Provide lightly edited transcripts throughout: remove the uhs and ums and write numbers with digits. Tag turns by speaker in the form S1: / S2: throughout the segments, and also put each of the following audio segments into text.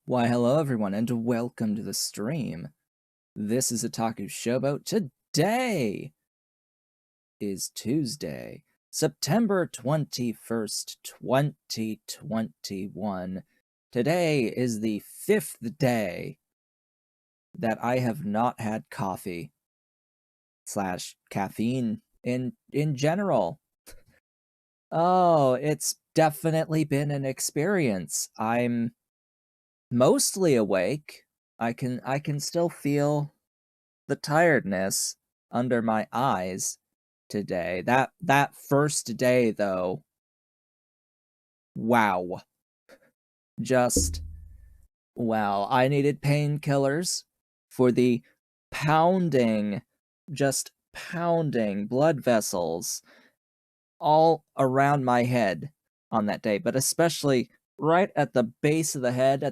S1: Why, hello everyone, and welcome to the stream. This is Otaku Showboat. Today is Tuesday, September 21st, 2021. Today is the 5th day that I have not had coffee / caffeine in general. Oh, it's definitely been an experience. I'm mostly awake. I can still feel the tiredness under my eyes today. That first day though. Wow. Just wow. I needed painkillers for the pounding, just pounding blood vessels all around my head on that day, but especially right at the base of the head,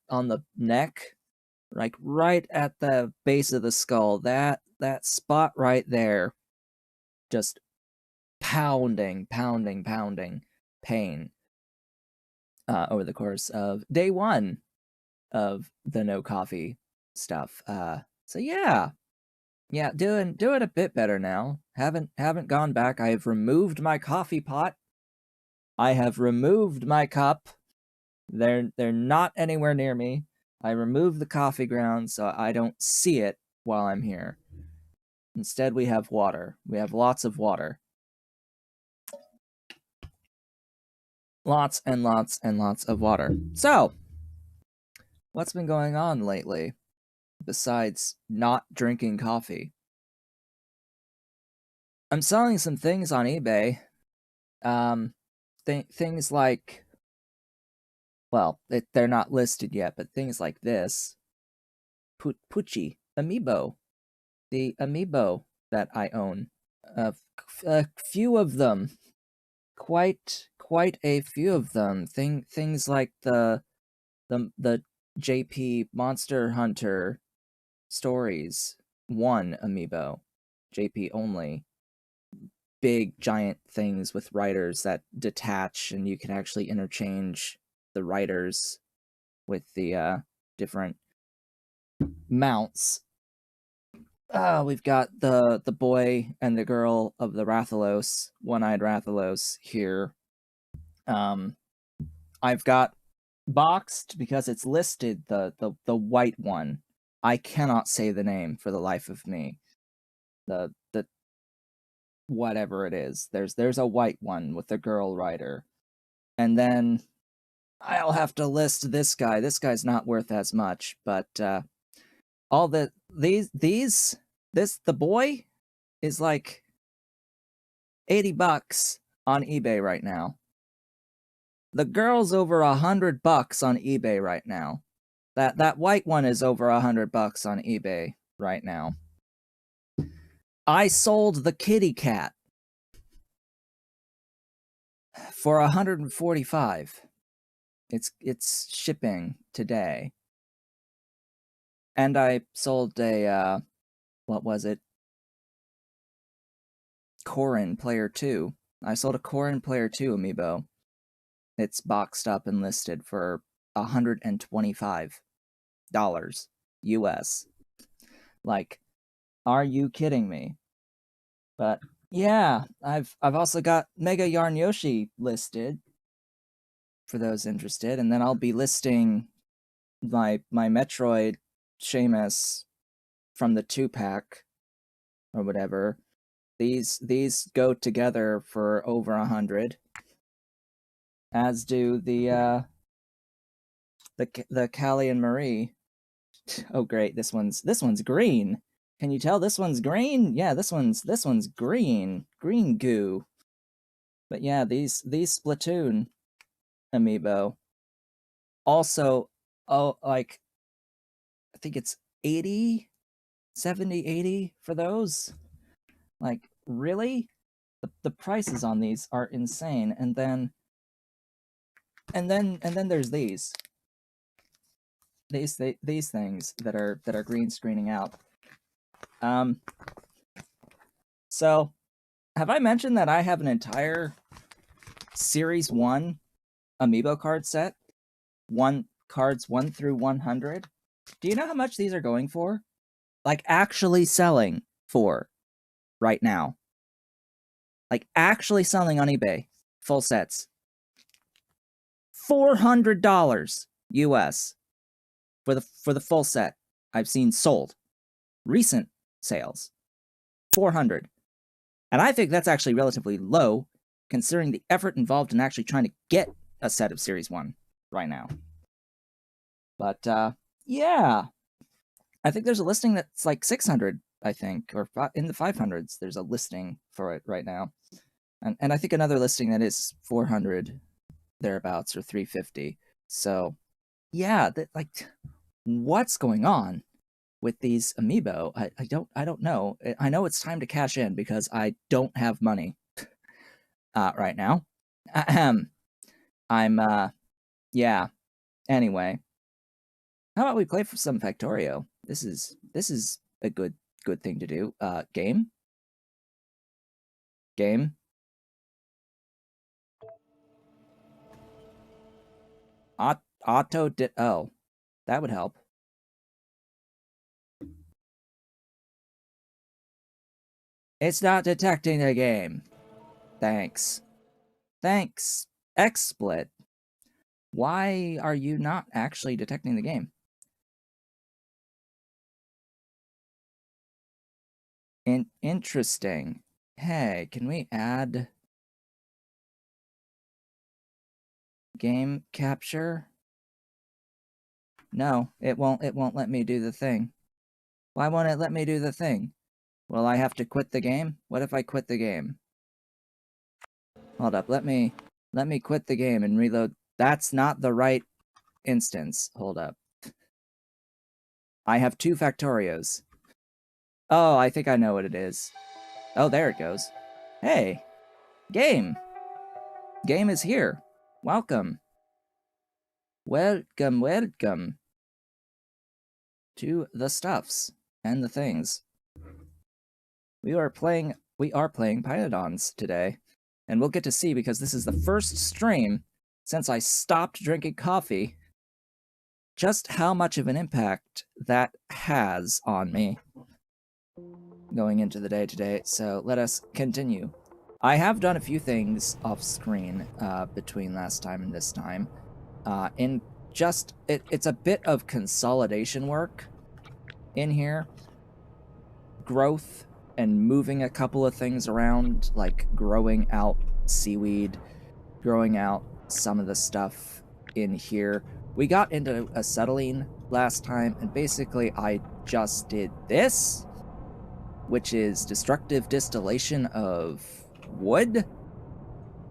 S1: on the neck, like right at the base of the skull. That spot right there, just pounding pain over the course of day one of the no coffee stuff. So yeah, doing a bit better now. Haven't gone back. I have removed my coffee pot. I have removed my cup. They're not anywhere near me. I removed the coffee ground so I don't see it while I'm here. Instead, we have water. We have lots of water. Lots and lots and lots of water. So, what's been going on lately besides not drinking coffee? I'm selling some things on eBay. Things like, well, they're not listed yet, but things like this. Pucci amiibo. The amiibo that I own. A few of them. Quite a few of them. Things like the JP Monster Hunter stories. One amiibo. JP only. Big giant things with writers that detach, and you can actually interchange the writers with the different mounts. We've got the boy and the girl of the Rathalos, one-eyed Rathalos here. I've got boxed because it's listed the white one. I cannot say the name for the life of me. The whatever it is. There's a white one with the girl rider. And then I'll have to list this guy. This guy's not worth as much, but all the the boy is like $80 on eBay right now. The girl's over $100 on eBay right now. That white one is over $100 on eBay right now. I sold the kitty cat for $145. It's shipping today. And I sold a what was it? Corin Player 2. I sold a Corin Player 2 amiibo. It's boxed up and listed for $125 US. Like, are you kidding me? But yeah, I've also got Mega Yarn Yoshi listed for those interested, and then I'll be listing my Metroid Seamus from the 2-pack or whatever. These go together for over 100, as do the Callie and Marie. Oh great, this one's green. Can you tell this one's green? Yeah, this one's green goo. But yeah, these Splatoon amiibo also, oh, like I think it's 80, 70, 80 for those. Like, really? The prices on these are insane. And then there's these things that are green screening out. So have I mentioned that I have an entire Series 1 amiibo card set? Cards 1 through 100. Do you know how much these are going for? Like, actually selling for right now. Like, actually selling on eBay. Full sets. $400 US for the full set I've seen sold. Recent sales. 400. And I think that's actually relatively low, considering the effort involved in actually trying to get a set of Series 1 right now. But, yeah. I think there's a listing that's like 600, I think, or in the 500s. There's a listing for it right now. And I think another listing that is 400 thereabouts, or 350. So, yeah, like, what's going on with these amiibo? I don't know. I know it's time to cash in because I don't have money right now. I'm yeah. Anyway, how about we play for some Factorio? This is a good thing to do. Game. Auto did. Oh, that would help. It's not detecting the game. Thanks. XSplit. Why are you not actually detecting the game? Interesting. Hey, can we add game capture? No, it won't let me do the thing. Why won't it let me do the thing? Will I have to quit the game? What if I quit the game? Hold up, let me quit the game and reload. That's not the right instance. Hold up. I have 2 Factorios. Oh, I think I know what it is. Oh, there it goes. Hey, game. Game is here. Welcome. Welcome to the stuffs and the things. We are playing Pyandons today, and we'll get to see, because this is the first stream since I stopped drinking coffee, just how much of an impact that has on me. going into the day today, so let us continue. I have done a few things off screen between last time and this time. It's a bit of consolidation work in here. Growth and moving a couple of things around, like growing out seaweed, growing out some of the stuff in here. We got into acetylene last time, and basically I just did this, which is destructive distillation of wood.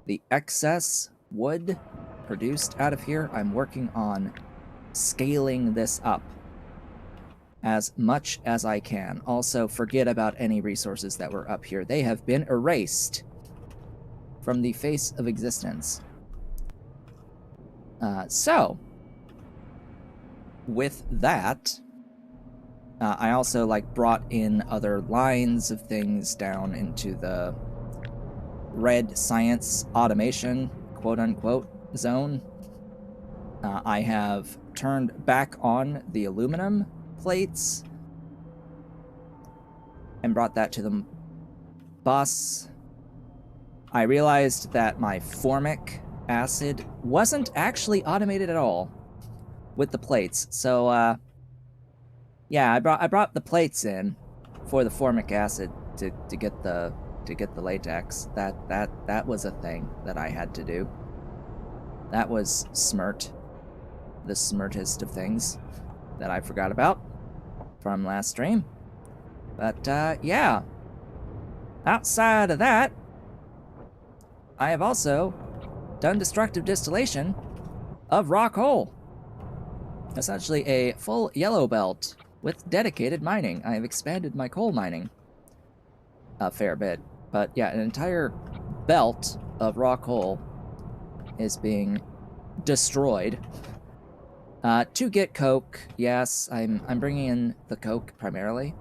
S1: The excess wood produced out of here, I'm working on scaling this up as much as I can. Also, forget about any resources that were up here. They have been erased from the face of existence. So, with that, I also brought in other lines of things down into the red science automation, quote-unquote, zone. I have turned back on the aluminum plates and brought that to the bus. I realized that my formic acid wasn't actually automated at all with the plates, so yeah, I brought the plates in for the formic acid to get the latex. That was a thing that I had to do. That was smirt, the smirtest of things that I forgot about from last stream. But yeah, outside of that, I have also done destructive distillation of rock coal. Essentially a full yellow belt with dedicated mining. I have expanded my coal mining a fair bit. But yeah, an entire belt of raw coal is being destroyed. To get coke, yes, I'm bringing in the coke primarily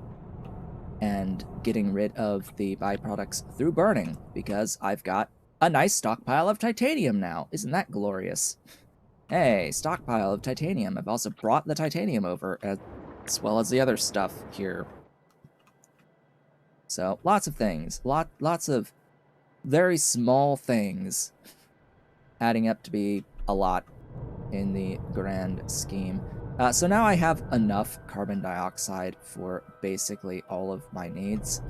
S1: and getting rid of the byproducts through burning because I've got a nice stockpile of titanium now. Isn't that glorious? Hey, stockpile of titanium. I've also brought the titanium over as well as the other stuff here. So, lots of things. Lots of very small things adding up to be a lot in the grand scheme. So now I have enough carbon dioxide for basically all of my needs.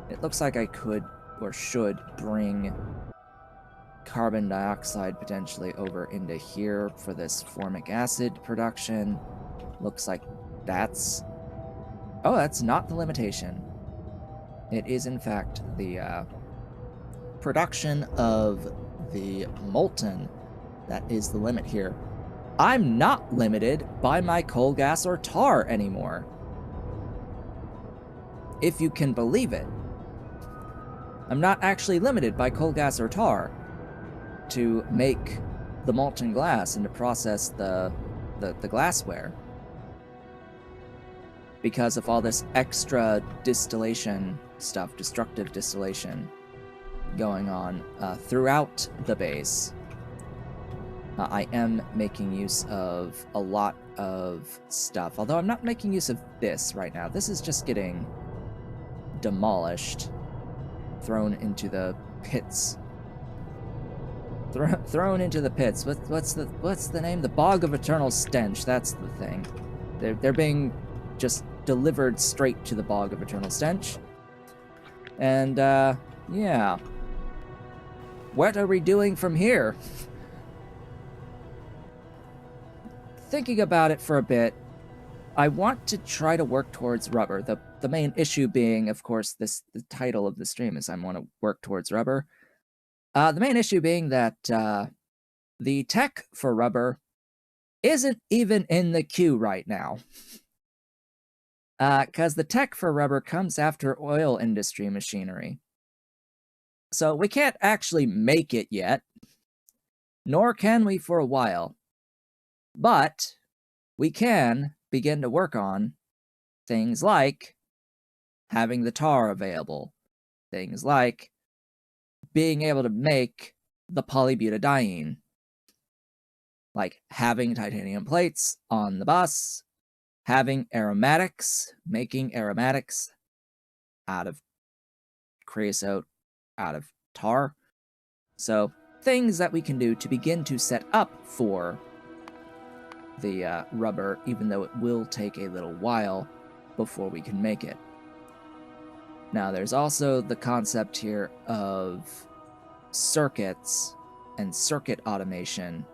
S1: It looks like I could or should bring carbon dioxide potentially over into here for this formic acid production. Looks like that's... Oh, that's not the limitation. It is, in fact, the production of the molten that is the limit here. I'm not limited by my coal, gas, or tar anymore. If you can believe it. I'm not actually limited by coal, gas, or tar to make the molten glass and to process the glassware. Because of all this extra distillation stuff, destructive distillation going on throughout the base. I am making use of a lot of stuff, although I'm not making use of this right now. This is just getting demolished, thrown into the pits. Thrown into the pits. What's the name? The Bog of Eternal Stench. That's the thing. They're being just delivered straight to the Bog of Eternal Stench. And yeah. What are we doing from here? Thinking about it for a bit, I want to try to work towards rubber. The main issue being, of course, the title of the stream is I want to work towards rubber. The main issue being that the tech for rubber isn't even in the queue right now. Because the tech for rubber comes after oil industry machinery. So we can't actually make it yet, nor can we for a while. But we can begin to work on things like having the tar available, things like being able to make the polybutadiene, like having titanium plates on the bus, having aromatics, making aromatics out of creosote, out of tar. So things that we can do to begin to set up for the rubber, even though it will take a little while before we can make it. Now, there's also the concept here of circuits and circuit automation,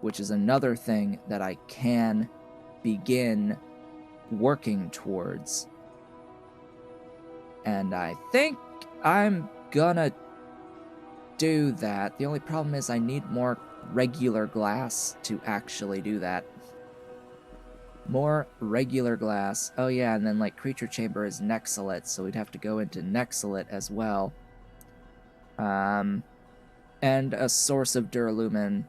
S1: which is another thing that I can begin working towards. And I think I'm gonna do that. The only problem is I need more regular glass to actually do that. More regular glass. Oh yeah, and then like creature chamber is nexilate, so we'd have to go into nexilate as well. And a source of duralumin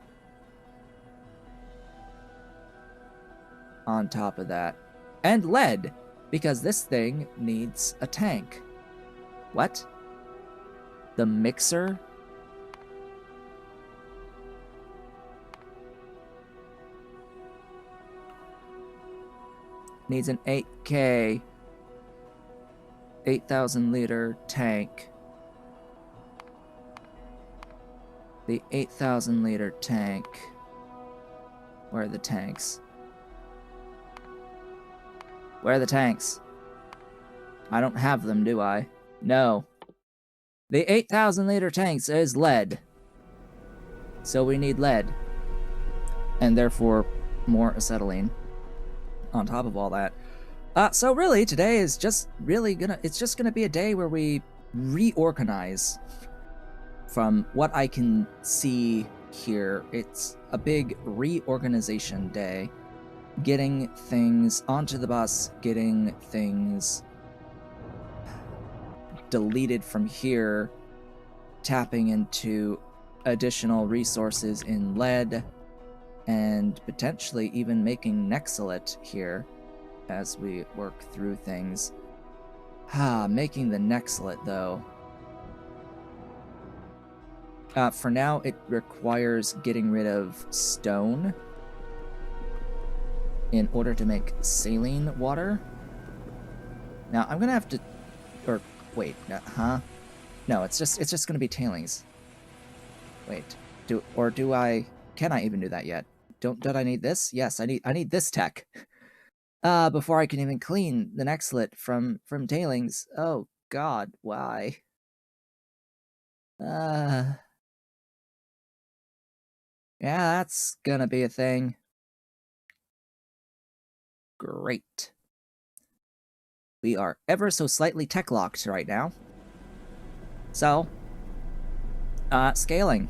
S1: on top of that. And lead, because this thing needs a tank. What? The mixer? Needs an 8K, 8,000 liter tank. The 8,000 liter tank. Where are the tanks? Where are the tanks? I don't have them, do I? No. The 8,000 liter tanks is lead. So we need lead. And therefore, more acetylene on top of all that. So really, today is just really it's just gonna be a day where we reorganize. From what I can see here, it's a big reorganization day. Getting things onto the bus, getting things deleted from here, tapping into additional resources in lead, and potentially even making nexilate here as we work through things. Making the nexilate, though. For now, it requires getting rid of stone in order to make saline water. Now, I'm gonna have to... Or, wait, No, it's just gonna be tailings. Wait, do I... Can I even do that yet? Don't I need this? Yes, I need this tech. Before I can even clean the nexilate from tailings. Oh god, why? Yeah, that's gonna be a thing. Great. We are ever so slightly tech locked right now. So, scaling.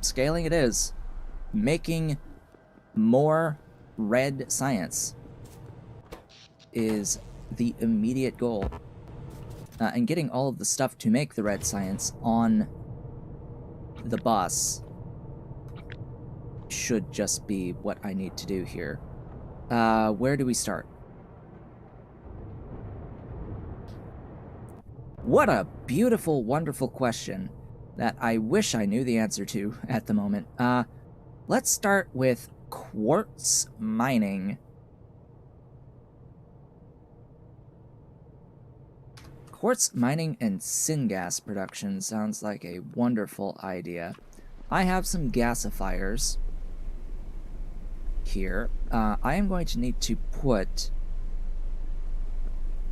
S1: Scaling it is. Making more red science is the immediate goal. And getting all of the stuff to make the red science on the bus should just be what I need to do here. Where do we start? What a beautiful, wonderful question that I wish I knew the answer to at the moment. Let's start with quartz mining. Quartz mining and syngas production sounds like a wonderful idea. I have some gasifiers here. I am going to need to put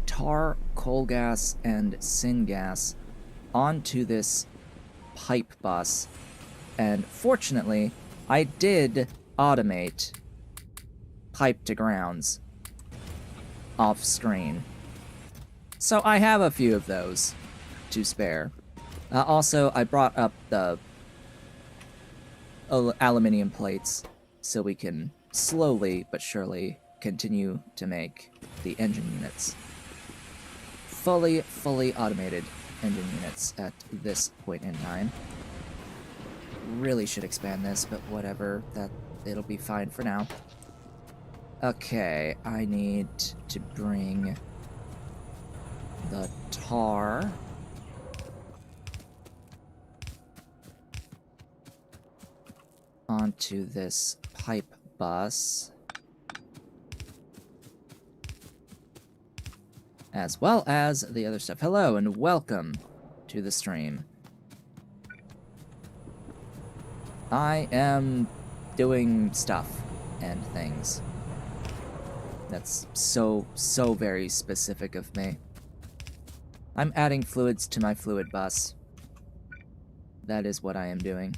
S1: tar, coal gas, and syngas onto this pipe bus. And fortunately, I did automate pipe to grounds off screen. So I have a few of those to spare. Also, I brought up the aluminium plates so we can slowly but surely continue to make the engine units. Fully automated engine units at this point in time. Really should expand this, but whatever, it'll be fine for now. Okay, I need to bring the tar onto this pipe bus. as well as the other stuff. Hello and welcome to the stream. I am doing stuff and things. That's so very specific of me. I'm adding fluids to my fluid bus. That is what I am doing.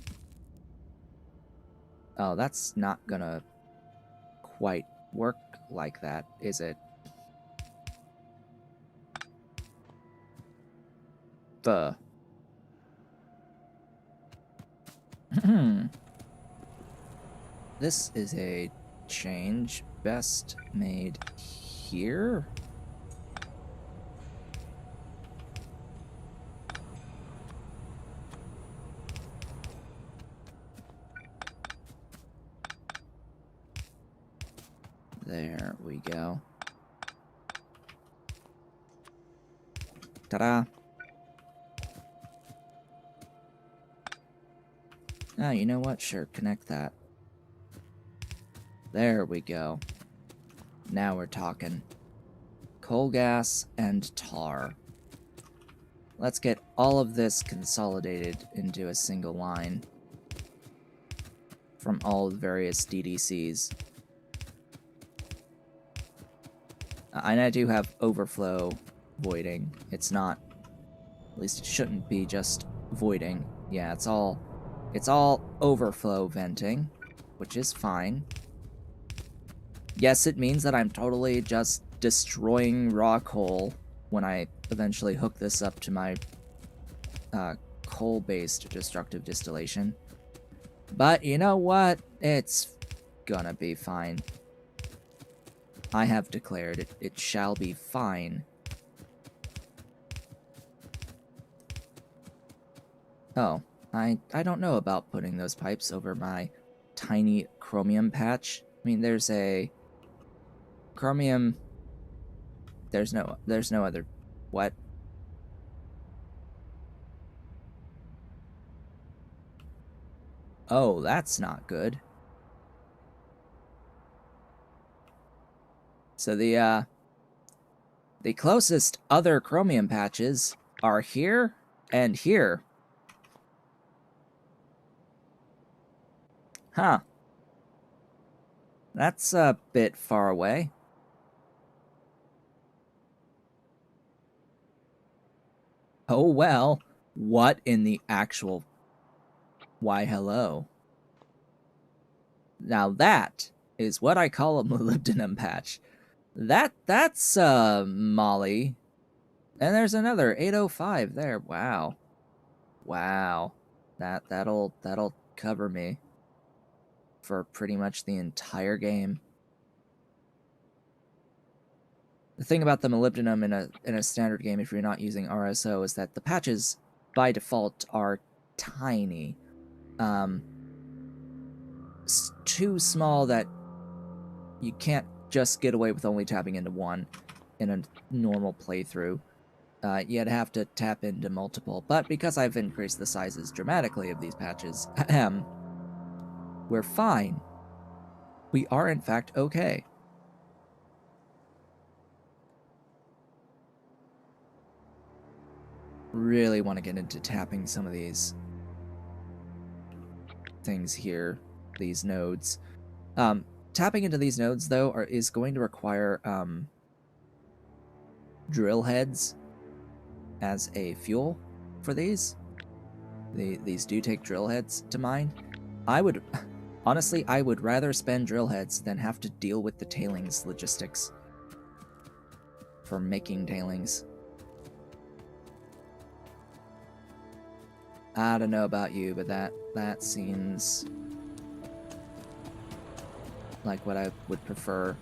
S1: Oh, that's not gonna quite work like that, is it? The. This is a change best made here? There we go. Ta-da! Oh, you know what? Sure, connect that. There we go. Now we're talking. Coal gas and tar. Let's get all of this consolidated into a single line from all the various DDCs. And I do have overflow voiding. It's not, at least it shouldn't be just voiding. Yeah, it's all overflow venting, which is fine. Yes, it means that I'm totally just destroying raw coal when I eventually hook this up to my coal-based destructive distillation. But you know what? It's gonna be fine. I have declared it shall be fine. Oh, I don't know about putting those pipes over my tiny chromium patch. I mean, there's a chromium. There's no other. What? Oh, that's not good. So the closest other chromium patches are here and here. Huh. That's a bit far away. Oh well, what in the actual... Why hello. Now that is what I call a molybdenum patch. That's Molly. And there's another 805 there. Wow. Wow. That'll cover me for pretty much the entire game. The thing about the molybdenum in a standard game, if you're not using RSO, is that the patches by default are tiny. Too small that you can't just get away with only tapping into one in a normal playthrough. You'd have to tap into multiple, but because I've increased the sizes dramatically of these patches, we're fine. We are, in fact, okay. Really want to get into tapping some of these things here, these nodes. Tapping into these nodes, though, is going to require drill heads as a fuel for these. These do take drill heads to mine. Honestly, I would rather spend drill heads than have to deal with the tailings logistics for making tailings. I don't know about you, but that seems like what I would prefer.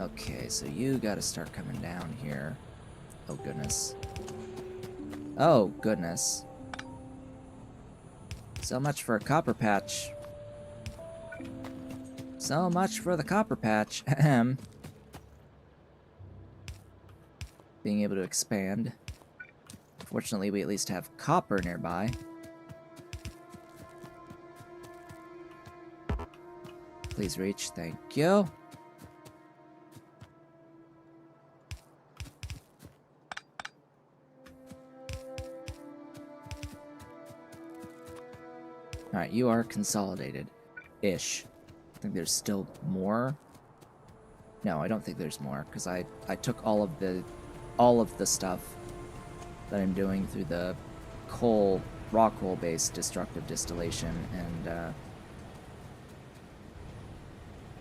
S1: Okay, so you gotta start coming down here. Oh, goodness. Oh, goodness. So much for a copper patch. So much for the copper patch. Ahem. Being able to expand. Fortunately, we at least have copper nearby. Please reach, thank you. Alright, you are consolidated-ish. I think there's still more. No, I don't think there's more, because I took all of the stuff that I'm doing through the raw coal-based destructive distillation, and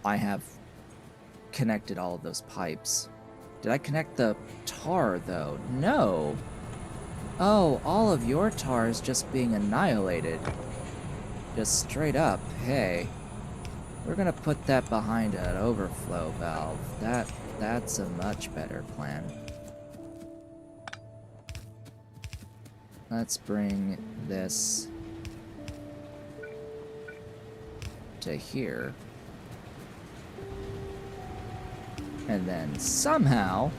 S1: I have connected all of those pipes. Did I connect the tar, though? No! Oh, all of your tar is just being annihilated. Just straight up. Hey. We're gonna put that behind an overflow valve. That's a much better plan. Let's bring this to here. And then somehow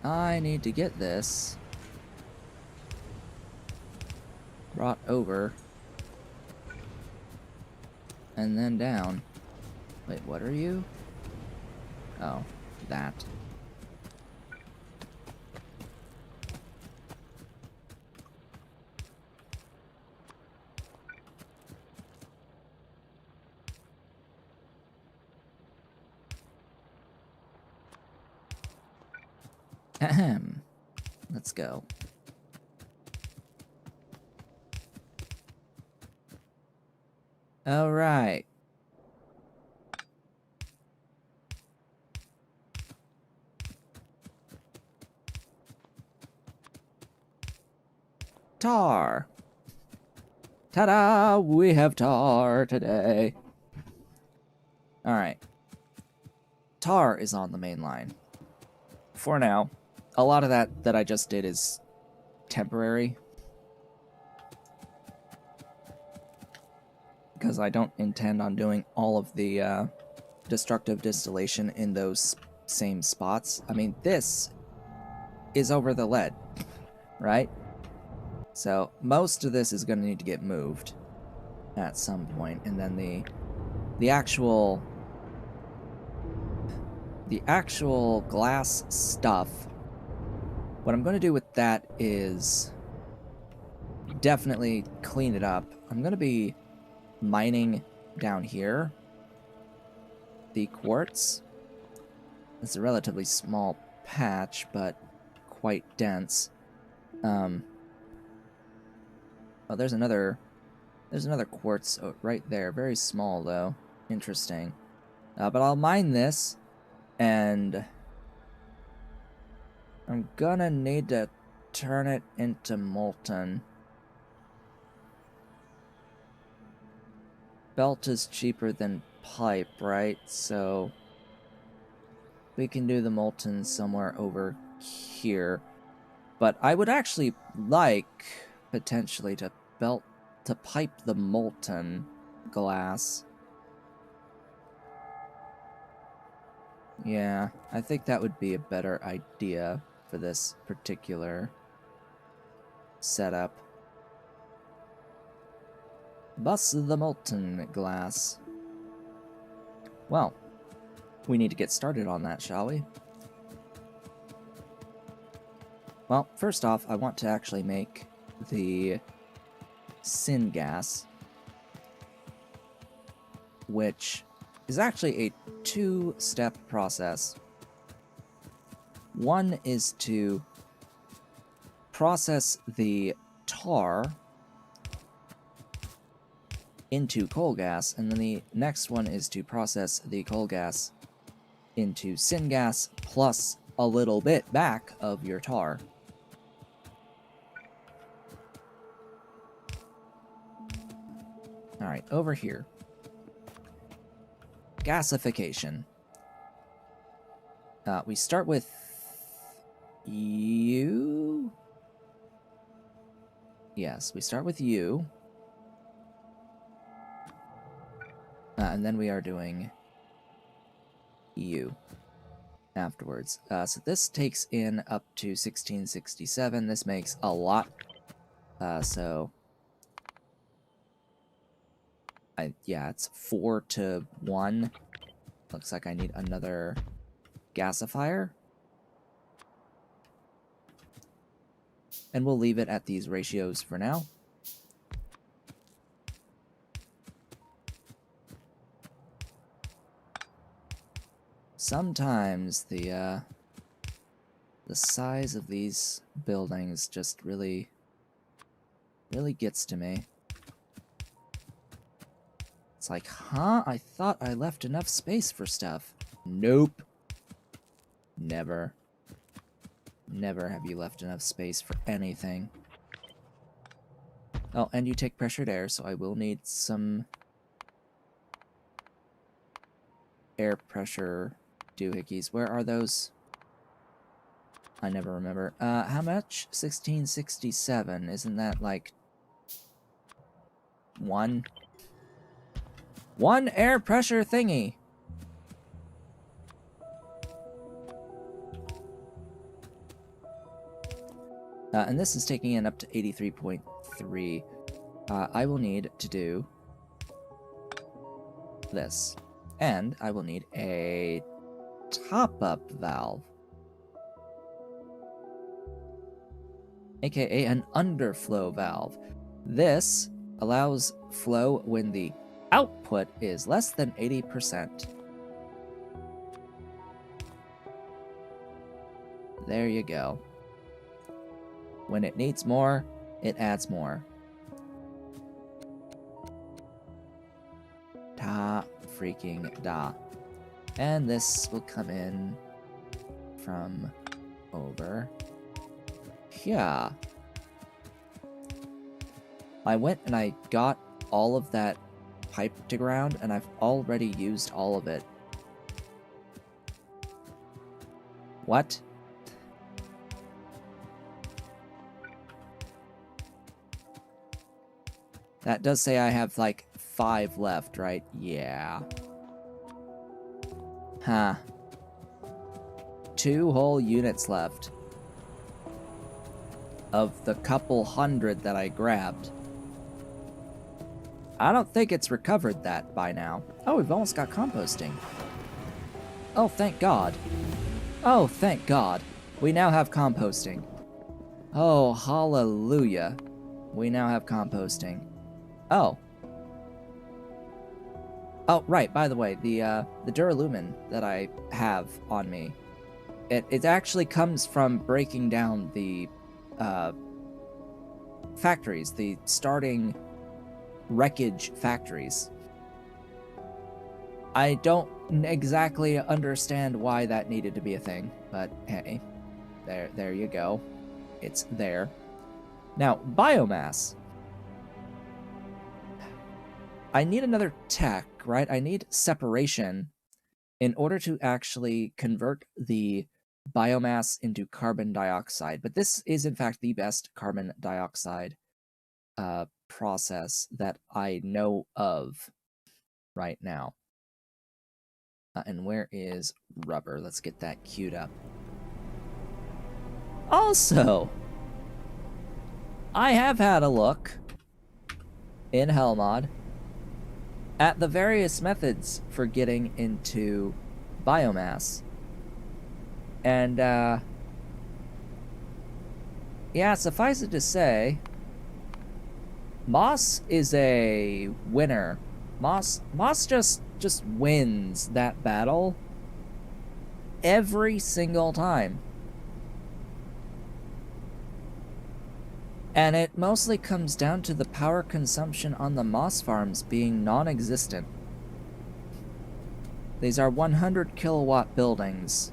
S1: I need to get this brought over and then down. Wait, what are you? Oh, that. Ahem. Let's go. All right. Tar. Ta-da! We have tar today. All right. Tar is on the main line. For now. A lot of that I just did is temporary. Because I don't intend on doing all of the destructive distillation in those same spots. I mean, this is over the lead, right? So most of this is going to need to get moved at some point, and then the actual glass stuff. What I'm going to do with that is definitely clean it up. I'm going to be mining down here the quartz. It's a relatively small patch, but quite dense. Oh, there's another quartz right there. Very small, though. Interesting. But I'll mine this, and I'm gonna need to turn it into molten. Belt is cheaper than pipe, right? So we can do the molten somewhere over here. But I would actually like, potentially, to pipe the molten glass. Yeah, I think that would be a better idea for this particular setup. Bust the molten glass. Well, we need to get started on that, shall we? Well, first off, I want to actually make the Syngas, which is actually a two-step process. One is to process the tar into coal gas, and then the next one is to process the coal gas into syngas plus a little bit back of your tar. Alright, over here. Gasification. We start with U. Yes, we start with U. And then we are doing U afterwards. So this takes in up to 1667. This makes a lot. Yeah, it's 4 to 1. Looks like I need another gasifier. And we'll leave it at these ratios for now. Sometimes the size of these buildings just really gets to me. It's like, huh? I thought I left enough space for stuff. Nope. Never. Never have you left enough space for anything. Oh, and you take pressured air, so I will need some air pressure doohickeys. Where are those? I never remember. How much? 1667. Isn't that like... One air pressure thingy. And this is taking it up to 83.3. I will need to do this. And I will need a top-up valve. AKA an underflow valve. This allows flow when the output is less than 80%. There you go. When it needs more, it adds more. Da freaking da. And this will come in from over here. I went and I got all of that pipe to ground, and I've already used all of it. What? That does say I have, like, 5 left, right? Yeah. Huh. 2 whole units left. Of the couple hundred that I grabbed. I don't think it's recovered that by now. Oh, we've almost got composting. Oh, thank God. Oh, thank God. We now have composting. Oh, hallelujah. We now have composting. Oh. Oh, right, by the way, the duralumin that I have on me, it actually comes from breaking down the factories, the starting wreckage factories. I don't exactly understand why that needed to be a thing, but hey, there you go. It's there. Now, biomass. I need another tech, right? I need separation in order to actually convert the biomass into carbon dioxide. But this is, in fact, the best carbon dioxide process that I know of right now. And where is rubber? Let's get that queued up. Also, I have had a look in Hellmod at the various methods for getting into biomass. And, yeah, suffice it to say, Moss is a winner. Moss just wins that battle every single time. And it mostly comes down to the power consumption on the moss farms being non-existent. These are 100 kilowatt buildings.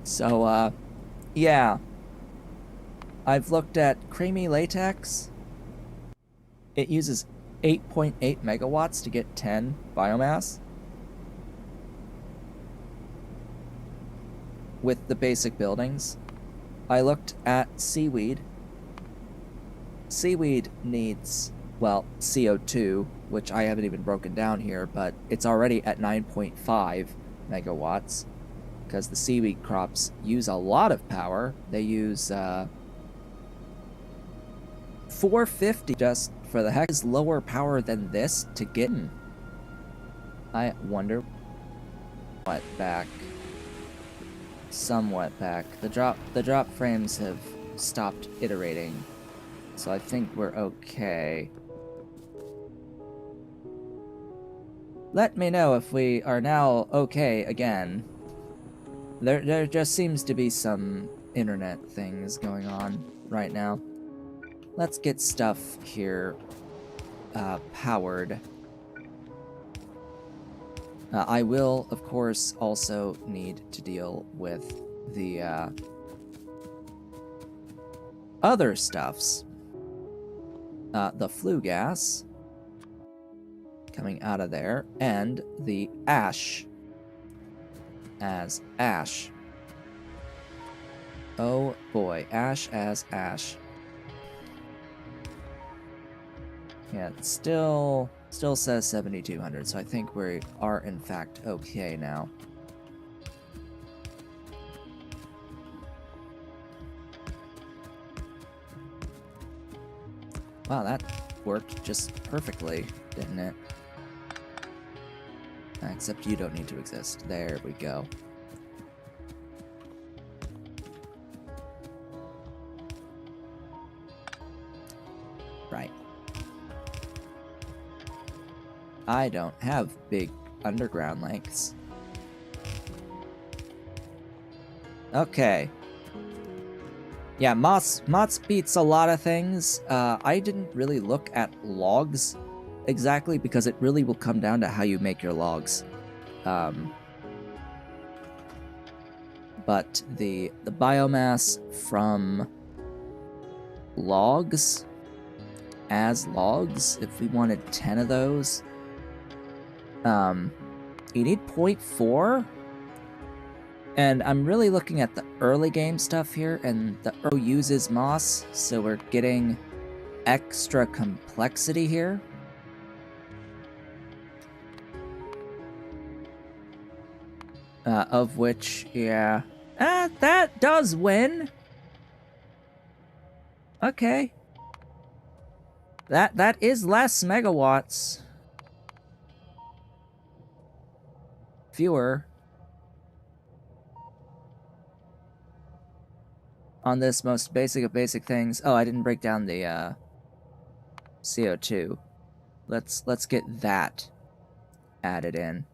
S1: So, yeah. I've looked at creamy latex. It uses 8.8 megawatts to get 10 biomass. With the basic buildings. I looked at seaweed. Seaweed needs, well, CO2, which I haven't even broken down here, but it's already at 9.5 megawatts, because the seaweed crops use a lot of power. They use 450 just for the heck. Is lower power than this to get in. I wonder what back somewhat back. The drop frames have stopped iterating, so I think we're okay. Let me know if we are now okay again. There just seems to be some internet things going on right now. Let's get stuff here powered. I will, of course, also need to deal with the other stuffs. The flue gas coming out of there, and the ash as ash. Oh boy, ash as ash. Yeah, it still says 7,200, so I think we are in fact okay now. Wow, that worked just perfectly, didn't it? Except you don't need to exist. There we go. Right. I don't have big underground lengths. Okay. Yeah, moss beats a lot of things. I didn't really look at logs exactly because it really will come down to how you make your logs. But the biomass from logs, as logs, if we wanted 10 of those, you need 0.4. And I'm really looking at the early game stuff here, and the early uses moss, so we're getting extra complexity here. Of which, yeah. That does win! Okay. That is less megawatts. Fewer. On this most basic of basic things. Oh, I didn't break down the CO2. Let's get that added in.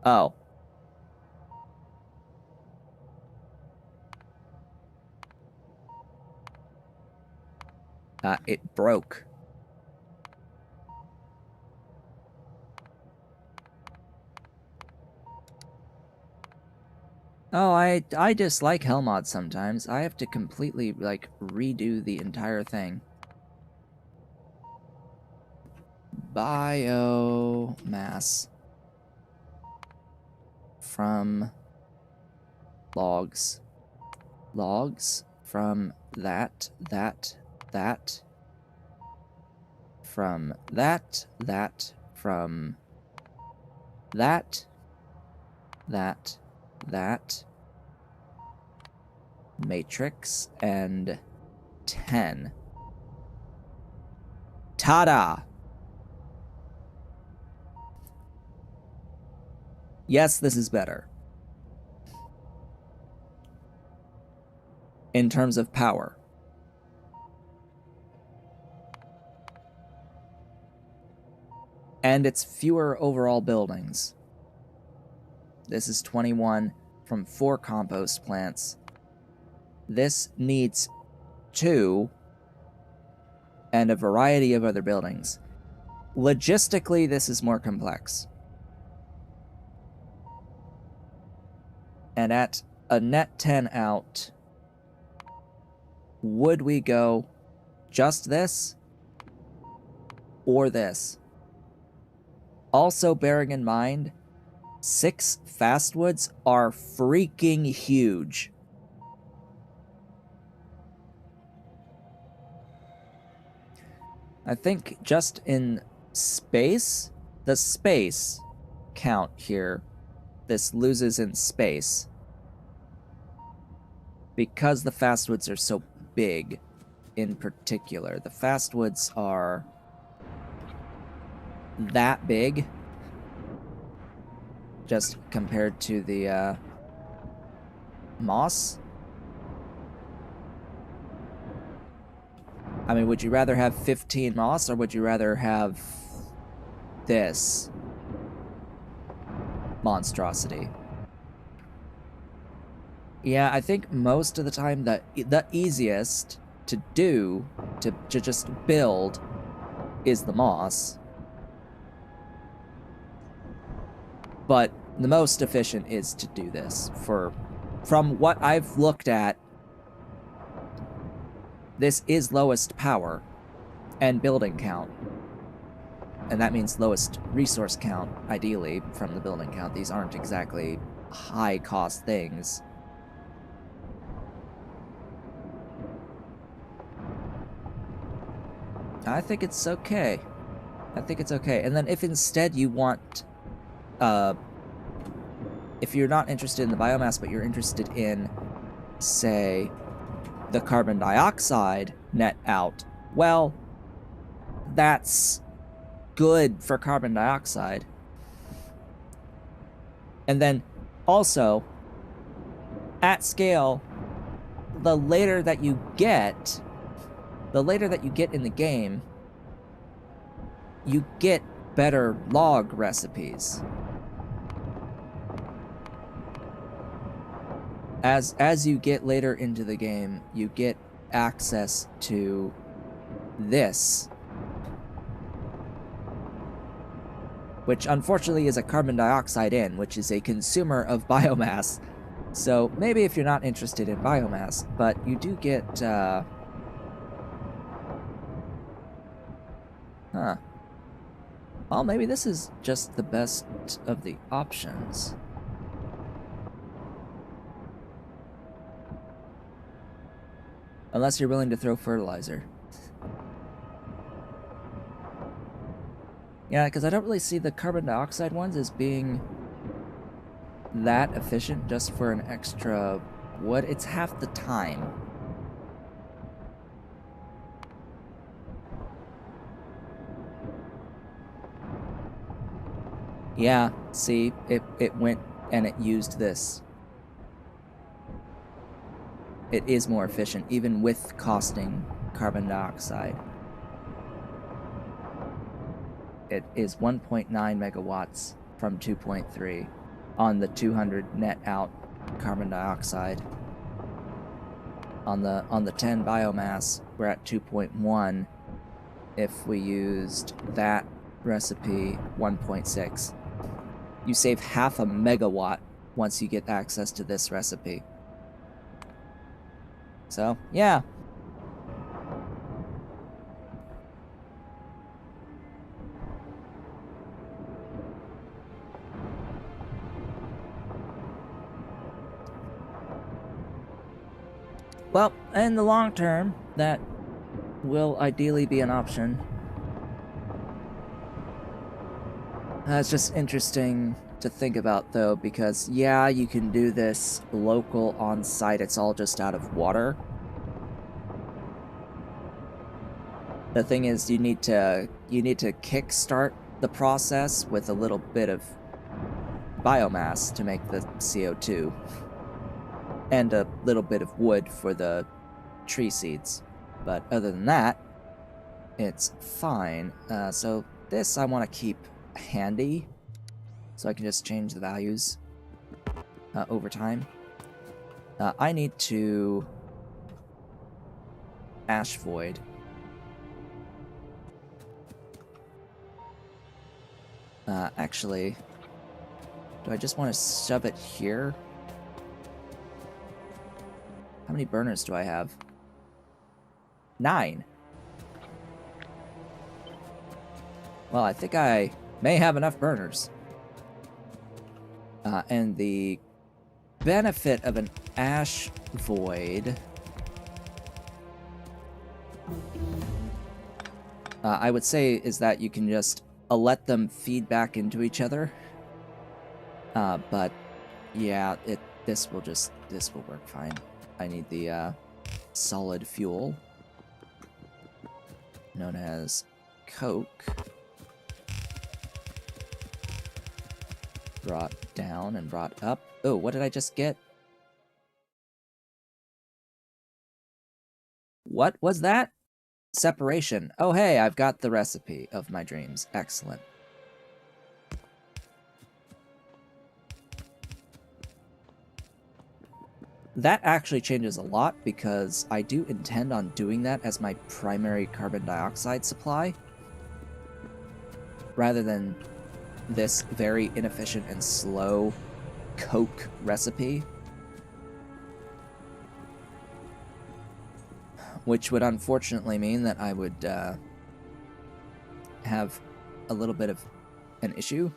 S1: Oh. It broke. Oh, I dislike Hellmod sometimes. I have to completely, like, redo the entire thing. Biomass from logs. Logs from that, from that, from that, matrix, and 10. Ta-da! Yes, this is better. In terms of power. And it's fewer overall buildings. This is 21 from 4 compost plants. This needs 2 and a variety of other buildings. Logistically, this is more complex. And at a net 10 out, would we go just this or this? Also bearing in mind, 6 fastwoods are freaking huge. I think just in space, the space count here, this loses in space. Because the fastwoods are so big in particular. The fastwoods are that big just compared to the moss? I mean, would you rather have 15 moss, or would you rather have this monstrosity? Yeah, I think most of the time the easiest to do, to just build, is the moss. But the most efficient is to do this. From what I've looked at, this is lowest power and building count. And that means lowest resource count, ideally, from the building count. These aren't exactly high-cost things. I think it's okay. I think it's okay. And then if instead you want... if you're not interested in the biomass, but you're interested in, say, the carbon dioxide net out, well, that's good for carbon dioxide. And then also, at scale, the later that you get in the game, you get better log recipes. As you get later into the game, you get access to this, which unfortunately is a carbon dioxide in, which is a consumer of biomass. So maybe if you're not interested in biomass, but you do get, well, maybe this is just the best of the options. Unless you're willing to throw fertilizer. Yeah, because I don't really see the carbon dioxide ones as being that efficient just for an extra wood. It's half the time. Yeah, see, it went and it used this. It is more efficient, even with costing carbon dioxide. It is 1.9 megawatts from 2.3 on the 200 net out carbon dioxide. On the 10 biomass, we're at 2.1. If we used that recipe, 1.6. You save half a megawatt once you get access to this recipe. So, yeah. Well, in the long term, that will ideally be an option. It's just interesting to think about, though, because, yeah, you can do this local on-site. It's all just out of water. The thing is, you need to kickstart the process with a little bit of biomass to make the CO2. And a little bit of wood for the tree seeds. But other than that, it's fine. So this I want to keep handy, so I can just change the values over time. I need to ash void. Actually, do I just want to shove it here? How many burners do I have? 9. Well, I think I may have enough burners. And the benefit of an ash void, I would say, is that you can just let them feed back into each other. But yeah, this will work fine. I need the solid fuel, known as coke, brought down and brought up. Oh, what did I just get? What was that? Separation. Oh, hey, I've got the recipe of my dreams. Excellent. That actually changes a lot because I do intend on doing that as my primary carbon dioxide supply, rather than this very inefficient and slow coke recipe, which would unfortunately mean that I would have a little bit of an issue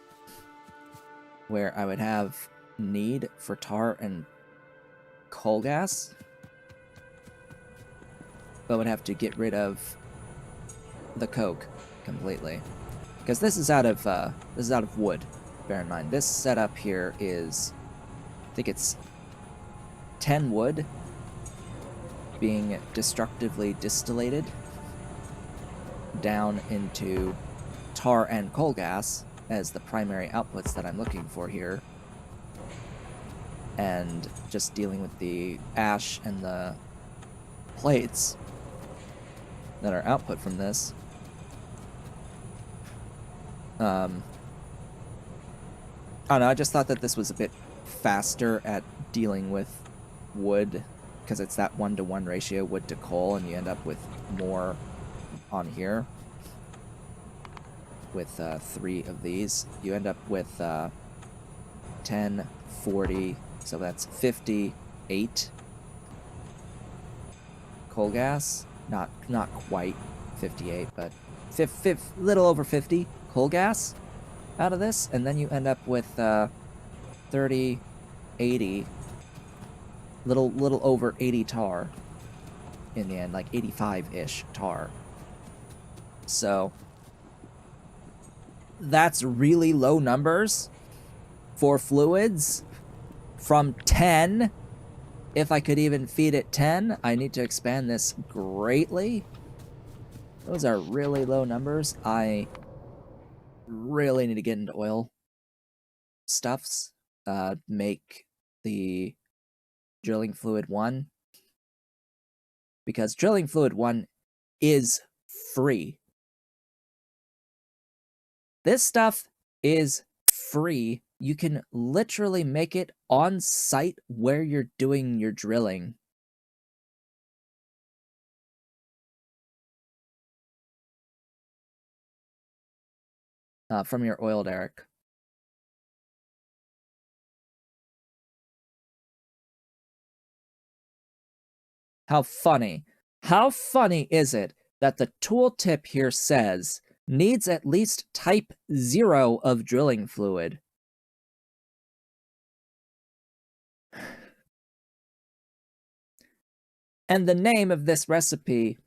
S1: where I would have need for tar and coal gas, but would have to get rid of the coke completely, because this is out of wood. Bear in mind, this setup here is, I think it's 10 wood being destructively distillated down into tar and coal gas as the primary outputs that I'm looking for here, and just dealing with the ash and the plates that are output from this. I don't know, I just thought that this was a bit faster at dealing with wood, because it's that 1-to-1 ratio, wood to coal, and you end up with more on here. With 3 of these, you end up with 10, 40, so that's 58 coal gas. Not quite 58, but little over 50 coal gas out of this, and then you end up with 30, 80, little over 80 tar in the end, like 85-ish tar. So that's really low numbers for fluids. From 10, if I could even feed it 10, I need to expand this greatly. Those are really low numbers. I really need to get into oil stuffs. Make the drilling fluid 1. Because drilling fluid 1 is free. This stuff is free. You can literally make it on site where you're doing your drilling. From your oil derrick. How funny. How funny is it that the tooltip here says needs at least type 0 of drilling fluid? And the name of this recipe,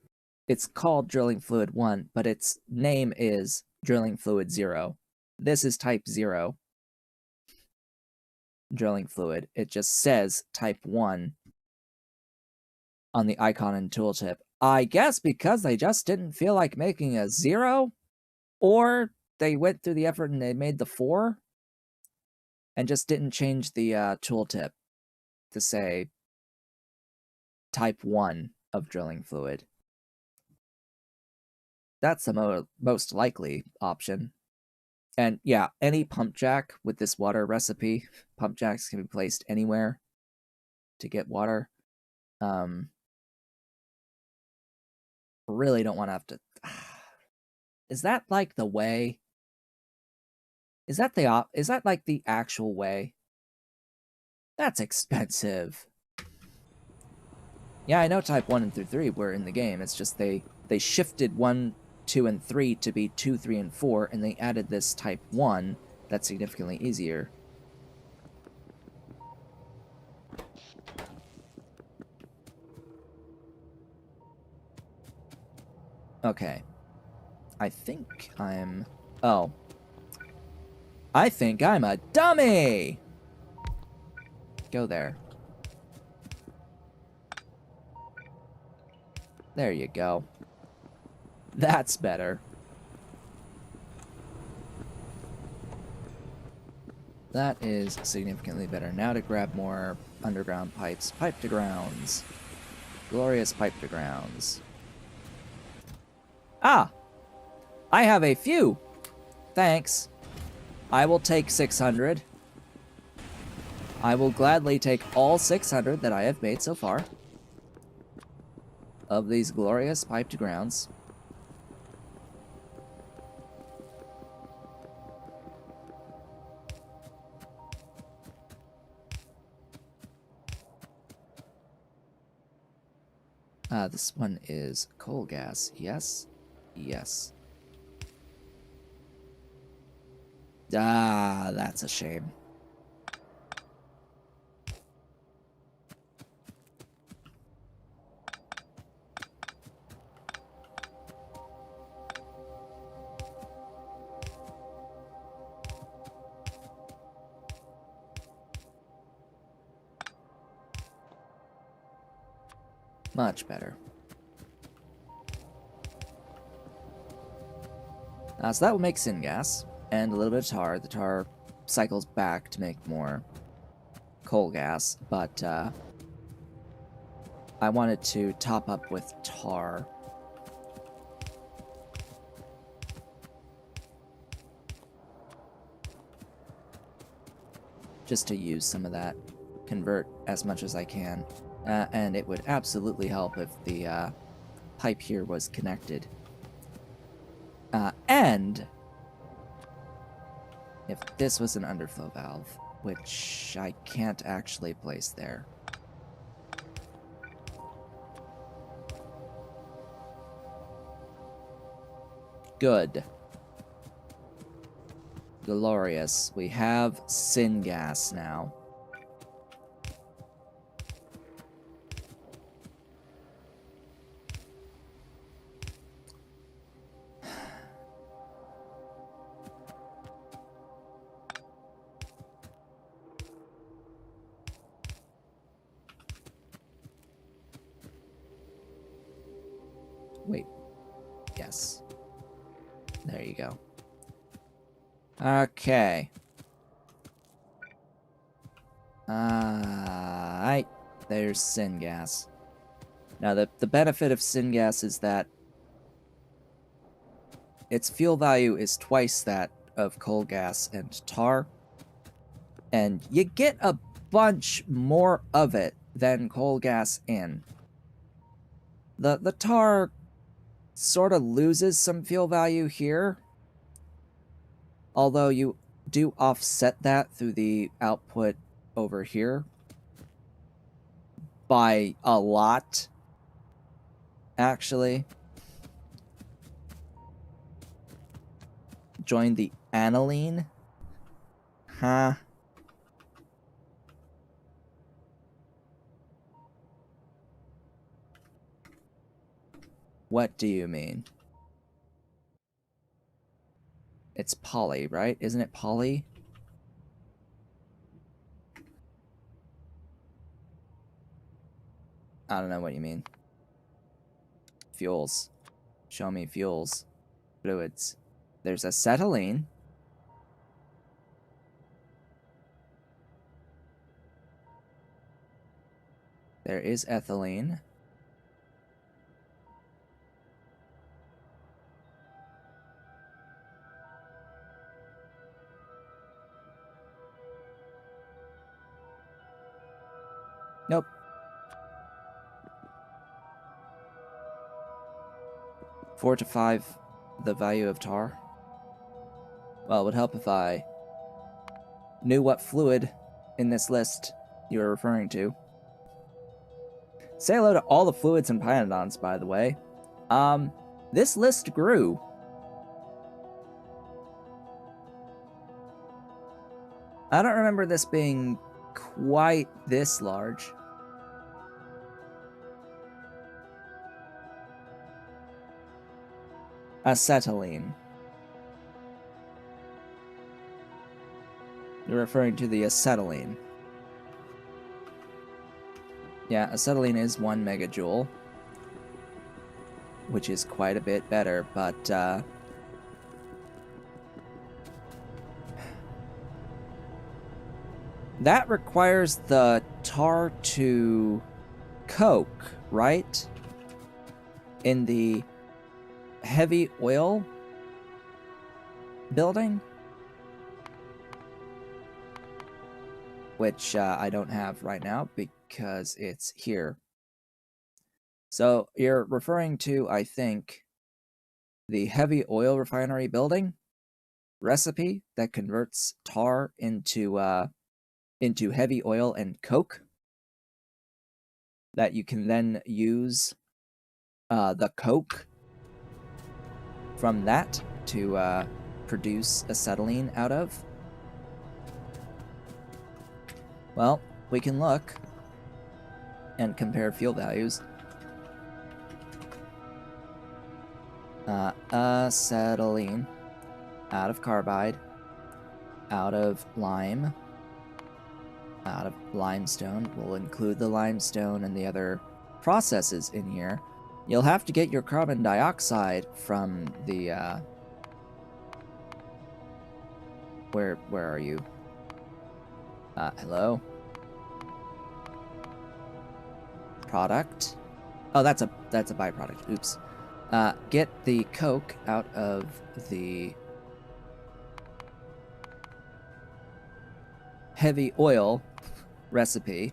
S1: it's called drilling fluid 1, but its name is drilling fluid 0. This is type 0 drilling fluid. It just says type 1 on the icon and tooltip. I guess because they just didn't feel like making a 0, or they went through the effort and they made the 4 and just didn't change the tooltip to say type 1 of drilling fluid. That's the most likely option. And yeah, any pump jack with this water recipe, pump jacks can be placed anywhere to get water. Really don't want to have to... Is that like the way? Is that like the actual way? That's expensive. Yeah, I know type 1 and through 3 were in the game. It's just they shifted 1, 2, and 3 to be 2, 3, and 4, and they added this type 1 that's significantly easier. Okay. I think I'm... Oh. I think I'm a dummy! Go there. There you go. That's better. That is significantly better. Now to grab more underground pipes. Pipe to grounds. Glorious pipe to grounds. Ah! I have a few! Thanks. I will take 600. I will gladly take all 600 that I have made so far of these glorious pipe to grounds. This one is coal gas. Yes. Yes. Ah, that's a shame. Much better. So that will make syngas and a little bit of tar. The tar cycles back to make more coal gas, but I wanted to top up with tar. Just to use some of that, convert as much as I can. And it would absolutely help if the pipe here was connected. And if this was an underflow valve, which I can't actually place there. Good. Glorious. We have syngas now. Wait. Yes. There you go. Okay. There's syngas. Now, the benefit of syngas is that its fuel value is twice that of coal gas and tar. And you get a bunch more of it than coal gas in. The tar sort of loses some fuel value here, although you do offset that through the output over here by a lot, actually. Join the aniline? Huh? What do you mean? It's poly, right? Isn't it poly? I don't know what you mean. Fuels. Show me fuels. Fluids. There's acetylene. There is ethylene. Nope. Four to 5, the value of tar. Well, it would help if I knew what fluid in this list you were referring to. Say hello to all the fluids and Pyandons, by the way. This list grew. I don't remember this being quite this large. Acetylene. You're referring to the acetylene. Yeah, acetylene is 1 megajoule, which is quite a bit better, but that requires the tar to coke right? In the heavy oil building, which I don't have right now because it's here. So you're referring to, I think, the heavy oil refinery building recipe that converts tar into heavy oil and coke that you can then use the coke from that to produce acetylene out of. Well, we can look and compare fuel values. Acetylene out of carbide, out of lime, out of limestone. We'll include the limestone and the other processes in here. You'll have to get your carbon dioxide from the where are you? Hello? Product? Oh, that's a byproduct. Oops. Get the coke out of the heavy oil recipe,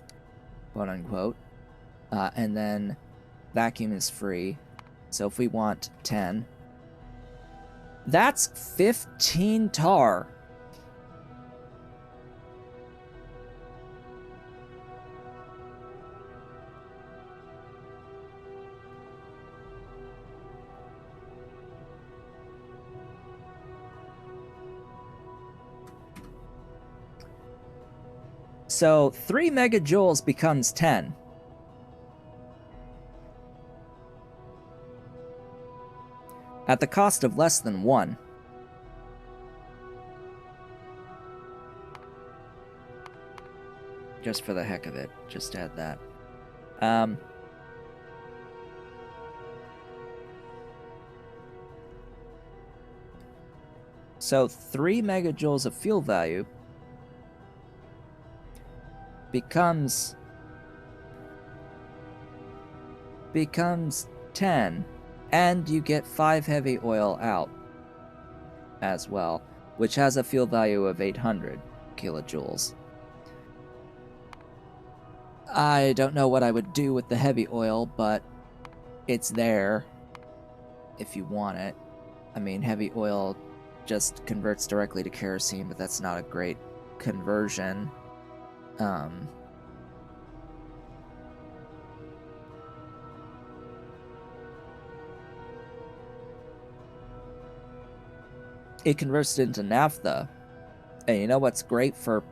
S1: quote unquote, and then vacuum is free. So if we want 10, that's 15 tar. So 3 megajoules becomes 10. At the cost of less than 1. Just for the heck of it, just add that. So 3 megajoules of fuel value becomes 10, and you get 5 heavy oil out as well, which has a fuel value of 800 kilojoules. I don't know what I would do with the heavy oil, but it's there if you want it. I mean, heavy oil just converts directly to kerosene, but that's not a great conversion. It converts it into naphtha. And you know what's great for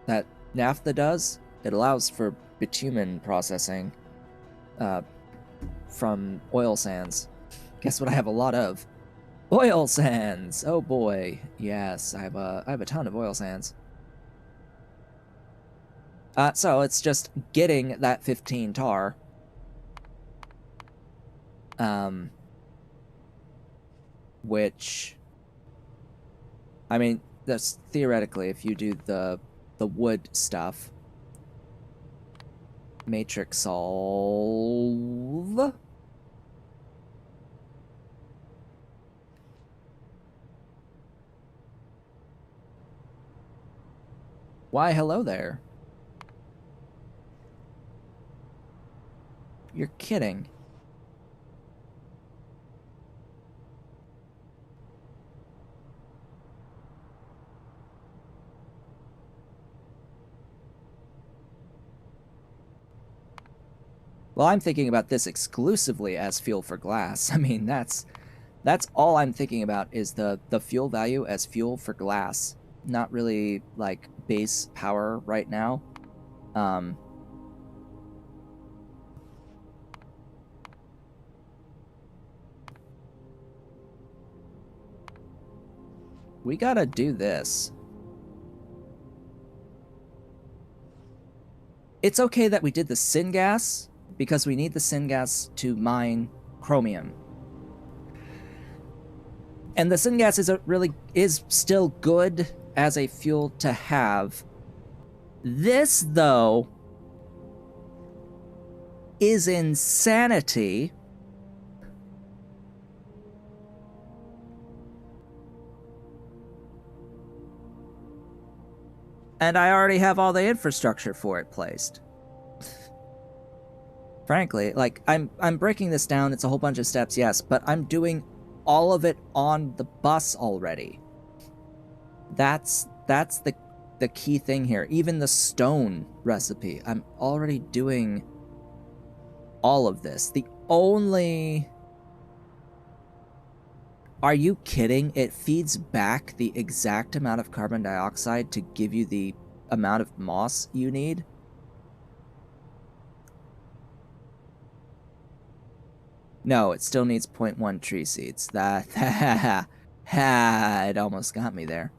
S1: that naphtha does? It allows for bitumen processing from oil sands. Guess what I have a lot of? Oil sands! Oh boy. Yes, I have a ton of oil sands. So it's just getting that 15 tar. Which, I mean, that's theoretically, if you do the wood stuff. Matrix solve. Why, hello there. You're kidding. Well, I'm thinking about this exclusively as fuel for glass. I mean, that's all I'm thinking about is the fuel value as fuel for glass. Not really, like, base power right now. We gotta do this. It's okay that we did the Syngas, because we need the Syngas to mine Chromium. And the Syngas is still good as a fuel to have. This, though, is insanity. And I already have all the infrastructure for it placed. Frankly, like, I'm breaking this down, it's a whole bunch of steps, yes, but I'm doing all of it on the bus already. That's the key thing here. Even the stone recipe, I'm already doing all of this. The only... Are you kidding? It feeds back the exact amount of carbon dioxide to give you the amount of moss you need? No, it still needs 0.1 tree seeds. That... it almost got me there.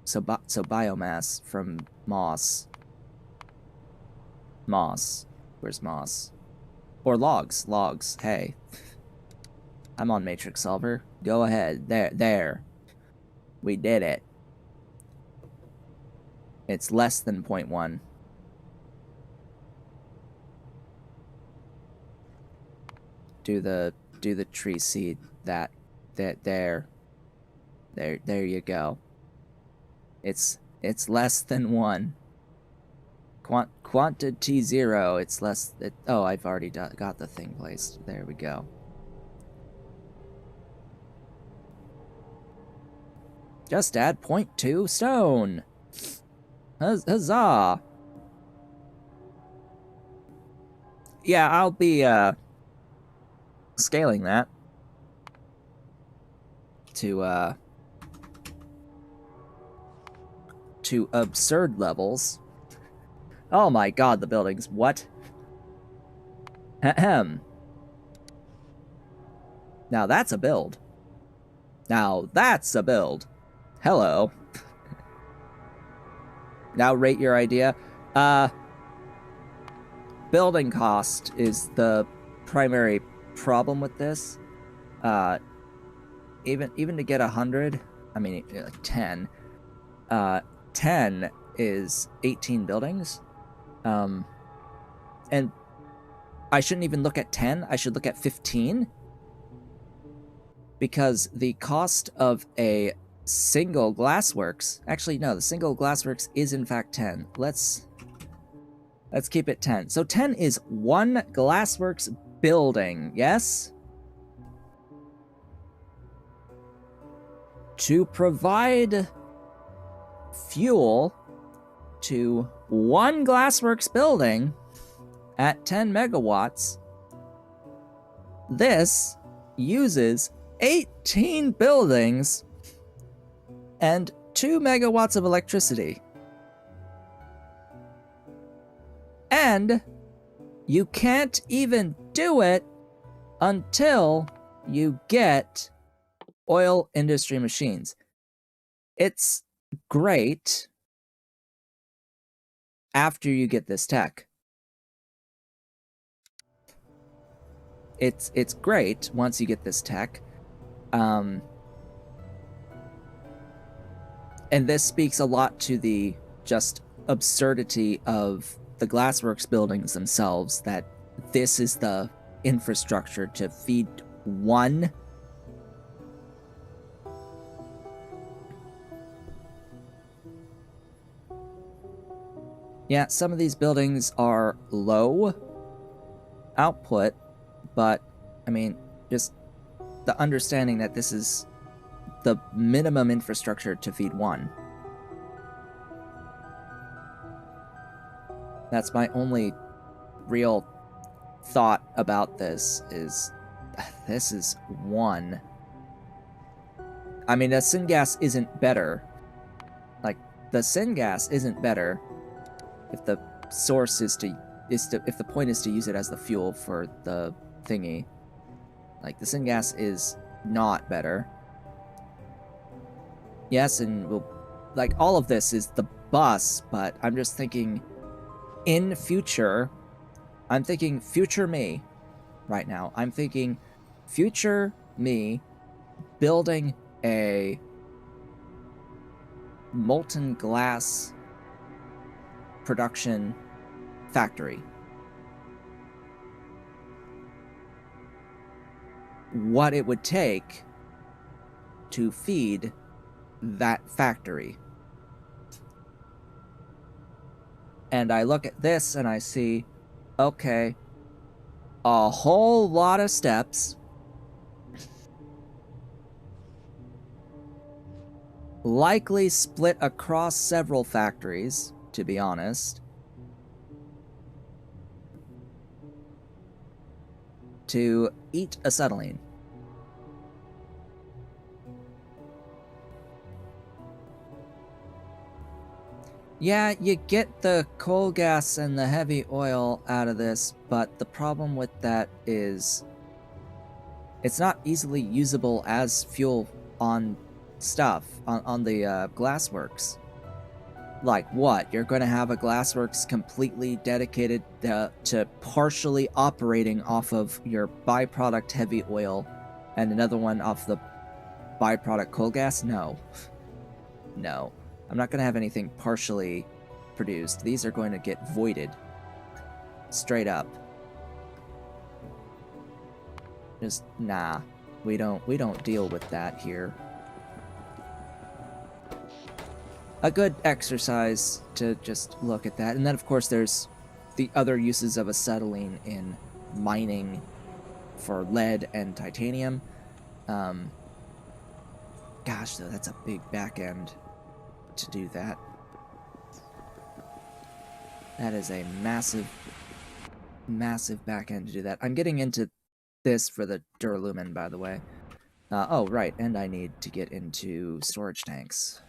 S1: So biomass from moss. Moss. Where's moss? Or logs. Logs. Hey. I'm on Matrix Solver. Go ahead. There. We did it. It's less than 0.1. Do the tree seed. There you go. It's less than 1. Quantity 0, it's less... oh, I've already got the thing placed. There we go. Just add 0.2 stone. Huzzah. Yeah, I'll be scaling that to absurd levels. Oh my god, the buildings. What? Ahem. Now that's a build. Now that's a build. Hello. Now rate your idea. Building cost is the primary problem with this. Even to get 100, I mean, like 10. 10 is 18 buildings. And I shouldn't even look at 10, I should look at 15. Because the cost of a single glassworks... Actually, no, the single glassworks is in fact 10. Let's keep it 10. So 10 is 1 glassworks building, yes? To provide fuel to 1 glassworks building at 10 megawatts, this uses 18 buildings and 2 megawatts of electricity. And you can't even do it until you get oil industry machines. It's great after you get this tech. It's great once you get this tech. And this speaks a lot to the just absurdity of the glassworks buildings themselves, that this is the infrastructure to feed 1. Yeah, some of these buildings are low output, but, I mean, just the understanding that this is the minimum infrastructure to feed 1. That's my only real thought about this is this is 1. I mean, the Syngas isn't better. Like, the Syngas isn't better if the source is to if the point is to use it as the fuel for the thingy. Like, the Syngas is not better. Yes, and we'll, like, all of this is the bus, but I'm just thinking in future, I'm thinking future me right now. I'm thinking future me building a molten glass production factory. What it would take to feed that factory. And I look at this and I see, okay, a whole lot of steps. Likely split across several factories, to be honest. To eat acetylene. Yeah, you get the coal gas and the heavy oil out of this, but the problem with that is it's not easily usable as fuel on stuff, on the glassworks. Like what? You're going to have a glassworks completely dedicated to partially operating off of your byproduct heavy oil and another one off the byproduct coal gas? No. No. I'm not going to have anything partially produced. These are going to get voided. Straight up. Just, nah. We don't deal with that here. A good exercise to just look at that. And then, of course, there's the other uses of acetylene in mining for lead and titanium. Gosh, though, that's a big back end to do that. That is a massive, massive back end to do that. I'm getting into this for the duralumin, by the way. Oh, right, and I need to get into storage tanks.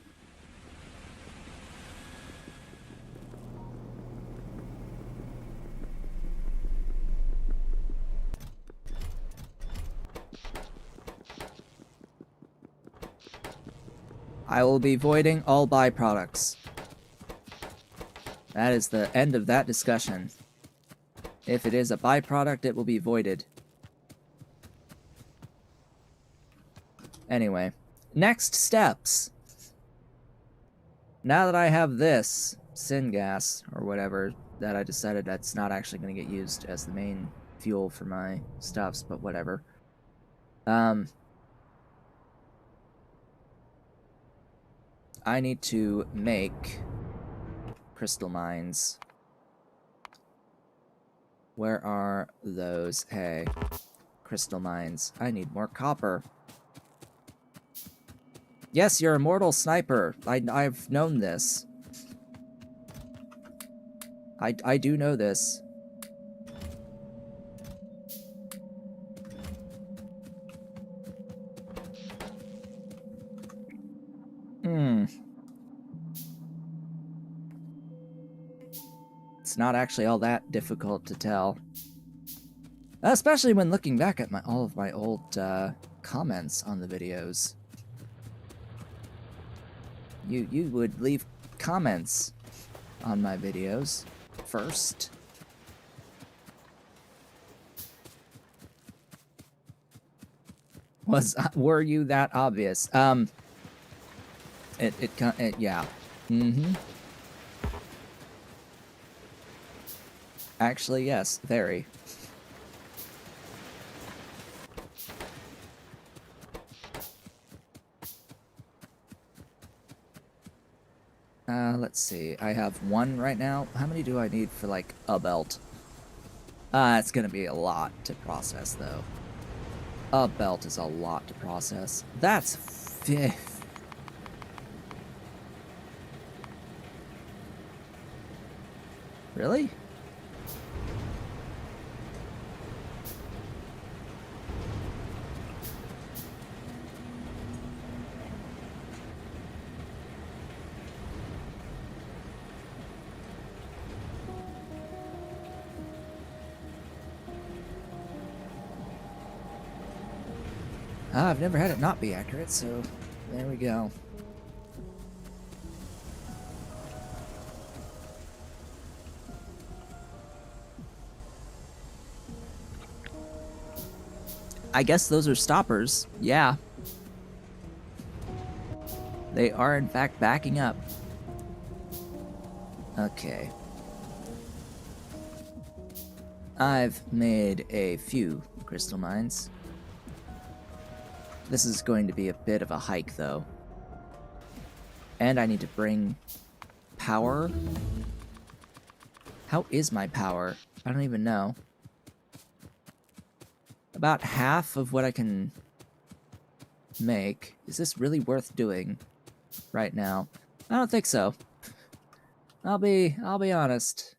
S1: I will be voiding all byproducts. That is the end of that discussion. If it is a byproduct, it will be voided. Anyway, next steps. Now that I have this Syngas, or whatever, that I decided that's not actually going to get used as the main fuel for my stuffs, but whatever. I need to make crystal mines. Where are those? Hey, crystal mines. I need more copper. Yes, you're a mortal sniper. I've known this. I do know this. It's not actually all that difficult to tell. Especially when looking back at all of my old comments on the videos. You would leave comments on my videos first. Were you that obvious? Yeah. Mm-hmm. Actually, yes, very. Let's see. I have one right now. How many do I need for, like, a belt? It's gonna be a lot to process, though. A belt is a lot to process. That's 5. Really? I've never had it not be accurate, so there we go. I guess those are stoppers, yeah. They are, in fact, backing up. Okay, I've made a few crystal mines. This is going to be a bit of a hike, though. And I need to bring power. How is my power? I don't even know. About half of what I can make. Is this really worth doing right now? I don't think so. I'll be honest.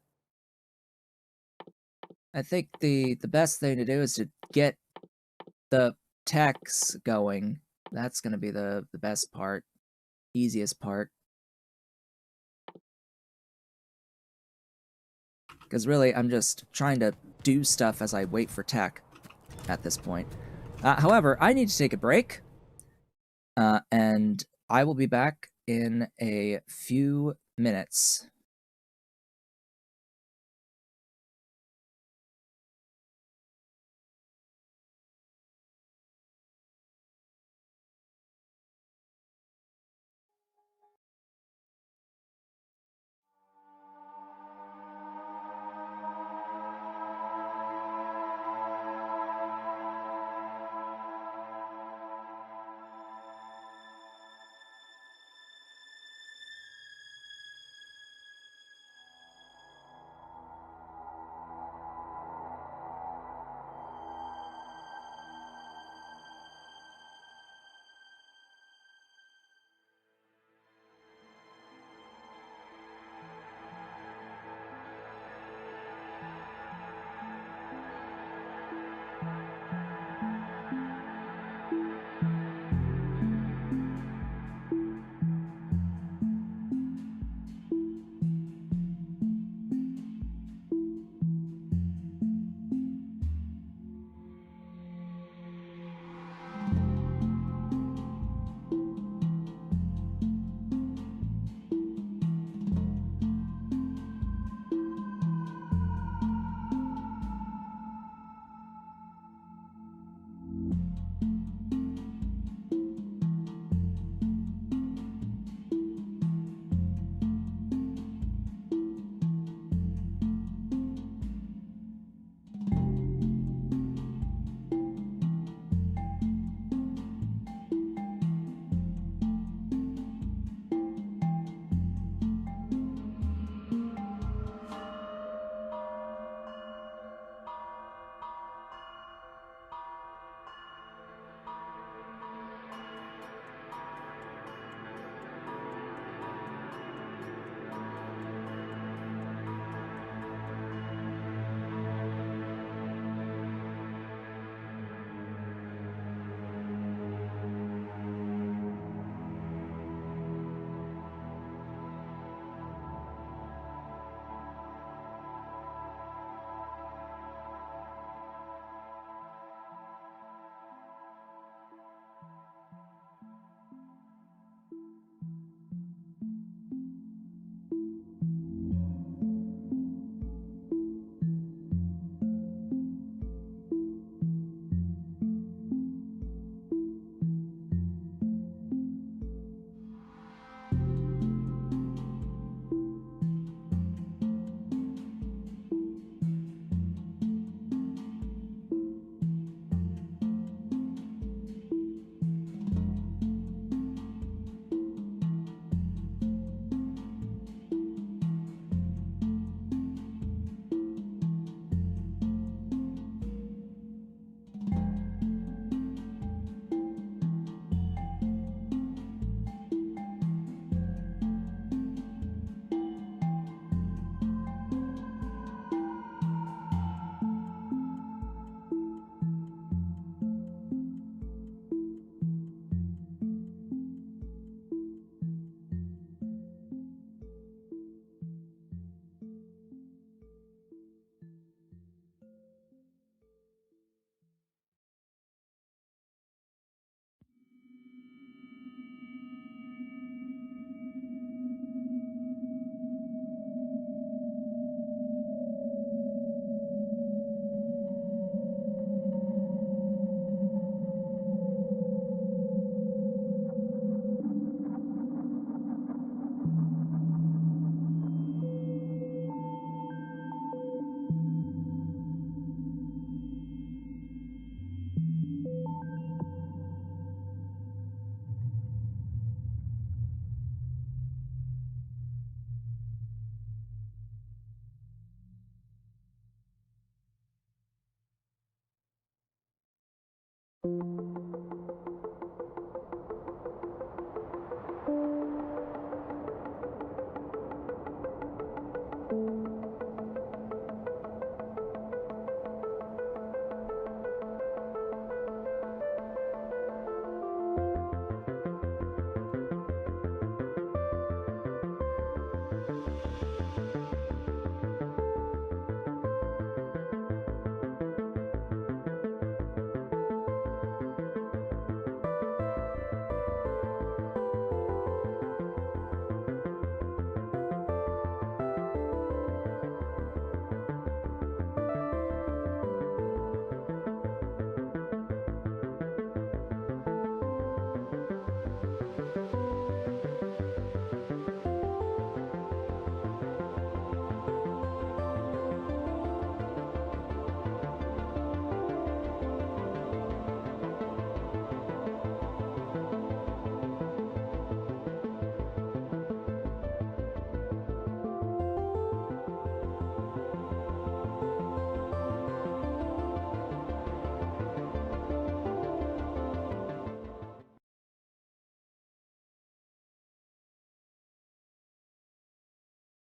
S1: I think the best thing to do is to get the techs going. That's gonna be the best part, easiest part. Because really, I'm just trying to do stuff as I wait for tech at this point. However, I need to take a break, and I will be back in a few minutes.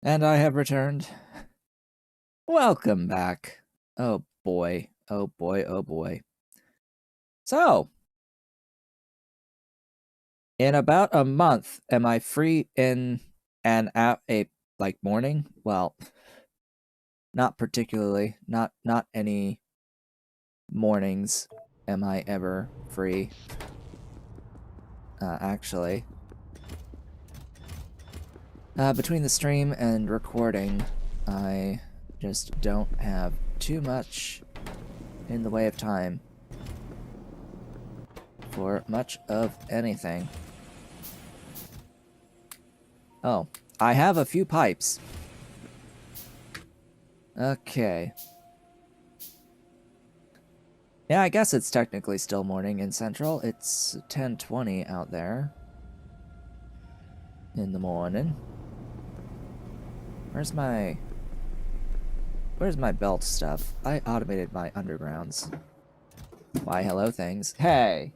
S1: And I have returned. Welcome back. Oh boy. Oh boy. Oh boy. So, in about a month, am I free in an morning? Well, not particularly. Not any mornings am I ever free. Actually. Between the stream and recording, I just don't have too much in the way of time for much of anything. Oh, I have a few pipes. Okay. Yeah, I guess it's technically still morning in Central. It's 10:20 out there in the morning. Where's my belt stuff? I automated my undergrounds. Why, hello things. Hey!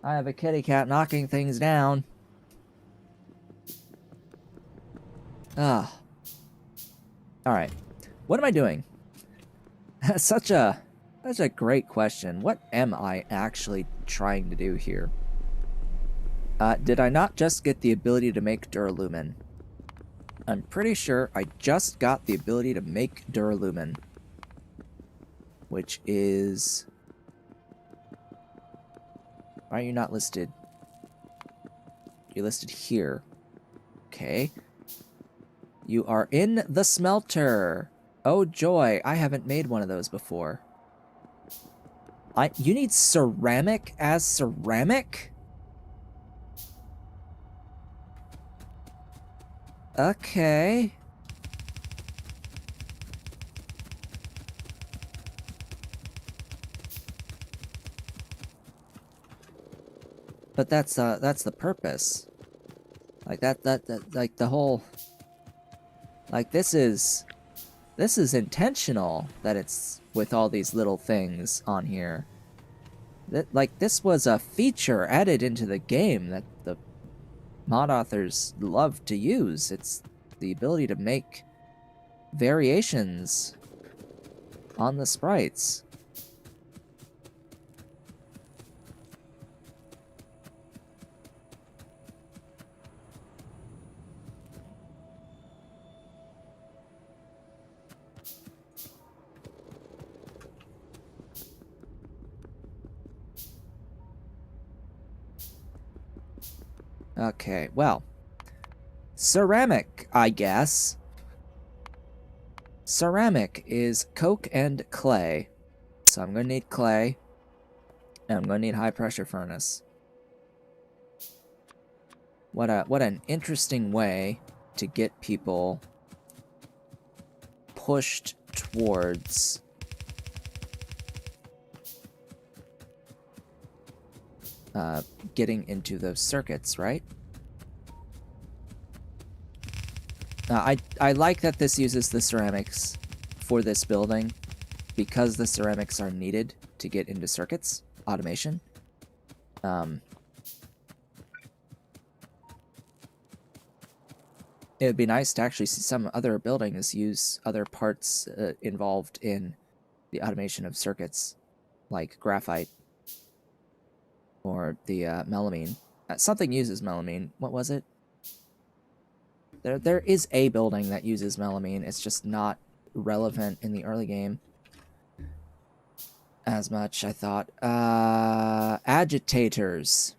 S1: I have a kitty cat knocking things down. Ah. Alright. What am I doing? Such a great question. What am I actually trying to do here? Did I not just get the ability to make duralumin? I'm pretty sure I just got the ability to make duralumin. Which is... Why are you not listed? You're listed here. Okay. You are in the smelter. Oh joy, I haven't made one of those before. You need ceramic as ceramic? Okay. But that's the purpose. Like like the whole... Like this is intentional that it's with all these little things on here. Like this was a feature added into the game that the mod authors love to use. It's the ability to make variations on the sprites. Okay, well. Ceramic, I guess. Ceramic is coke and clay. So I'm going to need clay. And I'm going to need high pressure furnace. What an interesting way to get people pushed towards getting into those circuits, right? I like that this uses the ceramics for this building because the ceramics are needed to get into circuits automation. It would be nice to actually see some other buildings use other parts involved in the automation of circuits, like graphite or the melamine. Something uses melamine. What was it? There is a building that uses melamine. It's just not relevant in the early game as much, I thought. Agitators.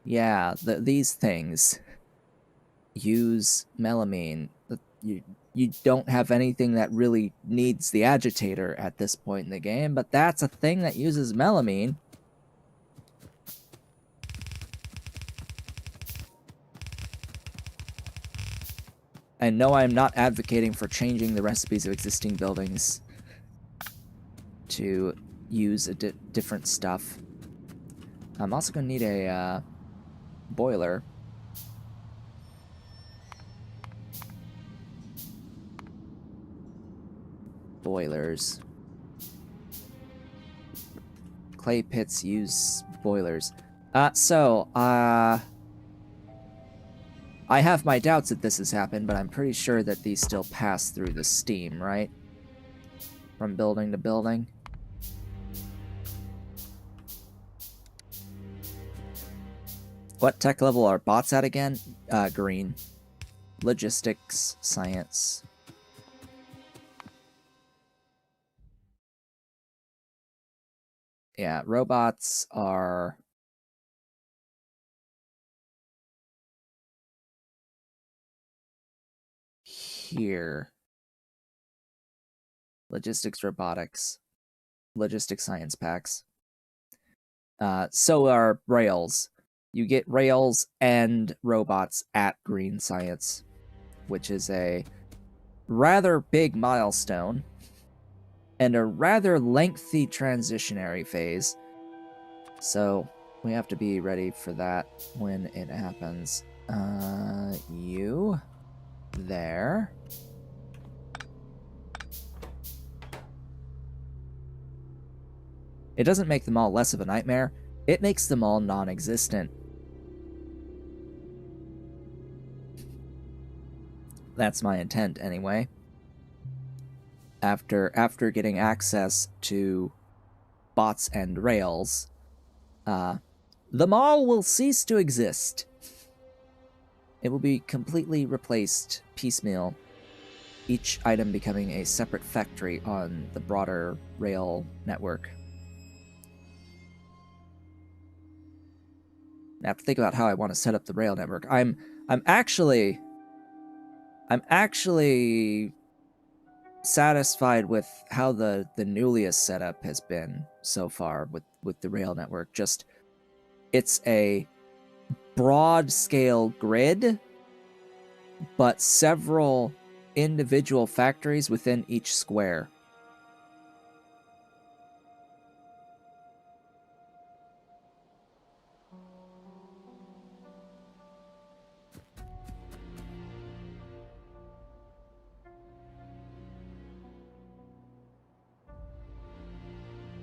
S1: Yeah, these things use melamine. You don't have anything that really needs the agitator at this point in the game, but that's a thing that uses melamine. And no, I'm not advocating for changing the recipes of existing buildings to use different stuff. I'm also going to need a boiler. Boilers. Clay pits use boilers. I I have my doubts that this has happened, but I'm pretty sure that these still pass through the steam, right? From building to building. What tech level are bots at again? Green. Logistics, science. Yeah, robots are... here. Logistics, robotics. Logistics, science packs. So are rails. You get rails and robots at green science, which is a rather big milestone and a rather lengthy transitionary phase. So we have to be ready for that when it happens. You there. It doesn't make them all less of a nightmare. It makes them all non-existent. That's my intent, anyway. After getting access to bots and rails, the mall will cease to exist. It will be completely replaced piecemeal, each item becoming a separate factory on the broader rail network. I have to think about how I want to set up the rail network. I'm actually satisfied with how the Newlius setup has been so far with the rail network. Just, it's a broad scale grid, but several individual factories within each square.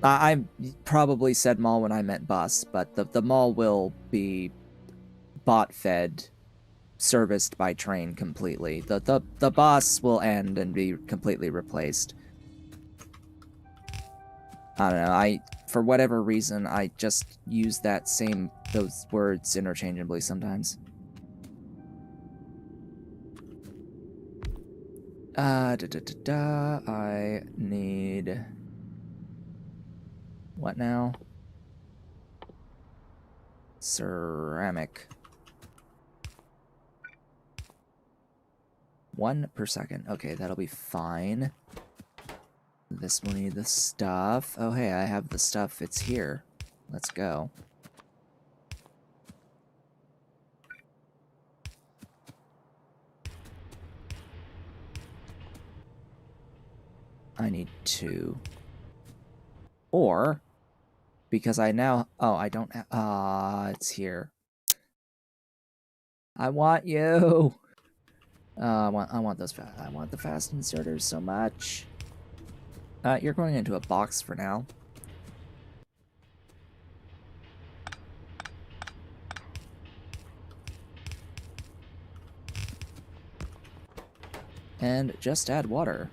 S1: I probably said mall when I meant bus, but the mall will be bot-fed, serviced by train completely. The bus will end and be completely replaced. I don't know, for whatever reason, I just use those words interchangeably sometimes. I need... what now? Ceramic. 1 per second. Okay, that'll be fine. This will need the stuff. Oh, hey, I have the stuff. It's here. Let's go. I need 2. Or, because I now... oh, I don't have... it's here. I want you! I want those... I want the fast inserters so much. You're going into a box for now. And just add water.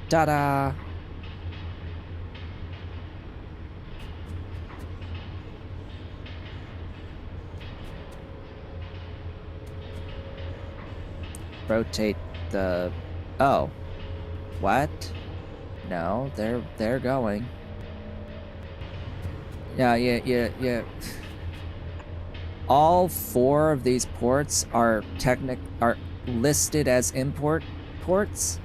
S1: Ta-da! Rotate the... oh. What? No, they're going. Yeah. All 4 of these ports are listed as import ports.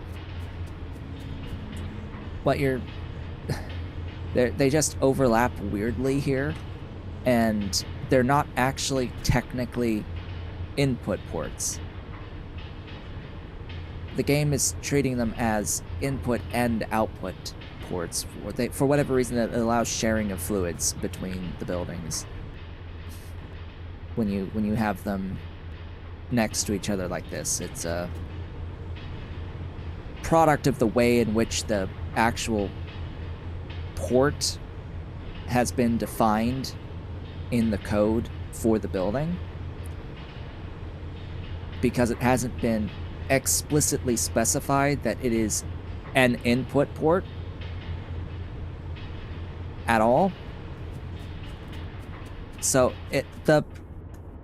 S1: But they just overlap weirdly here, and they're not actually technically input ports. The game is treating them as input and output ports. For whatever reason, that allows sharing of fluids between the buildings. When you have them next to each other like this, it's a product of the way in which the actual port has been defined in the code for the building, because it hasn't been explicitly specified that it is an input port at all. So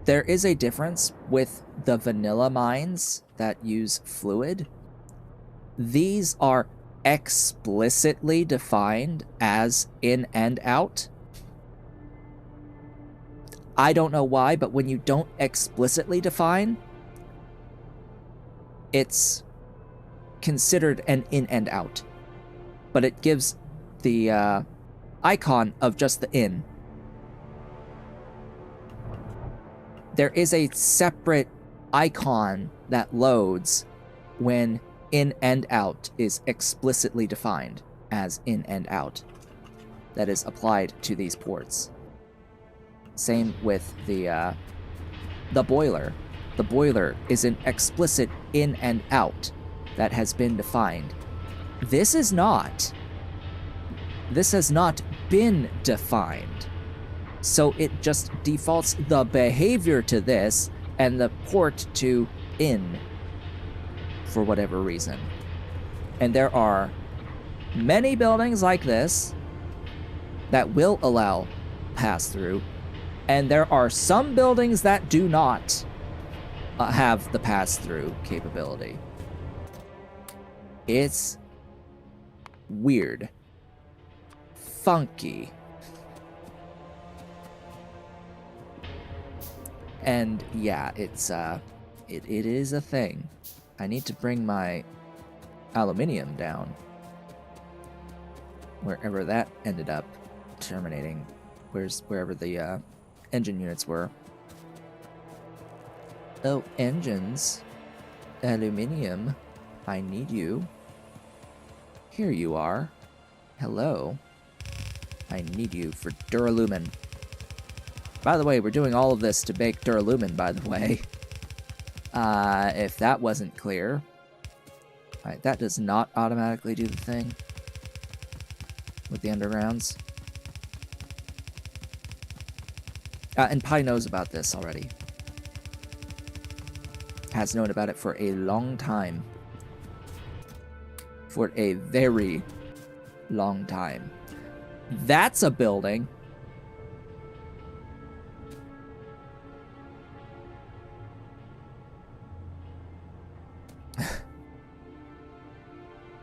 S1: there is a difference with the vanilla mines that use fluid. These are explicitly defined as in and out. I don't know why, but when you don't explicitly define, it's considered an in and out. But it gives the icon of just the in. There is a separate icon that loads when in and out is explicitly defined as in and out, that is applied to these ports. Same with the boiler. The boiler is an explicit in and out that has been defined. This is not. This has not been defined. So it just defaults the behavior to this and the port to in for whatever reason. And there are many buildings like this that will allow pass-through, and there are some buildings that do not have the pass-through capability. It's weird. Funky. And yeah, it's it is a thing. I need to bring my aluminium down. Wherever that ended up terminating. Wherever the engine units were. Oh, engines. Aluminium. I need you. Here you are. Hello. I need you for duralumin. By the way, we're doing all of this to make duralumin, by the way. If that wasn't clear. Alright, that does not automatically do the thing with the undergrounds. And Pi knows about this already. Has known about it for a long time. For a very long time. That's a building.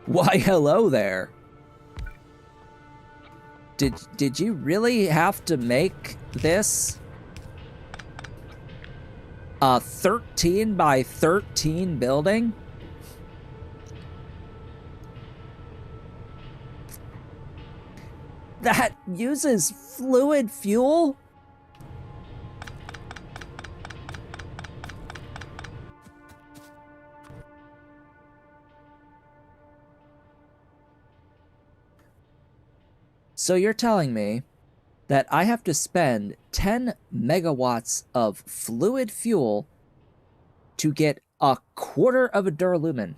S1: Why, hello there. Did you really have to make this a 13 by 13 building? That uses fluid fuel? So you're telling me that I have to spend 10 megawatts of fluid fuel to get a quarter of a duralumin?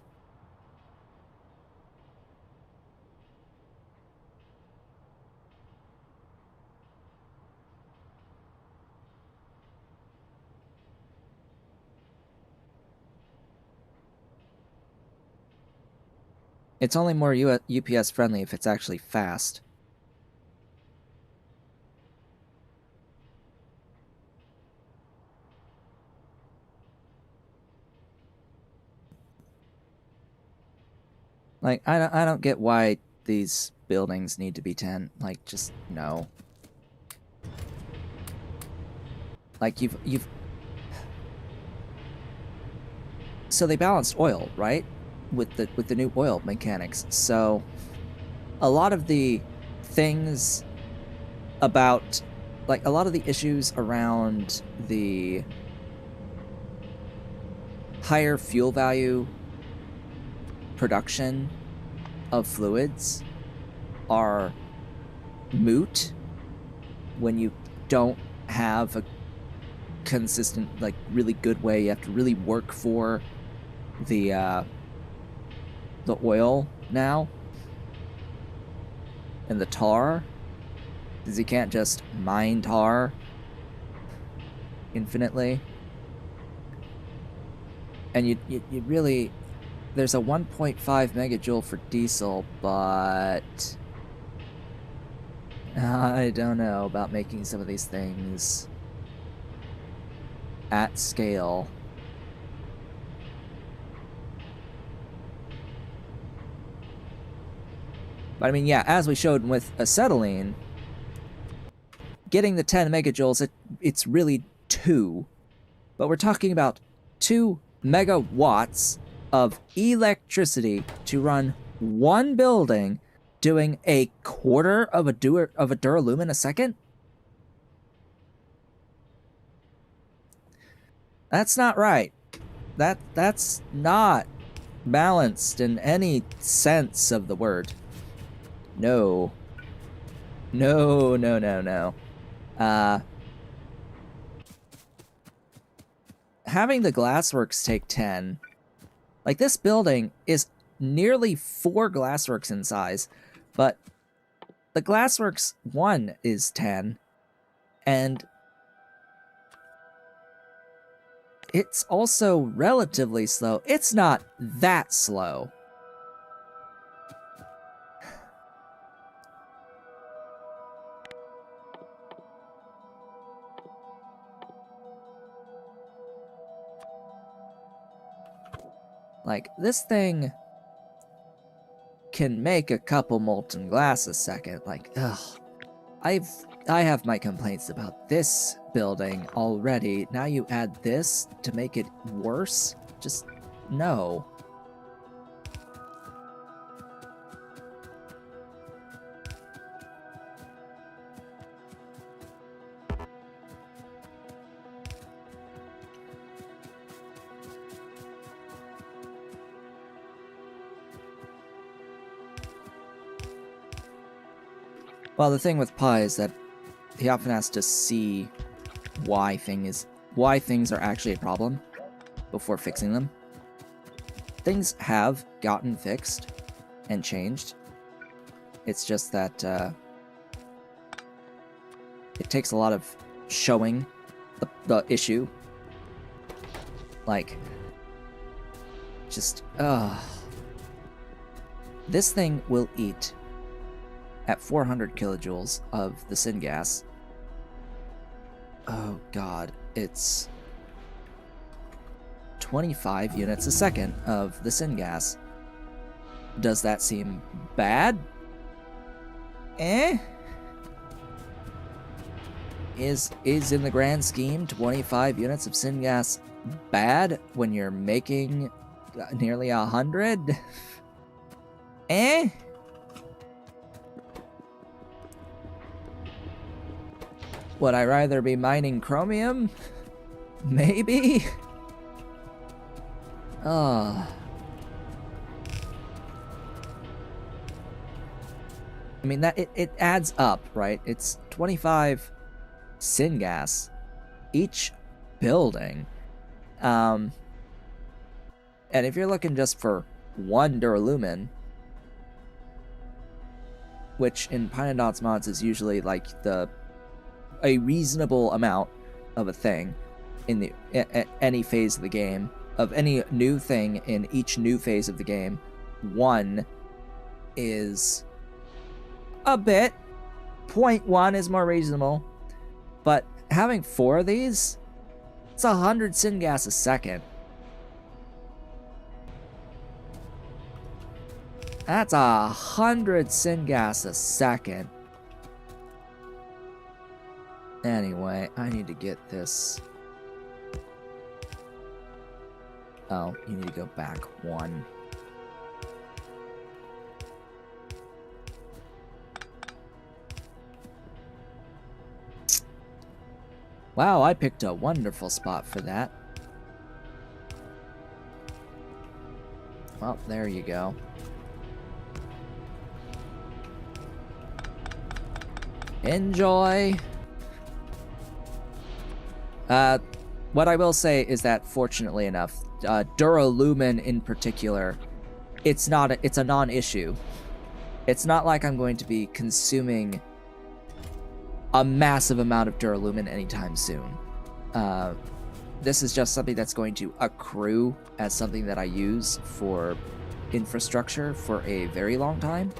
S1: It's only more UPS friendly if it's actually fast. Like, I don't get why these buildings need to be 10. Like, just no. Like, you've... So they balanced oil, right? With the new oil mechanics. So a lot of the things about... Like, a lot of the issues around the higher fuel value production of fluids are moot when you don't have a consistent, like, really good way. You have to really work for the oil now. And the tar? Because you can't just mine tar infinitely. And you really... There's a 1.5 megajoule for diesel, but... I don't know about making some of these things at scale. But I mean, yeah, as we showed with acetylene, getting the 10 megajoules, it's really 2. But we're talking about 2 megawatts of electricity to run one building doing a quarter of a duralumin a second? That's not right. That's not balanced in any sense of the word. No. No, no, no, no. Having the glassworks take 10... Like, this building is nearly 4 glassworks in size, but the glassworks 1 is 10, and it's also relatively slow. It's not that slow. Like, this thing can make a couple molten glass a second. Like, ugh. I have my complaints about this building already. Now you add this to make it worse? Just, no. Well, the thing with Pi is that he often has to see why things are actually a problem before fixing them. Things have gotten fixed and changed. It's just that it takes a lot of showing the issue. Like, just, this thing will eat at 400 kilojoules of the syngas. Oh god, it's 25 units a second of the syngas. Does that seem bad? Is in the grand scheme 25 units of syngas bad when you're making nearly 100? Would I rather be mining chromium? Maybe? I mean, that it adds up, right? It's 25 syngas each building. And if you're looking just for 1 duralumin, which in Pyandons mods is usually like a reasonable amount of a thing in the any phase of the game, of any new thing in each new phase of the game, 1 is a bit. 0.1 is more reasonable, but having 4 of these, it's 100 syngas a second. That's 100 syngas a second. Anyway, I need to get this. Oh, you need to go back 1. Wow, I picked a wonderful spot for that. Well, there you go. Enjoy! What I will say is that, fortunately enough, duralumin in particular, it's a non-issue. It's not like I'm going to be consuming a massive amount of duralumin anytime soon. This is just something that's going to accrue as something that I use for infrastructure for a very long time.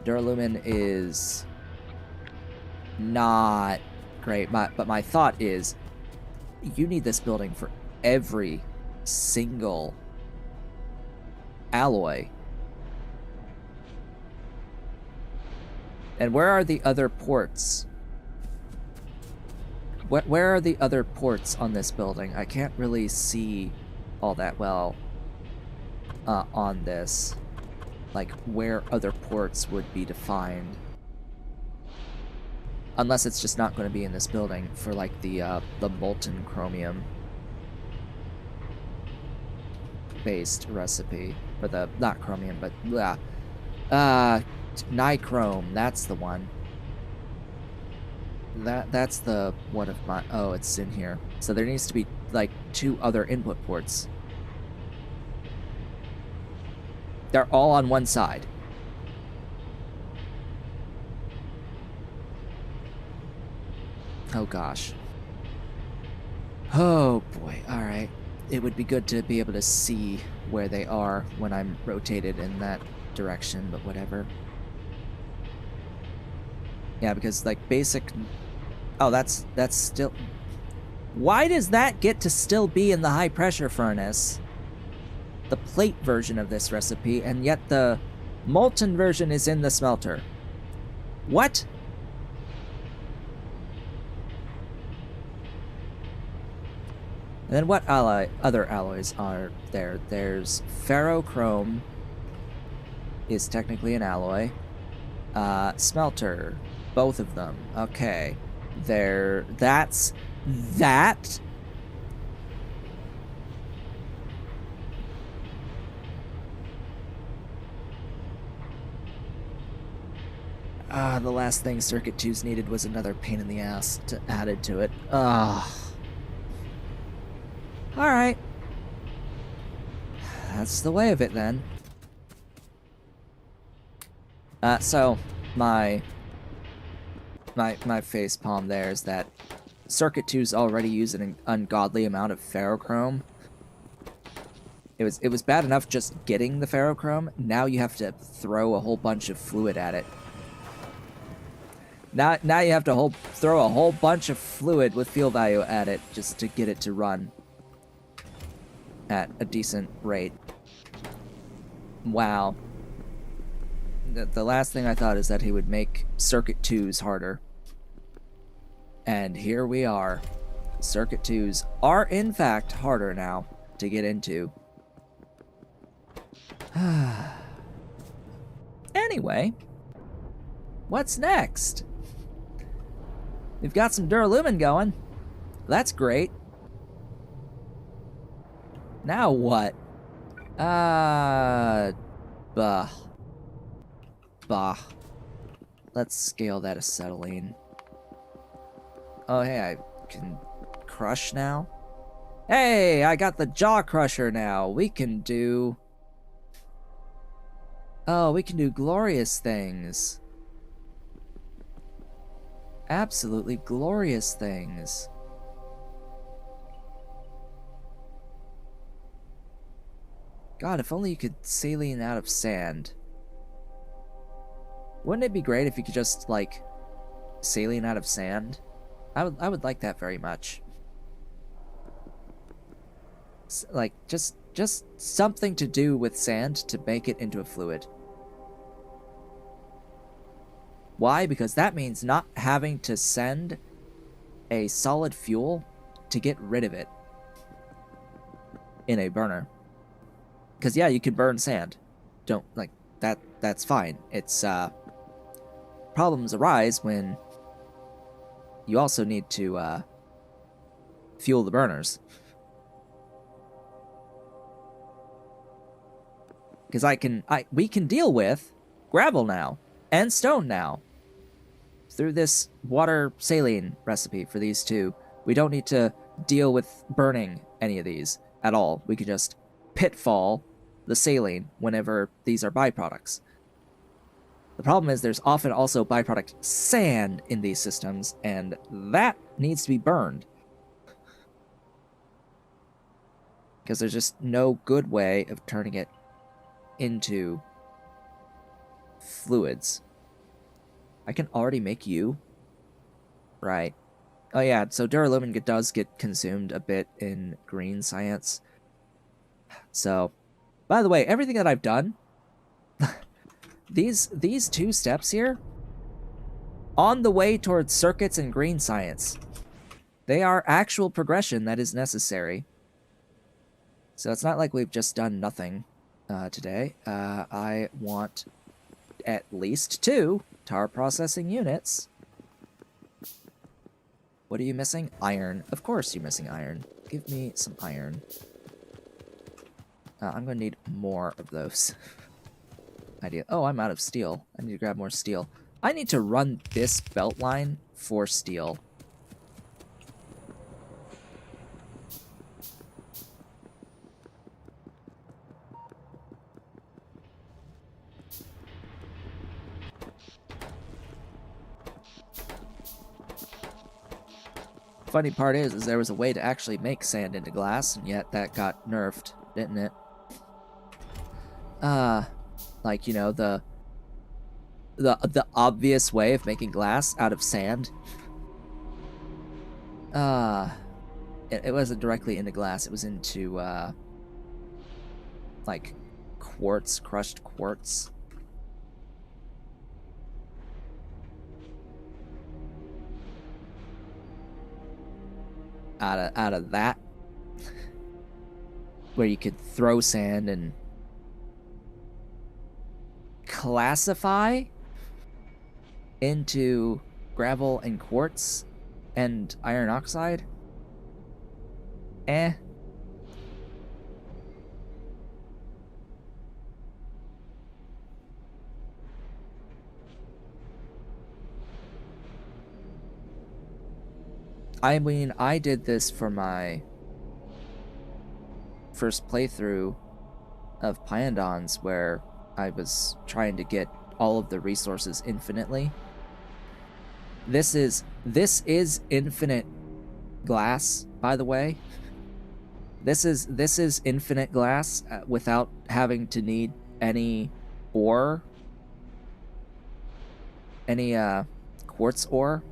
S1: Duralumin is not great, but my thought is you need this building for every single alloy. And where are the other ports? Where are the other ports on this building? I can't really see all that well on this. Like, where other ports would be defined. Unless it's just not going to be in this building for, like, the molten chromium based recipe. Or the, not chromium, but, nichrome, that's the one. That's the one of my, oh, it's in here. So there needs to be, like, 2 other input ports. They're all on one side. Oh gosh. Oh boy, alright. It would be good to be able to see where they are when I'm rotated in that direction, but whatever. Yeah, because, like, basic... Oh, that's still... Why does that get to still be in the high-pressure furnace? The plate version of this recipe, and yet the molten version is in the smelter. What? And then what other alloys are there? There's ferrochrome is technically an alloy. Smelter. Both of them. Okay. That's that. The last thing Circuit 2's needed was another pain in the ass added to it. Alright. That's the way of it then. So, my face palm there is that Circuit 2's already used an ungodly amount of ferrochrome. It was bad enough just getting the ferrochrome. Now you have to throw a whole bunch of fluid at it. Now you have to throw a whole bunch of fluid with fuel value at it just to get it to run at a decent rate. Wow. The last thing I thought is that he would make Circuit 2's harder. And here we are. Circuit 2's are in fact harder now to get into. Anyway, what's next? We've got some duralumin going. That's great. Now what? Bah. Let's scale that acetylene. Oh, hey, I can crush now? Hey, I got the jaw crusher now. We can do... Oh, we can do glorious things. Absolutely glorious things. God, if only you could saline out of sand. Wouldn't it be great if you could just, like, saline out of sand? I would like that very much. Like, just something to do with sand to make it into a fluid. Why? Because that means not having to send a solid fuel to get rid of it in a burner. Because, yeah, you can burn sand. Don't, like, that's fine. It's, problems arise when you also need to, fuel the burners. Because we can deal with gravel now, and stone now. Through this water saline recipe for these two, we don't need to deal with burning any of these at all. We can just pitfall the saline whenever these are byproducts. The problem is there's often also byproduct sand in these systems, and that needs to be burned. Because there's just no good way of turning it into fluids. I can already make you. Right. Oh yeah, so duralumin does get consumed a bit in green science. So, by the way, everything that I've done, these 2 steps here, on the way towards circuits and green science, they are actual progression that is necessary. So it's not like we've just done nothing today. I want at least 2 tar processing units. What are you missing? Iron. Of course you're missing iron. Give me some iron. I'm going to need more of those. Idea. Oh, I'm out of steel. I need to grab more steel. I need to run this belt line for steel. Funny part is there was a way to actually make sand into glass, and yet that got nerfed, didn't it? Like, you know, the obvious way of making glass out of sand. It wasn't directly into glass, it was into, like, quartz, crushed quartz. Out of that, where you could throw sand and classify into gravel and quartz and iron oxide. Eh. I mean, I did this for my first playthrough of Pyandons, where I was trying to get all of the resources infinitely. This is infinite glass, by the way. This is infinite glass without having to need any ore, any quartz ore.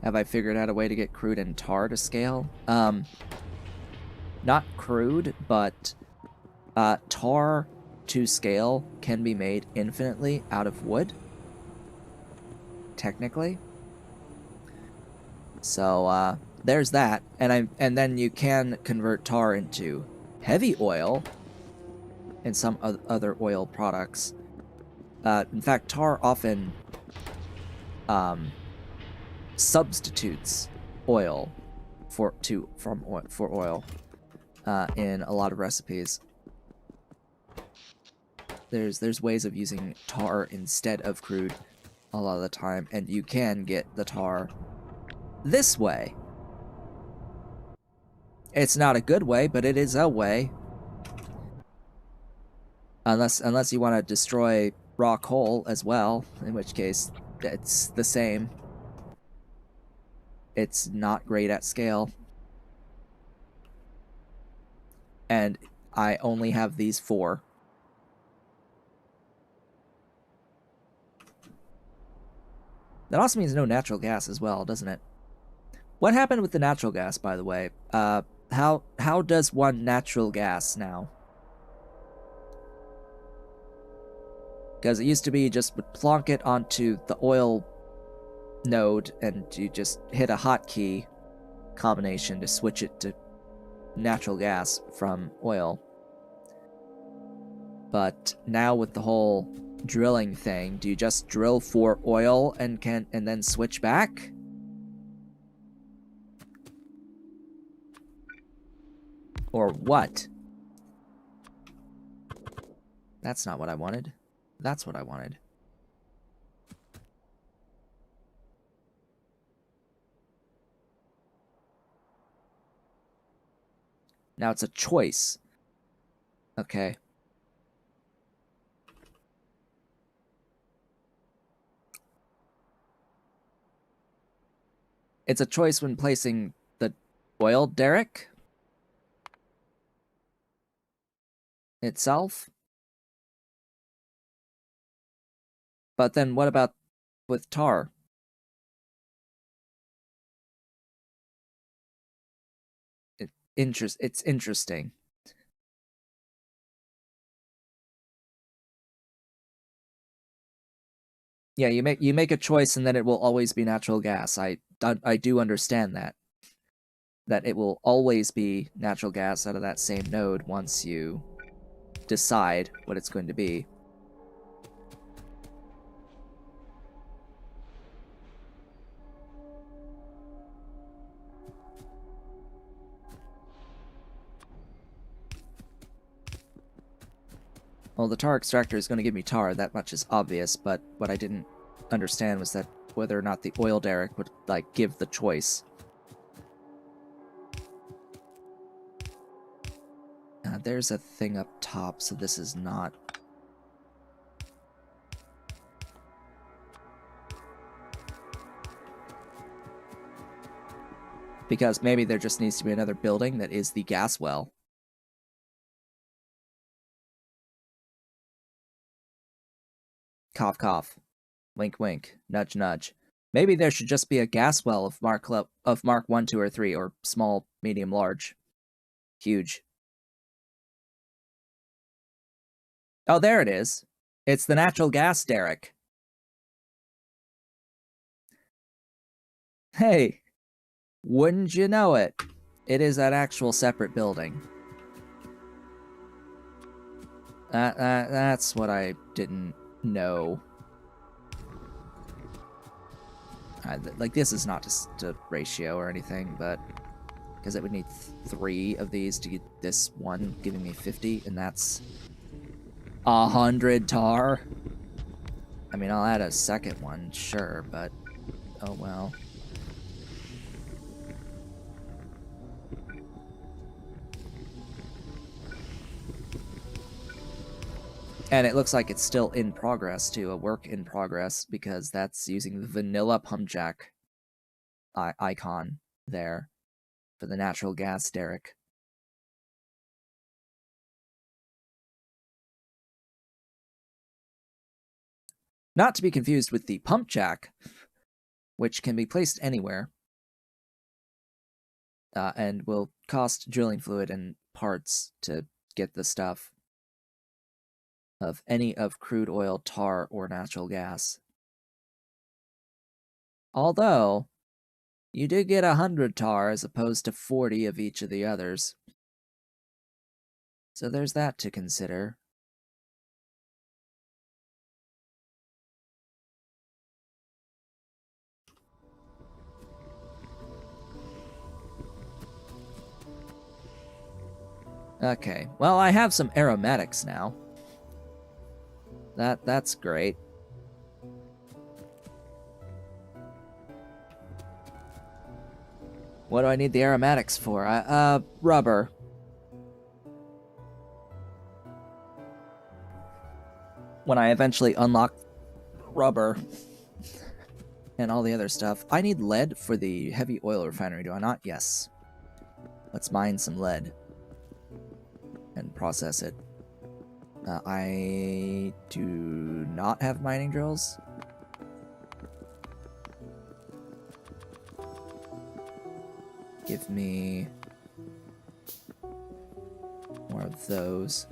S1: Have I figured out a way to get crude and tar to scale? Not crude, but tar to scale can be made infinitely out of wood, technically. So there's that, and then you can convert tar into heavy oil and some other oil products. In fact, tar often substitutes oil for oil in a lot of recipes. There's ways of using tar instead of crude a lot of the time, and you can get the tar this way. It's not a good way, but it is a way. Unless you want to destroy raw coal as well, in which case it's the same. It's not great at scale. And I only have these 4. That also means no natural gas as well, doesn't it? What happened with the natural gas, by the way? How does one natural gas now? Because it used to be you just would plonk it onto the oil node and you just hit a hotkey combination to switch it to natural gas from oil. But now with the whole drilling thing, do you just drill for oil and then switch back? Or what? That's not what I wanted. That's what I wanted. Now it's a choice. Okay. It's a choice when placing the oil derrick itself. But then what about with tar? It's interesting. Yeah, you make a choice and then it will always be natural gas. I do understand that. That it will always be natural gas out of that same node once you decide what it's going to be. Well, the tar extractor is going to give me tar, that much is obvious, but what I didn't understand was that whether or not the oil derrick would, like, give the choice. There's a thing up top, so this is not... Because maybe there just needs to be another building that is the gas well. Cough, cough. Wink, wink. Nudge, nudge. Maybe there should just be a gas well of Mark 1, 2, or 3, or small, medium, large. Huge. Oh, there it is. It's the natural gas derrick. Hey, wouldn't you know it? It is an actual separate building. That's what I didn't know. Like, this is not just a ratio or anything, but... Because it would need 3 of these to get this one giving me 50, and that's... 100 tar? I mean, I'll add a second one, sure, but... Oh well. And it looks like it's still in progress, too, a work in progress, because that's using the vanilla pump jack icon there for the natural gas derrick. Not to be confused with the pump jack, which can be placed anywhere, and will cost drilling fluid and parts to get the stuff of any of crude oil, tar, or natural gas. Although, you do get 100 tar as opposed to 40 of each of the others. So there's that to consider. Okay, well, I have some aromatics now. That's great. What do I need the aromatics for? Rubber. When I eventually unlock rubber and all the other stuff. I need lead for the heavy oil refinery, do I not? Yes. Let's mine some lead and process it. I do not have mining drills. Give me more of those.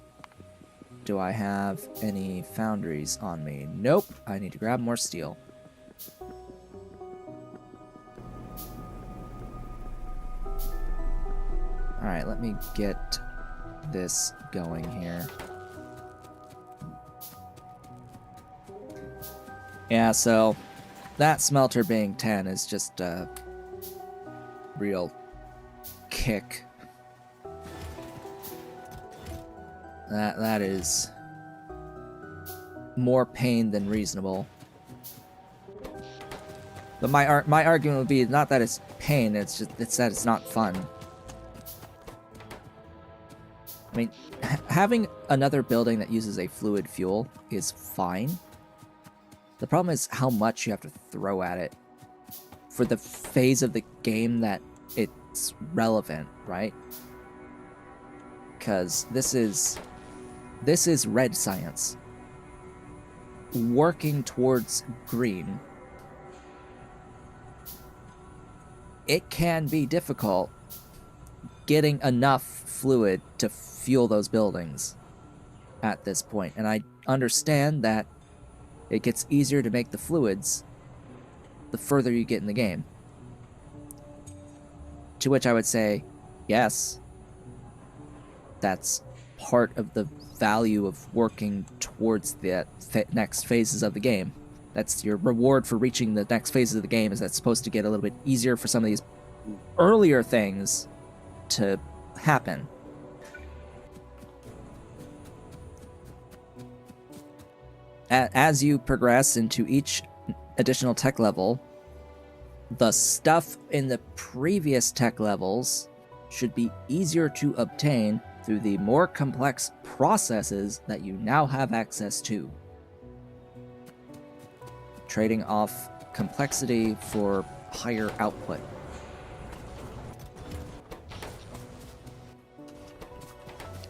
S1: Do I have any foundries on me? Nope. I need to grab more steel. Alright, let me get this going here. Yeah, so that smelter being 10 is just a real kick. That is more pain than reasonable. But my argument would be not that it's pain, it's that it's not fun. I mean, having another building that uses a fluid fuel is fine. The problem is how much you have to throw at it for the phase of the game that it's relevant, right? Because this is red science working towards green. It can be difficult getting enough fluid to fuel those buildings at this point, and I understand that it gets easier to make the fluids the further you get in the game. To which I would say, yes, that's part of the value of working towards the next phases of the game. That's your reward for reaching the next phases of the game, is that's supposed to get a little bit easier for some of these earlier things to happen. As you progress into each additional tech level, the stuff in the previous tech levels should be easier to obtain through the more complex processes that you now have access to. Trading off complexity for higher output.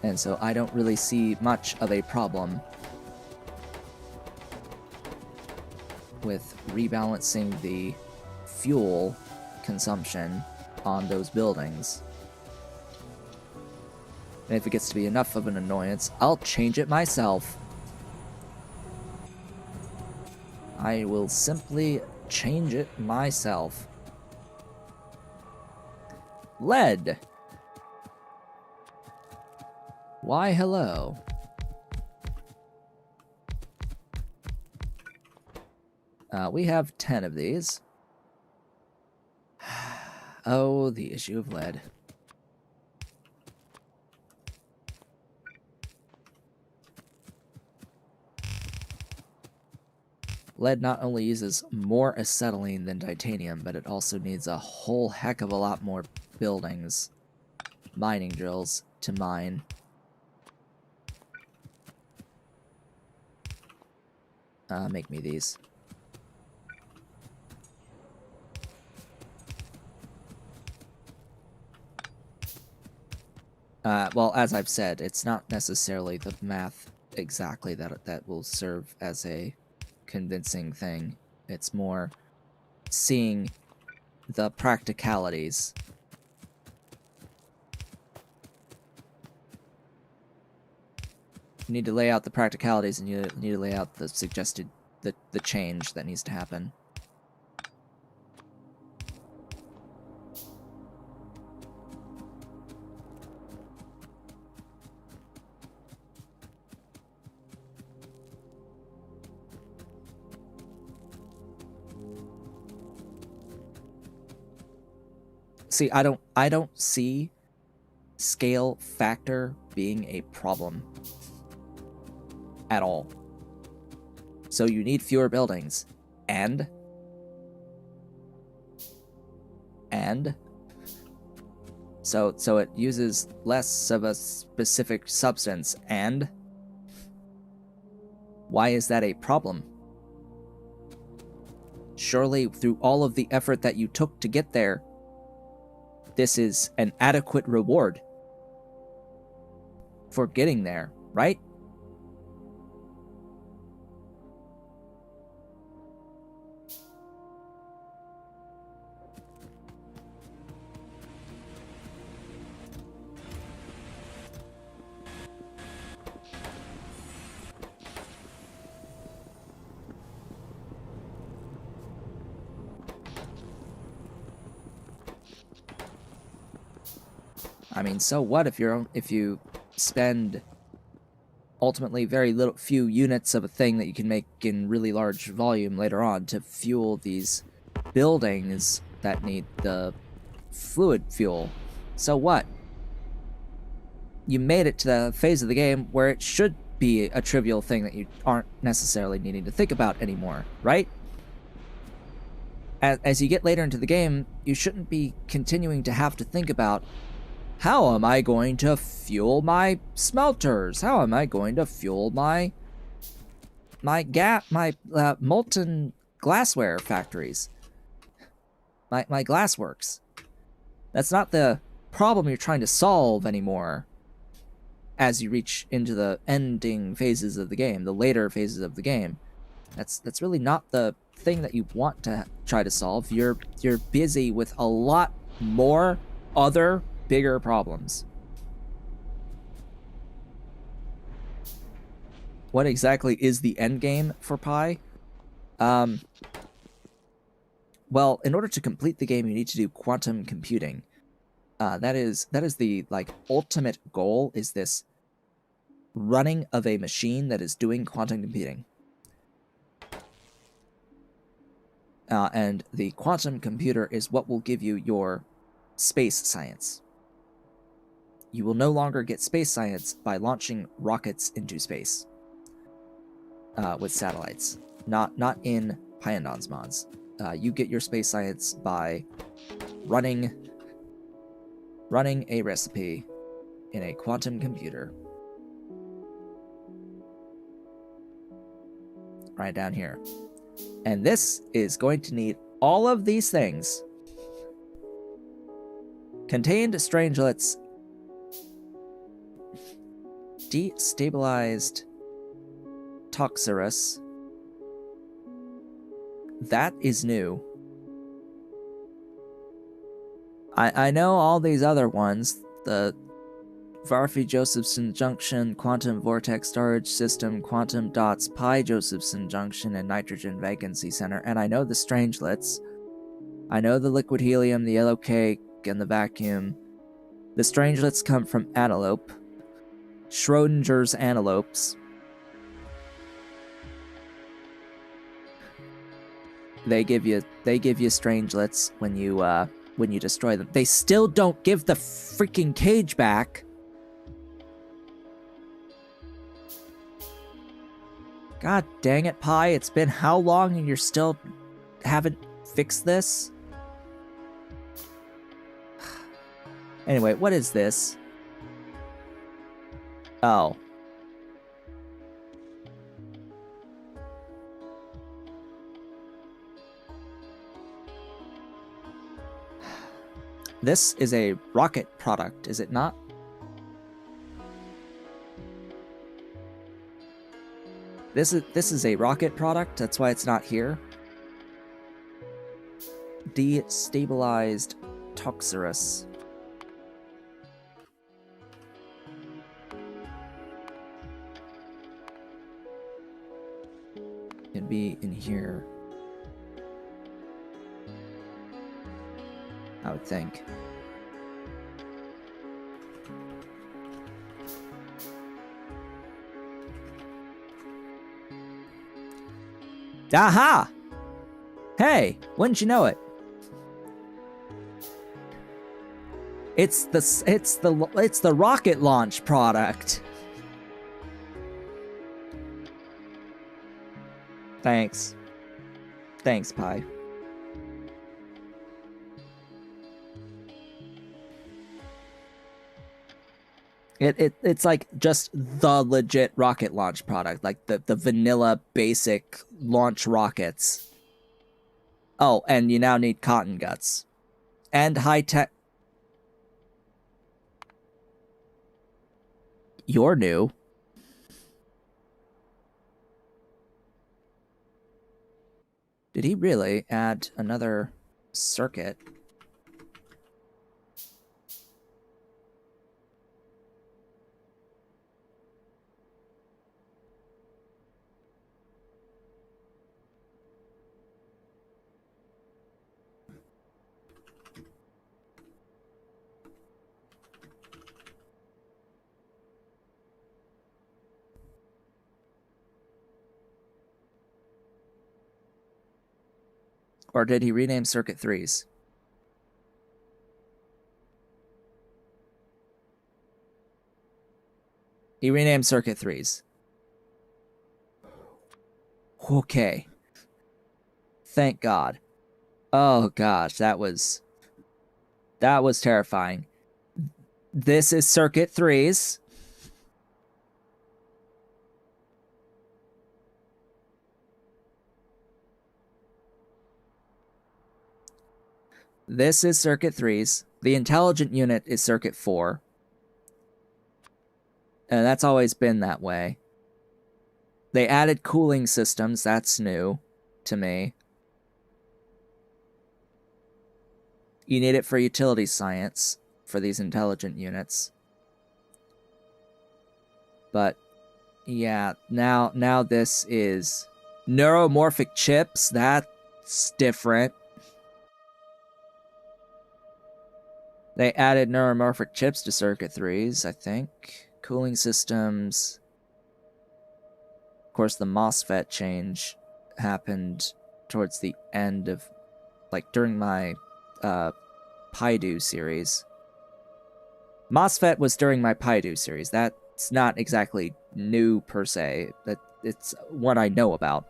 S1: And so I don't really see much of a problem with rebalancing the fuel consumption on those buildings. And if it gets to be enough of an annoyance, I'll change it myself. I will simply change it myself. Lead. Why, hello. We have 10 of these. Oh, the issue of lead. Lead not only uses more acetylene than titanium, but it also needs a whole heck of a lot more buildings, mining drills, to mine. Make me these. Well, as I've said, it's not necessarily the math exactly that will serve as a convincing thing. It's more seeing the practicalities. You need to lay out the practicalities, and you need to lay out the suggested the change that needs to happen. See, I don't see scale factor being a problem at all. So you need fewer buildings, and so it uses less of a specific substance, and why is that a problem? Surely through all of the effort that you took to get there, this is an adequate reward for getting there, right? I mean, so what if you spend ultimately very few units of a thing that you can make in really large volume later on to fuel these buildings that need the fluid fuel? So what? You made it to the phase of the game where it should be a trivial thing that you aren't necessarily needing to think about anymore, right? As you get later into the game, you shouldn't be continuing to have to think about How am I going to fuel my smelters? How am I going to fuel my molten glassware factories? My glassworks. That's not the problem you're trying to solve anymore as you reach into the ending phases of the game, the later phases of the game. That's really not the thing that you want to try to solve. You're busy with a lot more other bigger problems. What exactly is the end game for Pi? Well, in order to complete the game, you need to do quantum computing. That is the ultimate goal, is this running of a machine that is doing quantum computing. And the quantum computer is what will give you your space science. You will no longer get space science by launching rockets into space with satellites. Not in Pyandons mods. You get your space science by running a recipe in a quantum computer. Right down here. And this is going to need all of these things. Contained strangelets, destabilized Toxirus. That is new. I know all these other ones, the Varphy-Josephson Junction, Quantum Vortex Storage System, Quantum Dots, Pi-Josephson Junction, and Nitrogen Vacancy Center, and I know the strangelets. I know the liquid helium, the yellow cake, and the vacuum. The strangelets come from antelope. Schrodinger's antelopes. They give you strangelets when you destroy them. They still don't give the freaking cage back. God dang it, Pi. It's been how long and you still haven't fixed this? Anyway, what is this? Oh. This is a rocket product, is it not? This is a rocket product, that's why it's not here. Destabilized Toxirus. It'd be in here, I would think. Aha! Hey, wouldn't you know it? It's the rocket launch product. Thanks. Thanks, Pi. It's like just the legit rocket launch product, like the vanilla basic launch rockets. Oh, and you now need cotton guts. And high-tech... You're new. Did he really add another circuit? Or did he rename circuit 3s? He renamed circuit 3s. Okay. Thank God. Oh gosh, that was terrifying. This is circuit 3s. This is circuit 3s. The intelligent unit is circuit 4. And that's always been that way. They added cooling systems. That's new to me. You need it for utility science for these intelligent units. But yeah, now this is neuromorphic chips. That's different. They added neuromorphic chips to circuit 3s, I think. Cooling systems. Of course, the MOSFET change happened towards the end of, like, during my Pydu series. MOSFET was during my Pydu series. That's not exactly new per se. It's what I know about.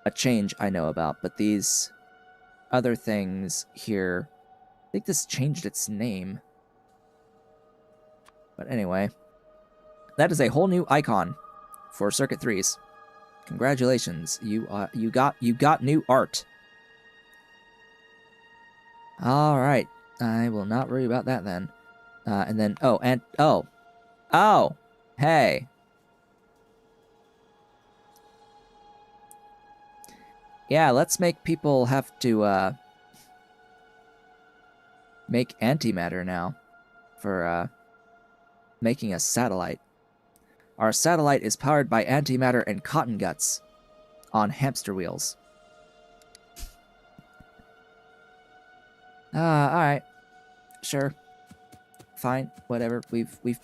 S1: A change I know about. But these other things here, I think this changed its name. But anyway, that is a whole new icon for circuit 3s. Congratulations, you got new art. All right, I will not worry about that then. And then hey. Yeah, let's make people have to make antimatter now for making a satellite. Our satellite is powered by antimatter and cotton guts on hamster wheels. Alright. Sure. Fine. Whatever. We've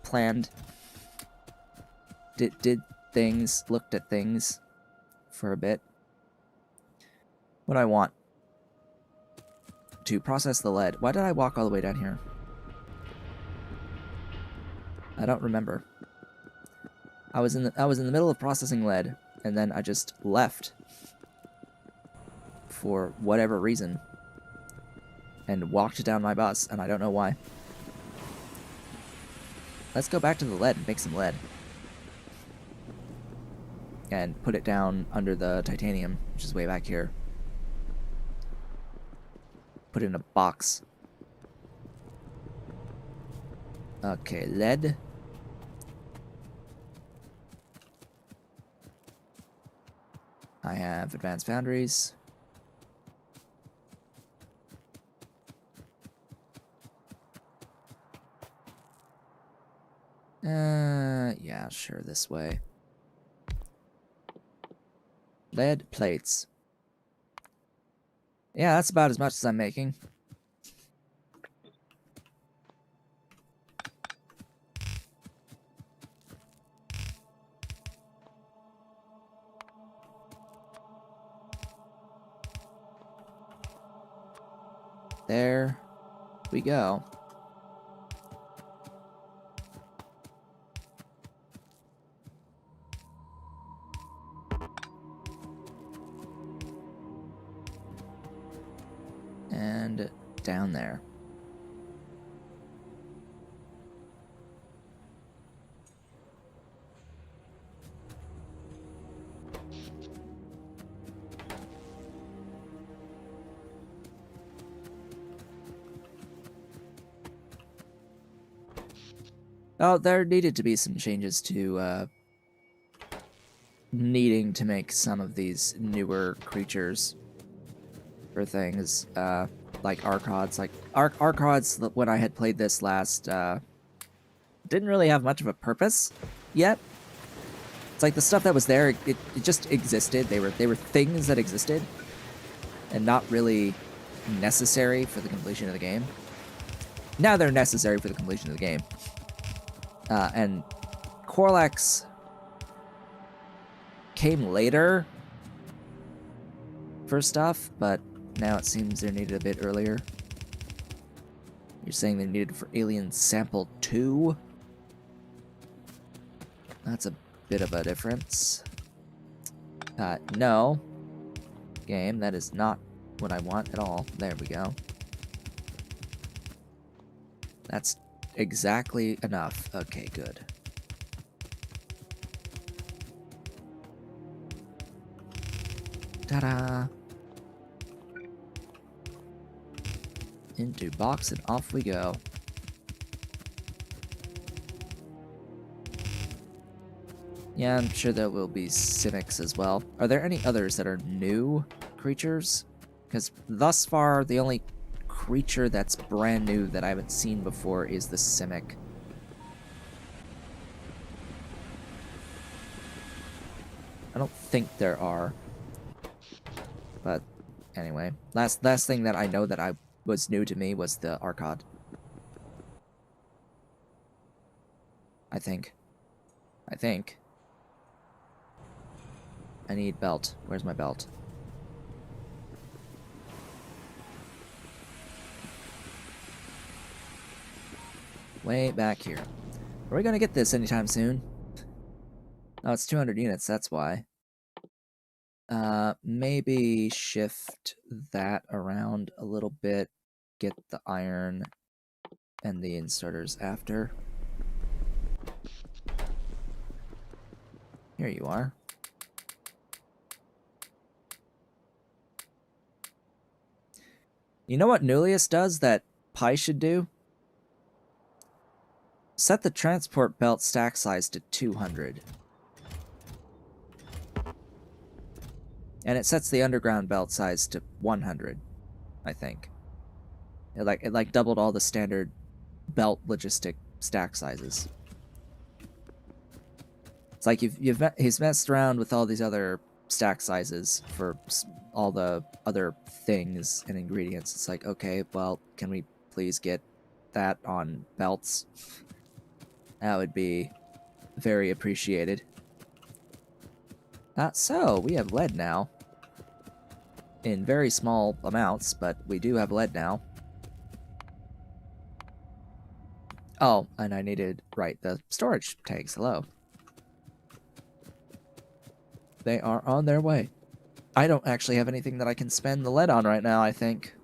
S1: planned. Did things, looked at things for a bit. What do I want? To process the lead. Why did I walk all the way down here? I don't remember. I was in the middle of processing lead, and then I just left for whatever reason and walked down my bus, and I don't know why. Let's go back to the lead and make some lead. And put it down under the titanium, which is way back here. Put it in a box. Okay, lead. I have advanced foundries. Yeah, sure, this way. Lead plates. Yeah, that's about as much as I'm making. There we go. And down there. Oh, there needed to be some changes to needing to make some of these newer creatures for things, like Archods. Like, Archods, when I had played this last, didn't really have much of a purpose yet. It's like the stuff that was there, it just existed. They were things that existed, and not really necessary for the completion of the game. Now they're necessary for the completion of the game. And Corlax came later for stuff, but now it seems they're needed a bit earlier. You're saying they're needed for Alien Sample 2? That's a bit of a difference. No. Game, that is not what I want at all. There we go. That's exactly enough. Okay, good. Ta-da! Into box and off we go. Yeah, I'm sure there will be Simics as well. Are there any others that are new creatures? Because thus far, the only creature that's brand new that I haven't seen before is the Simic. I don't think there are. But anyway, last thing that I know that I was new to me was the Archod. I think. I need belt. Where's my belt? Way back here. Are we gonna get this anytime soon? Oh, it's 200 units, that's why. Maybe shift that around a little bit. Get the iron and the inserters after. Here you are. You know what Nullius does that Pi should do? Set the transport belt stack size to 200. And it sets the underground belt size to 100, I think. It like doubled all the standard belt logistic stack sizes. It's like he's messed around with all these other stack sizes for all the other things and ingredients. It's like, okay, well, can we please get that on belts? That would be very appreciated. So, we have lead now. In very small amounts, but we do have lead now. Oh, and I needed, right, the storage tanks, hello. They are on their way. I don't actually have anything that I can spend the lead on right now, I think.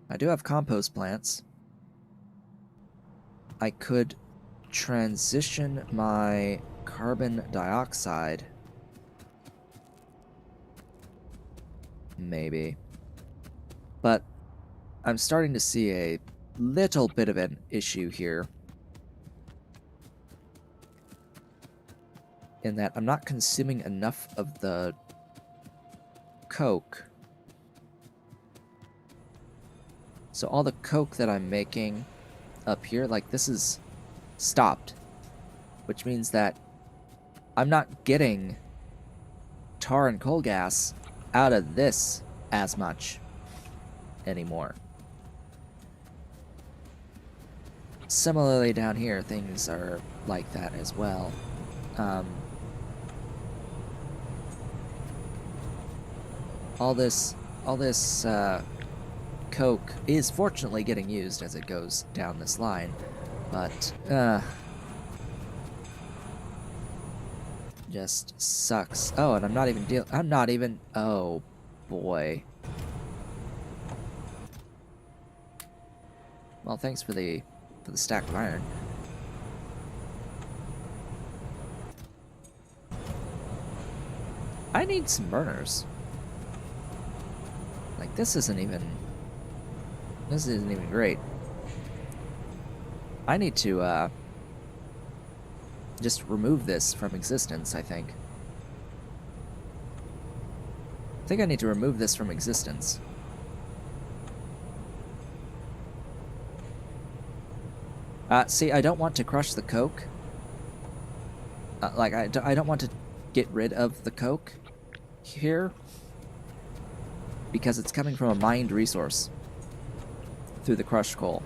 S1: I do have compost plants. I could transition my carbon dioxide. Maybe. But I'm starting to see a little bit of an issue here. In that I'm not consuming enough of the coke. So all the coke that I'm making up here, like this is stopped. Which means that I'm not getting tar and coal gas out of this as much anymore. Similarly down here, things are like that as well. All this coke is fortunately getting used as it goes down this line, but just sucks. Oh, and I'm not even oh boy. Well, thanks for the stack of iron. I need some burners. Like this isn't even great. I need to just remove this from existence, I think. I think I need to remove this from existence. See, I don't want to crush the coke. Like, I don't want to get rid of the coke here because it's coming from a mined resource through the crushed coal.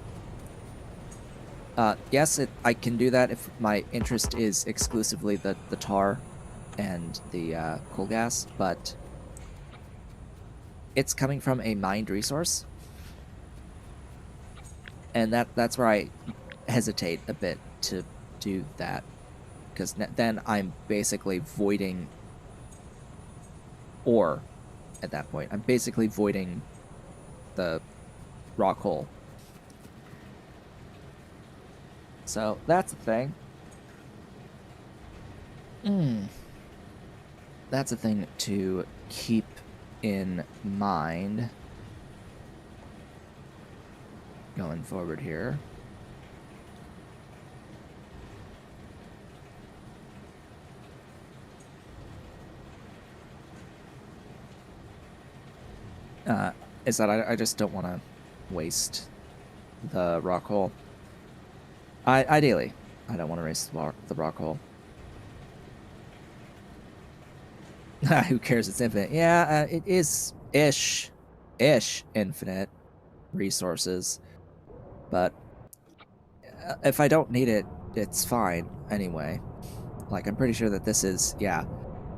S1: Yes, I can do that if my interest is exclusively the tar and the coal gas, but it's coming from a mined resource, and that's where I hesitate a bit to do that, because then I'm basically voiding ore at that point. I'm basically voiding the rock hole. So that's a thing. That's a thing to keep in mind going forward here. Is that I just don't want to waste the rock hole. Ideally, I don't want to waste the rock hole. Who cares? It's infinite. Yeah, it is ish infinite resources. But if I don't need it, it's fine anyway. Like, I'm pretty sure that this is, yeah.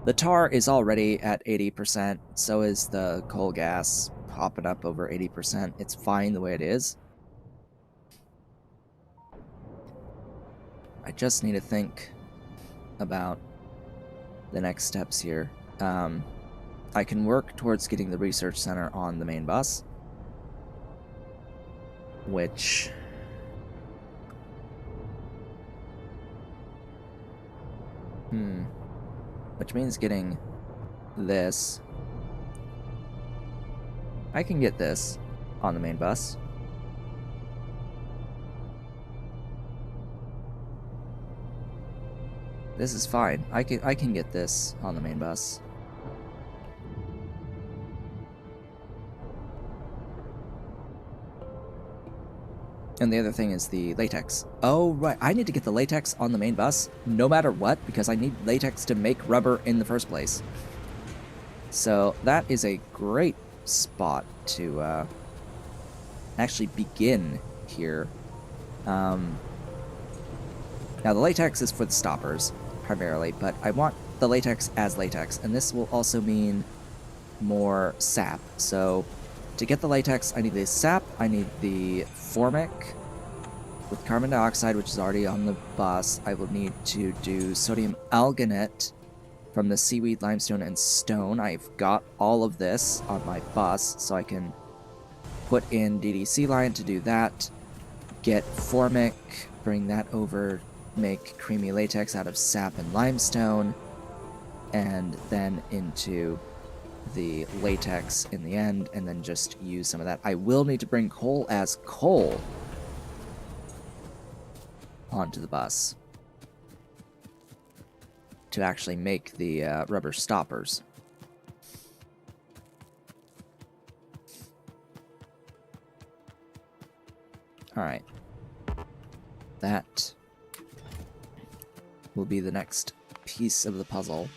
S1: The tar is already at 80%, so is the coal gas popping up over 80%. It's fine the way it is. I just need to think about the next steps here. I can work towards getting the research center on the main bus, which... which means getting this. I can get this on the main bus. This is fine. I can get this on the main bus. And the other thing is the latex. Oh, right. I need to get the latex on the main bus no matter what, because I need latex to make rubber in the first place. So that is a great spot to actually begin here. Now, the latex is for the stoppers, primarily, but I want the latex as latex, and this will also mean more sap. So to get the latex, I need the sap, I need the formic with carbon dioxide, which is already on the bus. I will need to do sodium alginate from the seaweed, limestone, and stone. I've got all of this on my bus, so I can put in DDC line to do that, get formic, bring that over, make creamy latex out of sap and limestone, and then into the latex in the end, and then just use some of that. I will need to bring coal as coal onto the bus to actually make the rubber stoppers. Alright. That will be the next piece of the puzzle.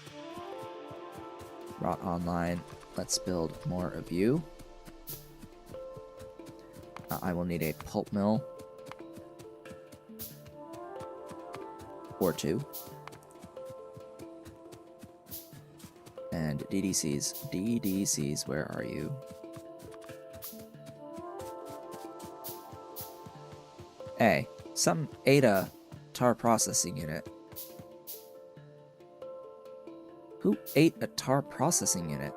S1: Brought online. Let's build more of you. I will need a pulp mill. Or two. And DDCs. DDCs, where are you? Hey, some ADA tar processing unit. Who ate a tar processing unit?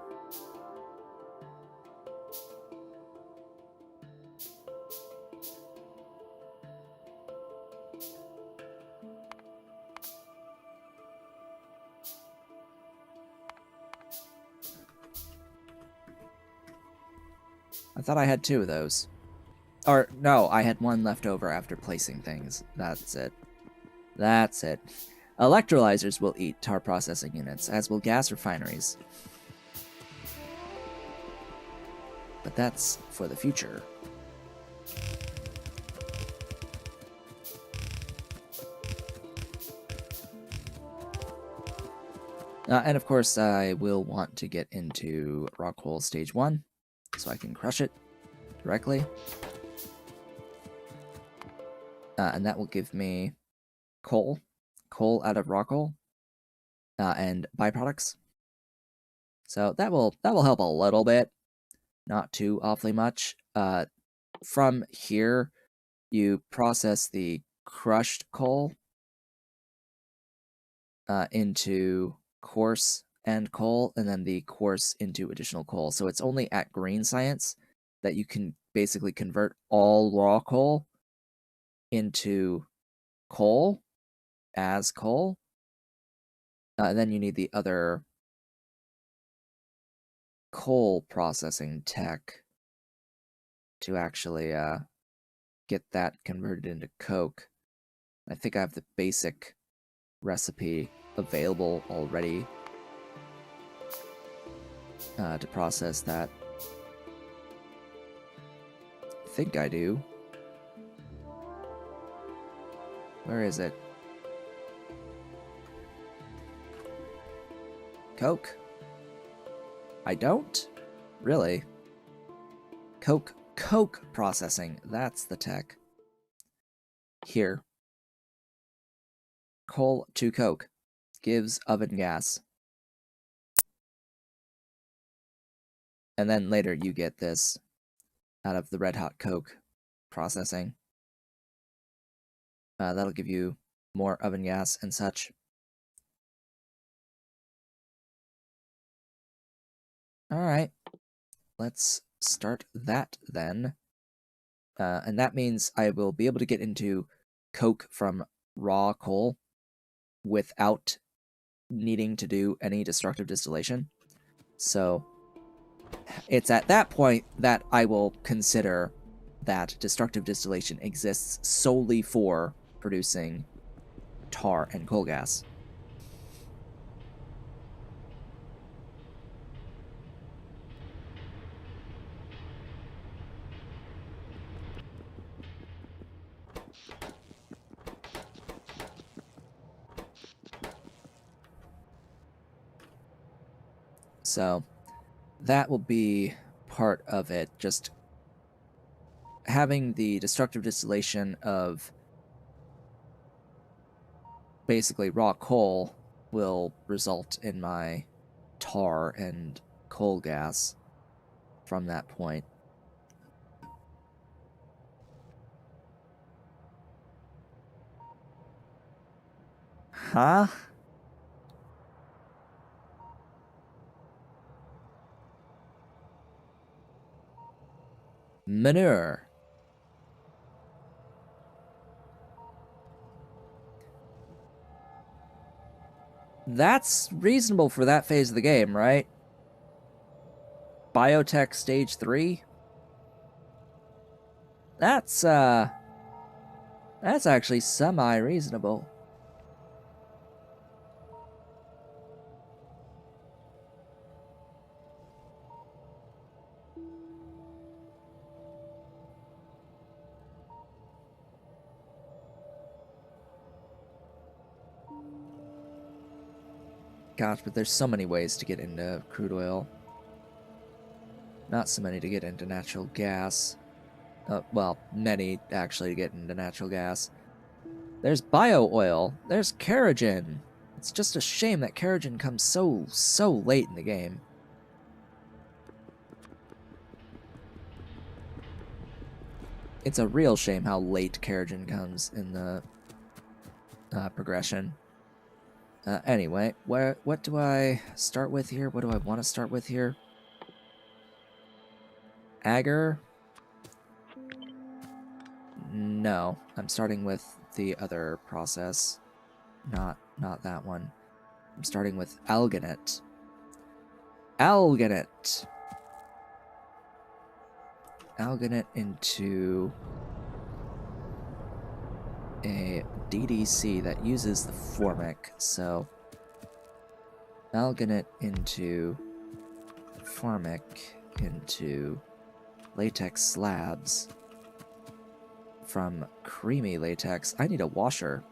S1: I thought I had two of those. Or, no, I had one left over after placing things. That's it. That's it. Electrolyzers will eat tar processing units, as will gas refineries. But that's for the future. And of course, I will want to get into Rockhole Stage 1, so I can crush it directly. And that will give me coal out of Rockhole, and byproducts. So that will help a little bit, not too awfully much. From here, you process the crushed coal into coarse and coal, and then the coarse into additional coal. So it's only at green science that you can basically convert all raw coal into coal as coal. And then you need the other coal processing tech to actually get that converted into coke. I think I have the basic recipe available already to process that. I think I do. Where is it? Coke? I don't? Really? Coke processing. That's the tech. Here. Coal to coke. Gives oven gas. And then later you get this out of the red hot coke processing. That'll give you more oven gas and such. Alright. Let's start that then. And that means I will be able to get into coke from raw coal without needing to do any destructive distillation. So it's at that point that I will consider that destructive distillation exists solely for producing tar and coal gas. So that will be part of it, just having the destructive distillation of basically raw coal will result in my tar and coal gas from that point. Huh? Manure. That's reasonable for that phase of the game, right? Biotech Stage 3? That's actually semi-reasonable. Gosh, but there's so many ways to get into crude oil. Not so many to get into natural gas. Well, many actually to get into natural gas. There's bio-oil. There's Kerogen. It's just a shame that Kerogen comes so late in the game. It's a real shame how late Kerogen comes in the progression. Anyway, what do I start with here? What do I want to start with here? Agar? No, I'm starting with the other process. Not that one. I'm starting with alginate. Alginate! Alginate into a DDC that uses the formic, so alginate into formic into latex slabs from creamy latex. I need a washer.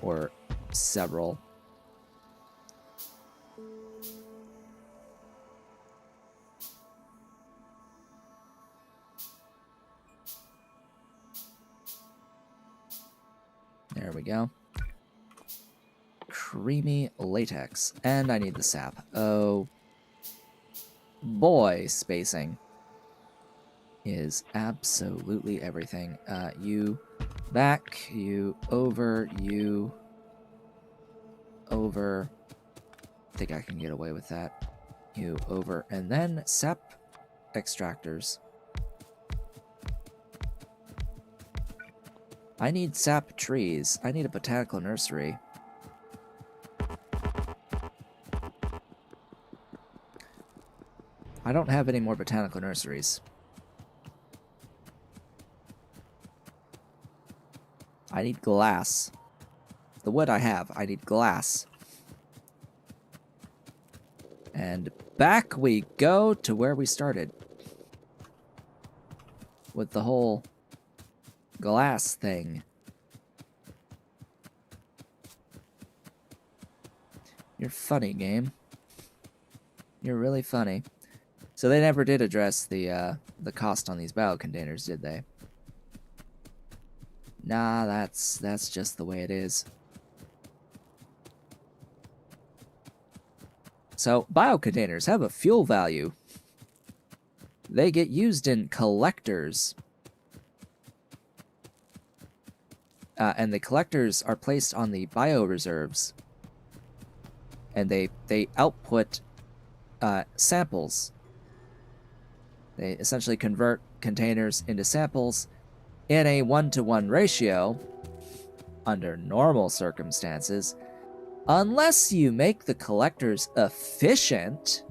S1: Or several. There we go. Creamy latex. And I need the sap. Oh boy, spacing is absolutely everything. You back, you over, you over. I think I can get away with that. You over, and then sap extractors. I need sap trees. I need a botanical nursery. I don't have any more botanical nurseries. I need glass. The wood I have, I need glass. And back we go to where we started. With the whole glass thing. You're funny, game. You're really funny. So they never did address the cost on these biocontainers, did they? Nah, that's just the way it is. So, biocontainers have a fuel value. They get used in collectors. And the collectors are placed on the bioreserves. And they output samples. They essentially convert containers into samples in a 1-to-1 ratio under normal circumstances, unless you make the collectors efficient.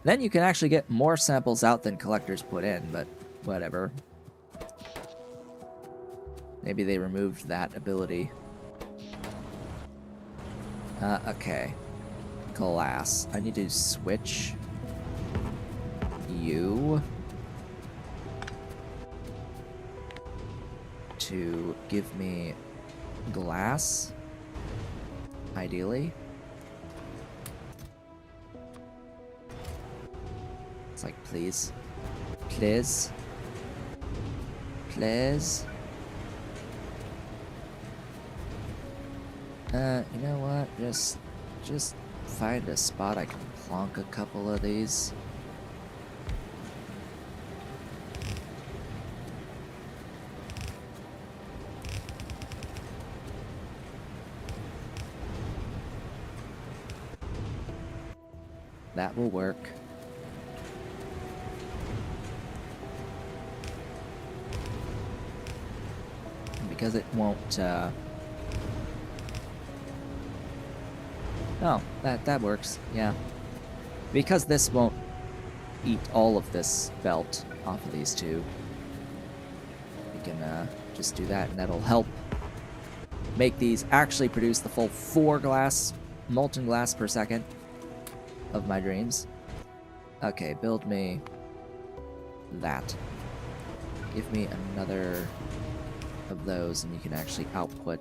S1: Then you can actually get more samples out than collectors put in, but whatever. Maybe they removed that ability. Okay. Glass. I need to switch you to give me glass, ideally. It's like, please. Please. Please. You know what? Just find a spot I can plonk a couple of these. That will work. And because it won't, oh, that works, yeah. Because this won't eat all of this belt off of these two, we can just do that, and that'll help make these actually produce the full 4 molten glass per second of my dreams. Okay, build me that. Give me another of those, and you can actually output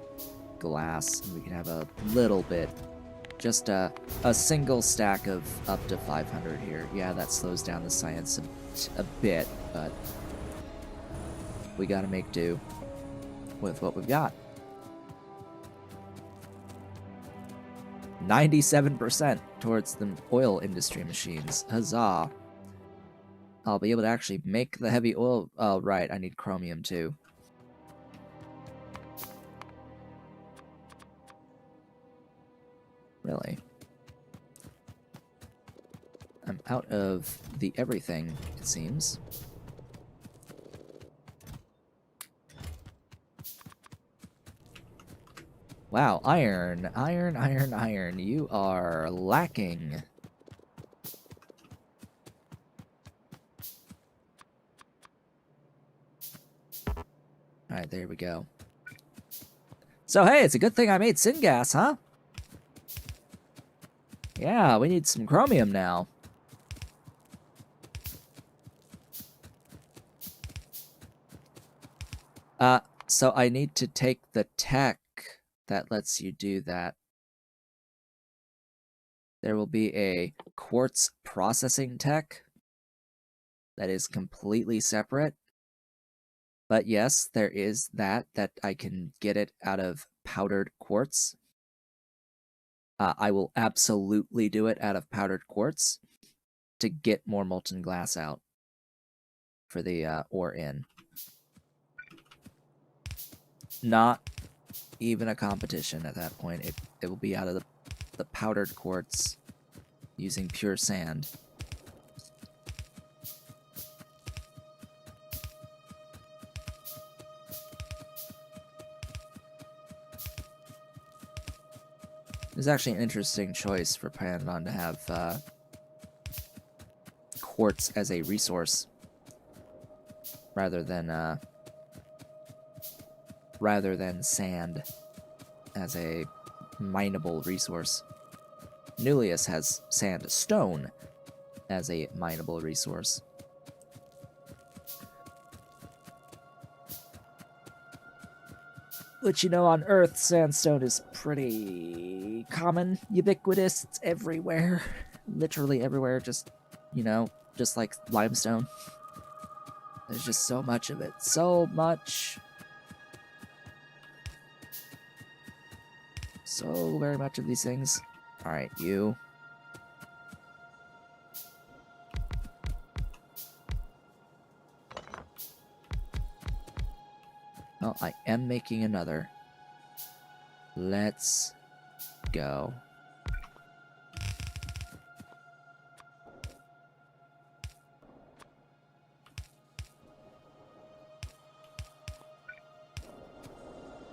S1: glass, and we can have a little bit. Just a single stack of up to 500 here. Yeah, that slows down the science a bit, but we gotta make do with what we've got. 97% towards the oil industry machines. Huzzah. I'll be able to actually make the heavy oil. Oh, right, I need chromium too. Really? I'm out of the everything, it seems. Wow, iron, iron, iron, iron. You are lacking. Alright, there we go. So hey, it's a good thing I made Syngas, huh? Yeah, we need some chromium now. So I need to take the tech that lets you do that. There will be a quartz processing tech that is completely separate. But yes, there is that I can get it out of powdered quartz. I will absolutely do it out of powdered quartz to get more molten glass out for the ore in. Not even a competition at that point. It will be out of the the powdered quartz using pure sand. It's actually an interesting choice for Pyandon to have quartz as a resource rather than sand as a mineable resource. Nullius has sandstone as a mineable resource. Which, you know, on Earth, sandstone is pretty common, ubiquitous, it's everywhere. Literally everywhere, just, you know, just like limestone. There's just so much of it. So much. So very much of these things. Alright, you. Well, I am making another. Let's go.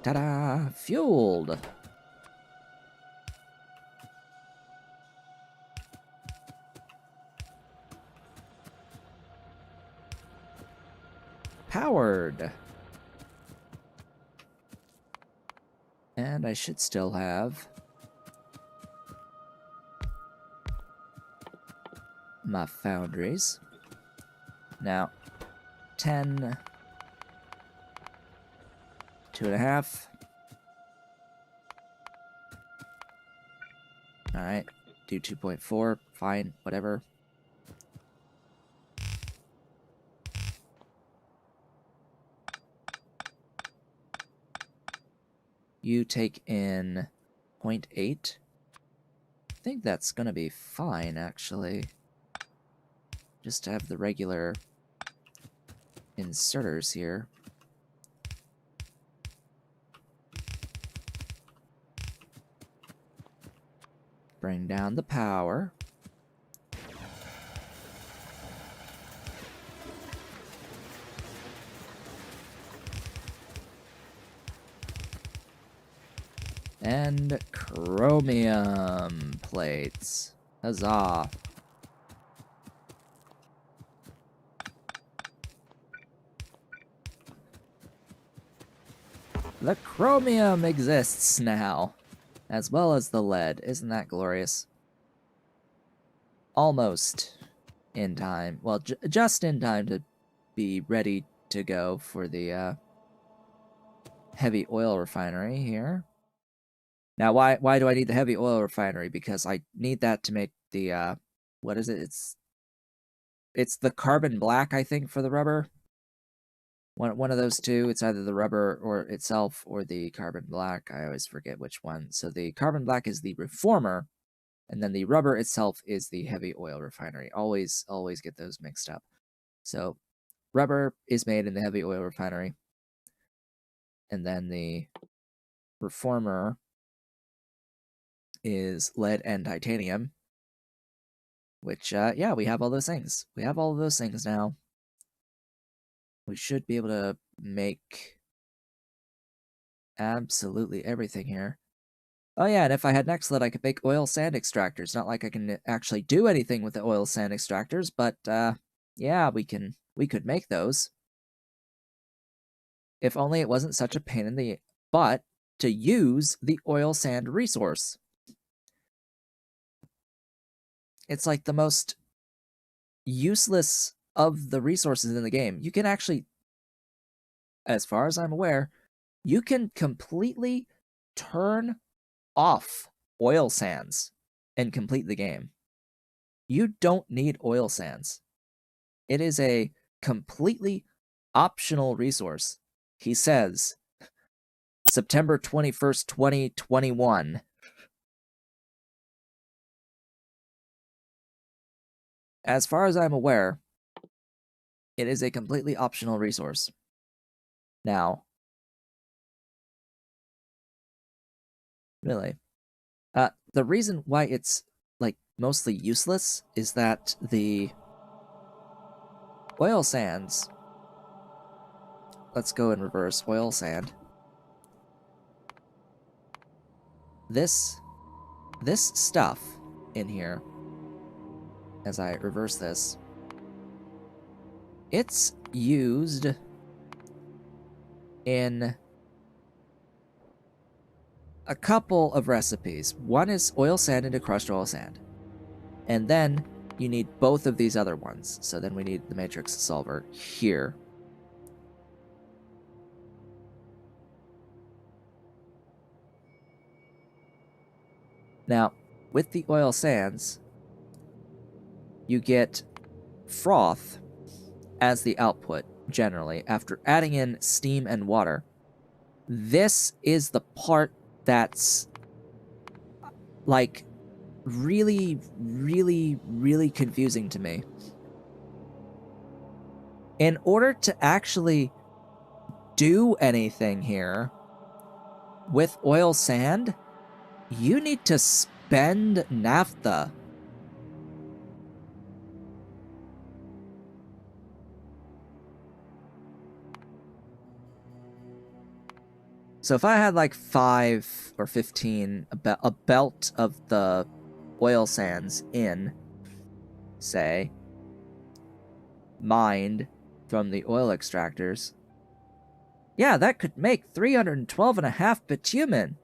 S1: Ta-da! Fueled! Powered! And I should still have my foundries. Now, 10, 2.5. Alright, do 2.4, fine, whatever. You take in 0.8. I think that's gonna be fine, actually. Just to have the regular inserters here. Bring down the power. And chromium plates. Huzzah. The chromium exists now, as well as the lead. Isn't that glorious? Almost in time. Well, just in time to be ready to go for the heavy oil refinery here. Now, why do I need the heavy oil refinery? Because I need that to make the, what is it? It's the carbon black, I think, for the rubber. One of those two. It's either the rubber or itself or the carbon black. I always forget which one. So the carbon black is the reformer, and then the rubber itself is the heavy oil refinery. Always get those mixed up. So rubber is made in the heavy oil refinery, and then the reformer is lead and titanium, which, yeah, we have all those things. We have all of those things now. We should be able to make absolutely everything here. Oh yeah, and if I had Nextlet, I could make oil sand extractors. Not like I can actually do anything with the oil sand extractors, but, yeah, we could make those. If only it wasn't such a pain in the butt to use the oil sand resource. It's like the most useless of the resources in the game. You can actually, as far as I'm aware, you can completely turn off oil sands and complete the game. You don't need oil sands. It is a completely optional resource. He says, September 21st, 2021. As far as I'm aware, it is a completely optional resource. Now, really, the reason why it's like mostly useless is that the oil sands, let's go in reverse, oil sand. This stuff in here, as I reverse this, it's used in a couple of recipes. One is oil sand into crushed oil sand. And then you need both of these other ones. So then we need the matrix solver here. Now, with the oil sands, you get froth as the output, generally, after adding in steam and water. This is the part that's, like, really, really, really confusing to me. In order to actually do anything here with oil sand, you need to spend naphtha. So if I had like 5 or 15, a belt of the oil sands in, say, mined from the oil extractors, yeah, that could make 312.5 bitumen.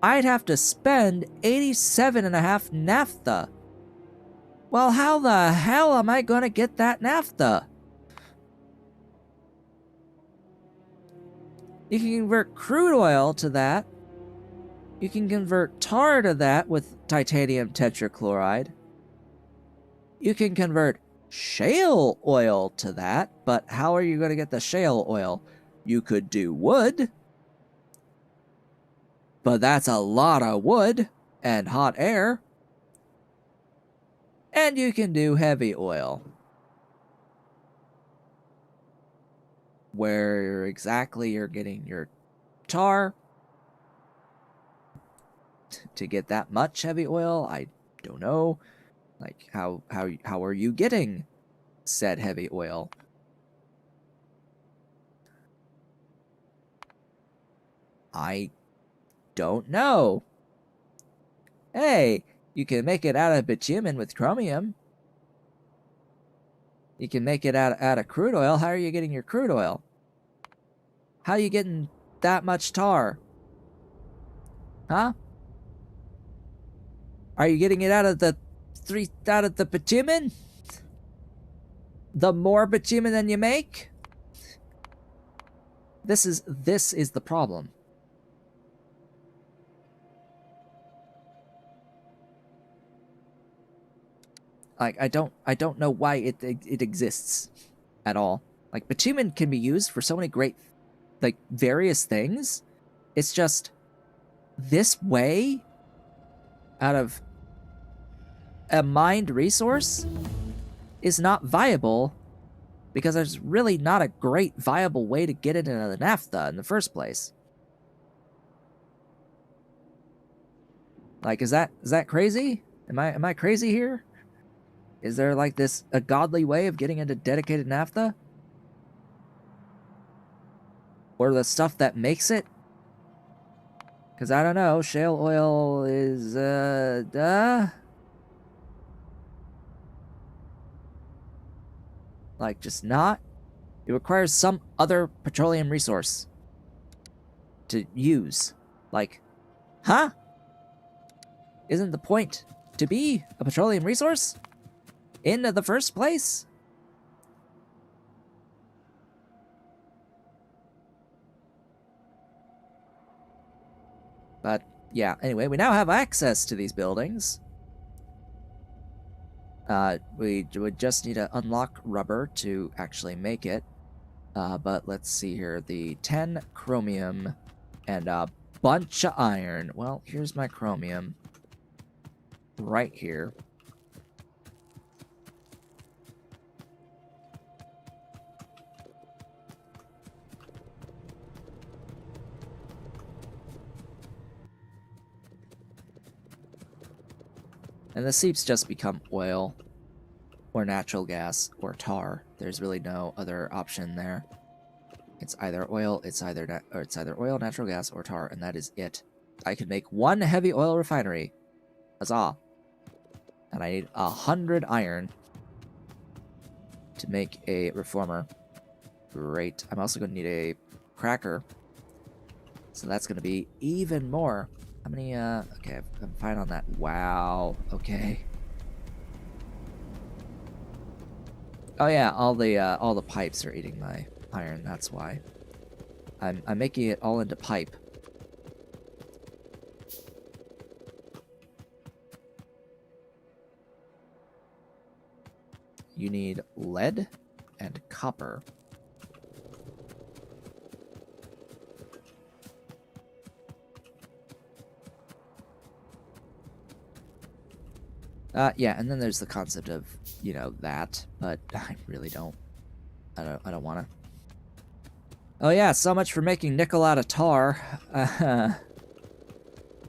S1: I'd have to spend 87.5 naphtha. Well, how the hell am I going to get that naphtha? You can convert crude oil to that. You can convert tar to that with titanium tetrachloride. You can convert shale oil to that, but how are you going to get the shale oil? You could do wood, but that's a lot of wood and hot air. And you can do heavy oil. Where exactly you're getting your tar to get that much heavy oil, I don't know. Like, how are you getting said heavy oil? I don't know. Hey, you can make it out of bitumen with chromium. You can make it out of crude oil. How are you getting your crude oil? How are you getting that much tar? Huh? Are you getting it out of the bitumen? The more bitumen than you make? This is the problem. Like, I don't know why it exists at all. Like, bitumen can be used for so many great, like, various things. It's just this way out of a mined resource is not viable because there's really not a great viable way to get it into the naphtha in the first place. Like, is that crazy? Am I crazy here? Is there like a godly way of getting into dedicated naphtha? Or the stuff that makes it? Because I don't know, shale oil is, like, just not. It requires some other petroleum resource to use. Like, huh? Isn't the point to be a petroleum resource in the first place? But yeah, anyway, we now have access to these buildings. We would just need to unlock rubber to actually make it. But let's see here. The 10 chromium and a bunch of iron. Well, here's my chromium. Right here. And the seeps just become oil, or natural gas, or tar. There's really no other option there. It's either oil, it's either oil, natural gas, or tar, and that is it. I could make one heavy oil refinery. Huzzah! And I need 100 iron to make a reformer. Great. I'm also going to need a cracker. So that's going to be even more. How many, okay, I'm fine on that. Wow. Okay. Oh yeah, all the pipes are eating my iron, that's why. I'm making it all into pipe. You need lead and copper. Yeah, and then there's the concept of, you know, that, but I really don't. I don't want to. Oh yeah, so much for making nickel out of tar.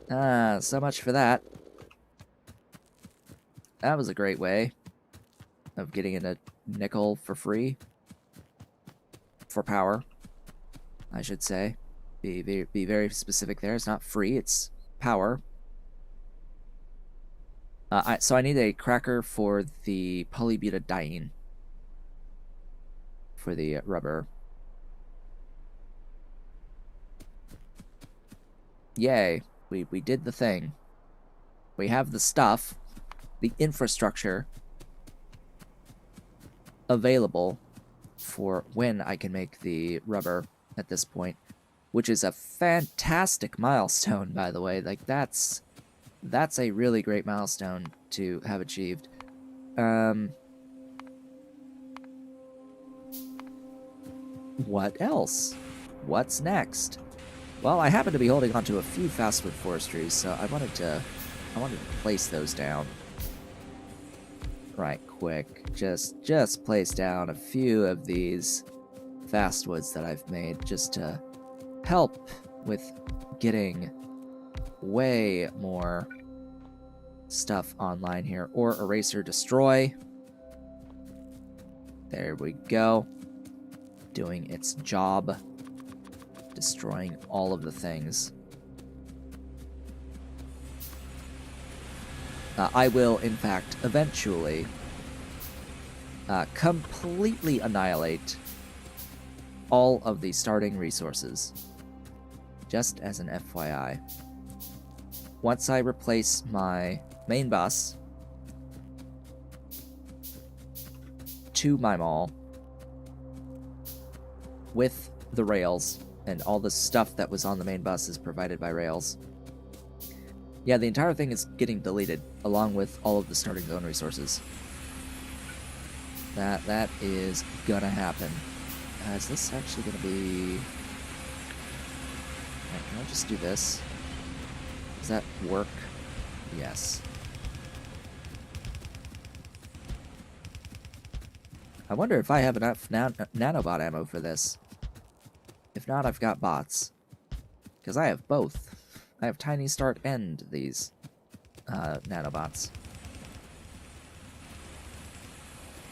S1: So much for that. That was a great way of getting into nickel for free. For power, I should say. Be very specific there. It's not free, it's power. So I need a cracker for the polybutadiene. For the rubber. Yay. We did the thing. We have the stuff, the infrastructure available for when I can make the rubber at this point, which is a fantastic milestone, by the way. Like, that's a really great milestone to have achieved. What else? What's next? Well, I happen to be holding onto a few fastwood forestries, so I wanted to place those down. Right, quick. Just place down a few of these fastwoods that I've made just to help with getting way more stuff online here. Or eraser destroy. There we go. Doing its job. Destroying all of the things. I will, in fact, eventually completely annihilate all of the starting resources. Just as an FYI. Once I replace my main bus to my mall with the rails, and all the stuff that was on the main bus is provided by rails. Yeah, the entire thing is getting deleted, along with all of the starting zone resources. That is gonna happen. Is this actually gonna be... Right, can I just do this? Does that work? Yes. I wonder if I have enough nanobot ammo for this. If not, I've got bots. Because I have both. I have Tiny Start and these nanobots.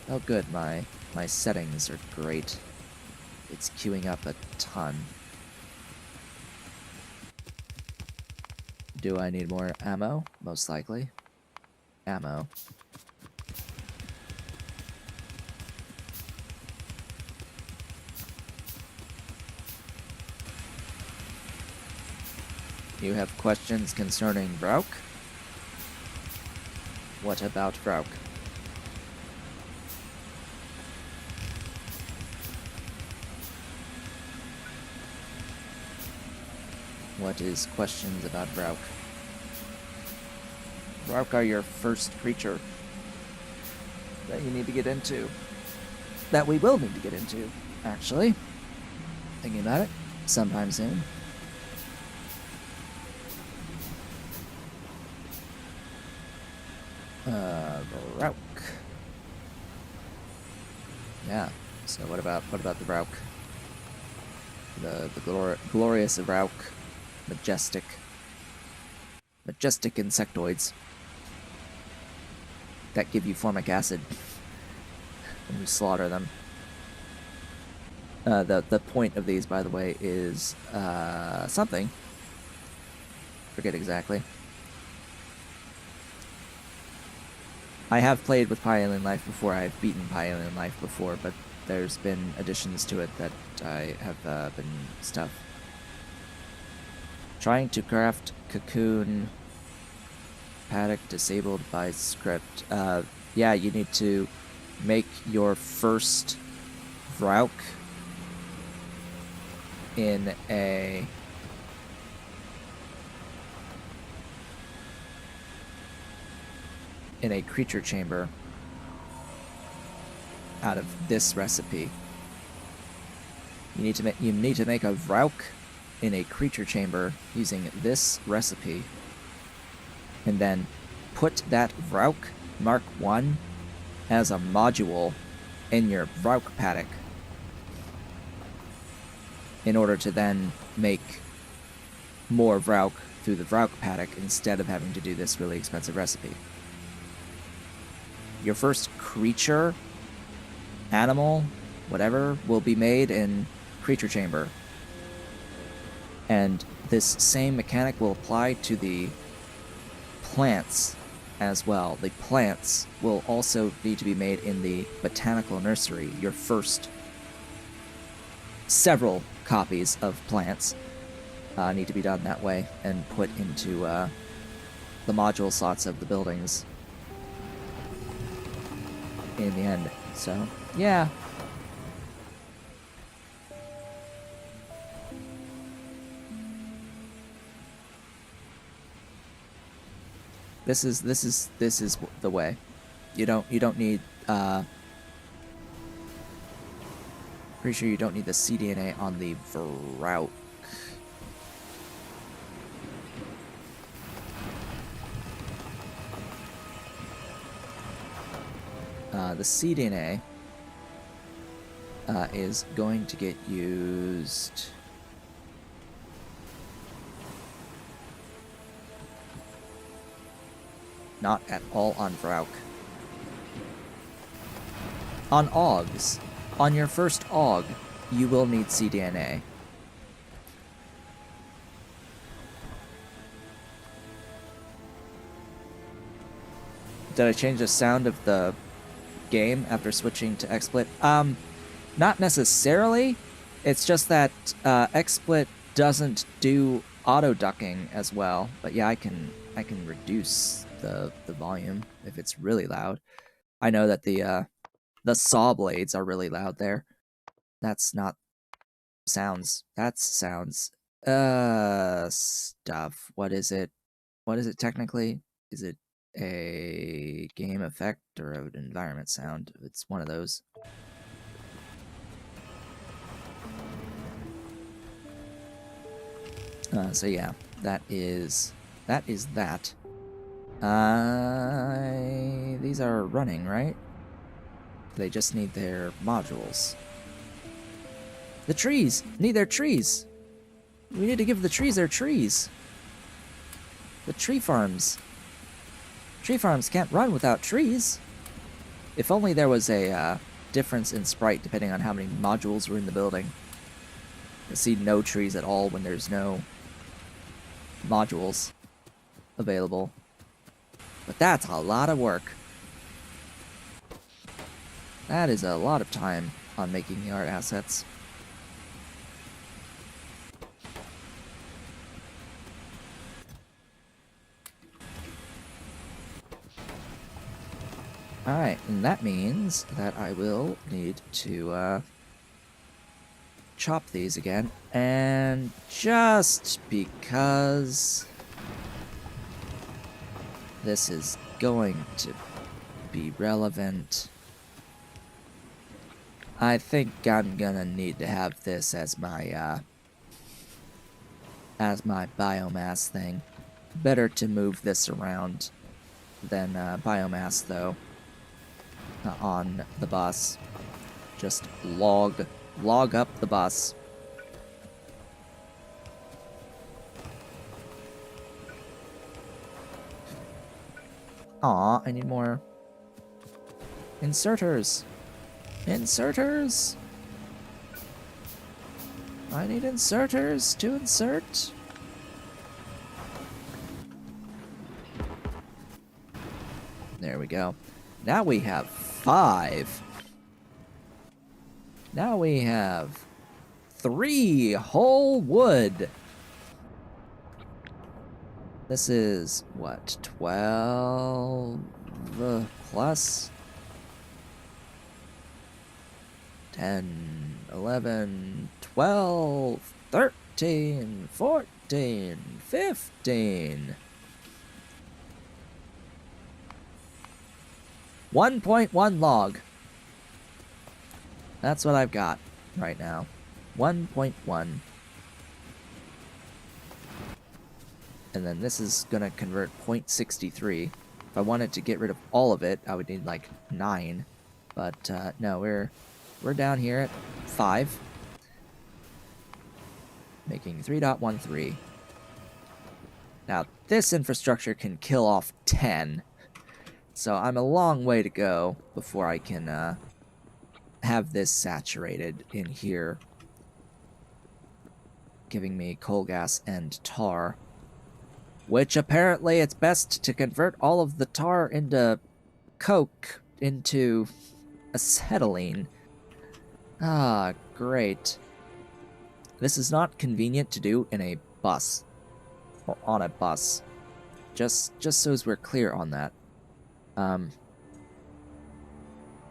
S1: Oh good, my settings are great. It's queuing up a ton. Do I need more ammo? Most likely. Ammo. You have questions concerning Vrauk? What about Vrauk? What is questions about Vrauk? Vrauk are your first creature that you need to get into. That we will need to get into, actually. Thinking about it, sometime soon. Vrauk. Yeah. So what about the Vrauk? The glorious Vrauk, majestic insectoids. that give you formic acid when you slaughter them. The point of these, by the way, is something. Forget exactly. I have played with Pyalien Life before. I've beaten Pyalien Life before, but there's been additions to it that I have been stuff. Trying to craft cocoon paddock disabled by script. Yeah, you need to make your first Vrauk in a creature chamber out of this recipe. You need to make a Vrauk in a creature chamber using this recipe, and then put that Vrauk Mark 1 as a module in your Vrauk paddock in order to then make more Vrauk through the Vrauk paddock instead of having to do this really expensive recipe. Your first creature, animal, whatever, will be made in creature chamber. And this same mechanic will apply to the plants as well. The plants will also need to be made in the botanical nursery. Your first several copies of plants need to be done that way and put into the module slots of the buildings in the end. So, yeah. This is the way. You don't need pretty sure you don't need the cDNA on the Vrauk. The cDNA is going to get used not at all on Vrauk. On Augs. On your first Aug, you will need cDNA. Did I change the sound of the game after switching to XSplit? Not necessarily. It's just that XSplit doesn't do auto ducking as well. But yeah, I can reduce the volume if it's really loud. I know that the saw blades are really loud there. That's not sounds. That's sounds. Stuff. What is it? What is it technically? Is it a game effect or an environment sound? It's one of those. So yeah, that is that. These are running, right? They just need their modules. The trees need their trees. We need to give the trees their trees. The tree farms. Tree farms can't run without trees. If only there was a difference in sprite depending on how many modules were in the building. I see no trees at all when there's no modules available. But that's a lot of work. That is a lot of time on making the art assets. Alright, and that means that I will need to chop these again. And just because this is going to be relevant, I think I'm gonna need to have this as my biomass thing. Better to move this around than biomass, though, on the bus. Just log up the bus. Aw, I need more Inserters. Inserters. I need inserters to insert. There we go. Now we have 5. Now we have 3 whole wood. This is, what, 12 plus 10, 11, 12, 13, 14, 15. 1.1 log. That's what I've got right now. 1.1. And then this is gonna convert 0.63. If I wanted to get rid of all of it, I would need like 9. But no, we're down here at 5. Making 3.13. Now this infrastructure can kill off 10. So I'm a long way to go before I can have this saturated in here, giving me coal gas and tar, which apparently it's best to convert all of the tar into coke into acetylene. Ah, great. This is not convenient to do in a bus, or on a bus, just so as we're clear on that.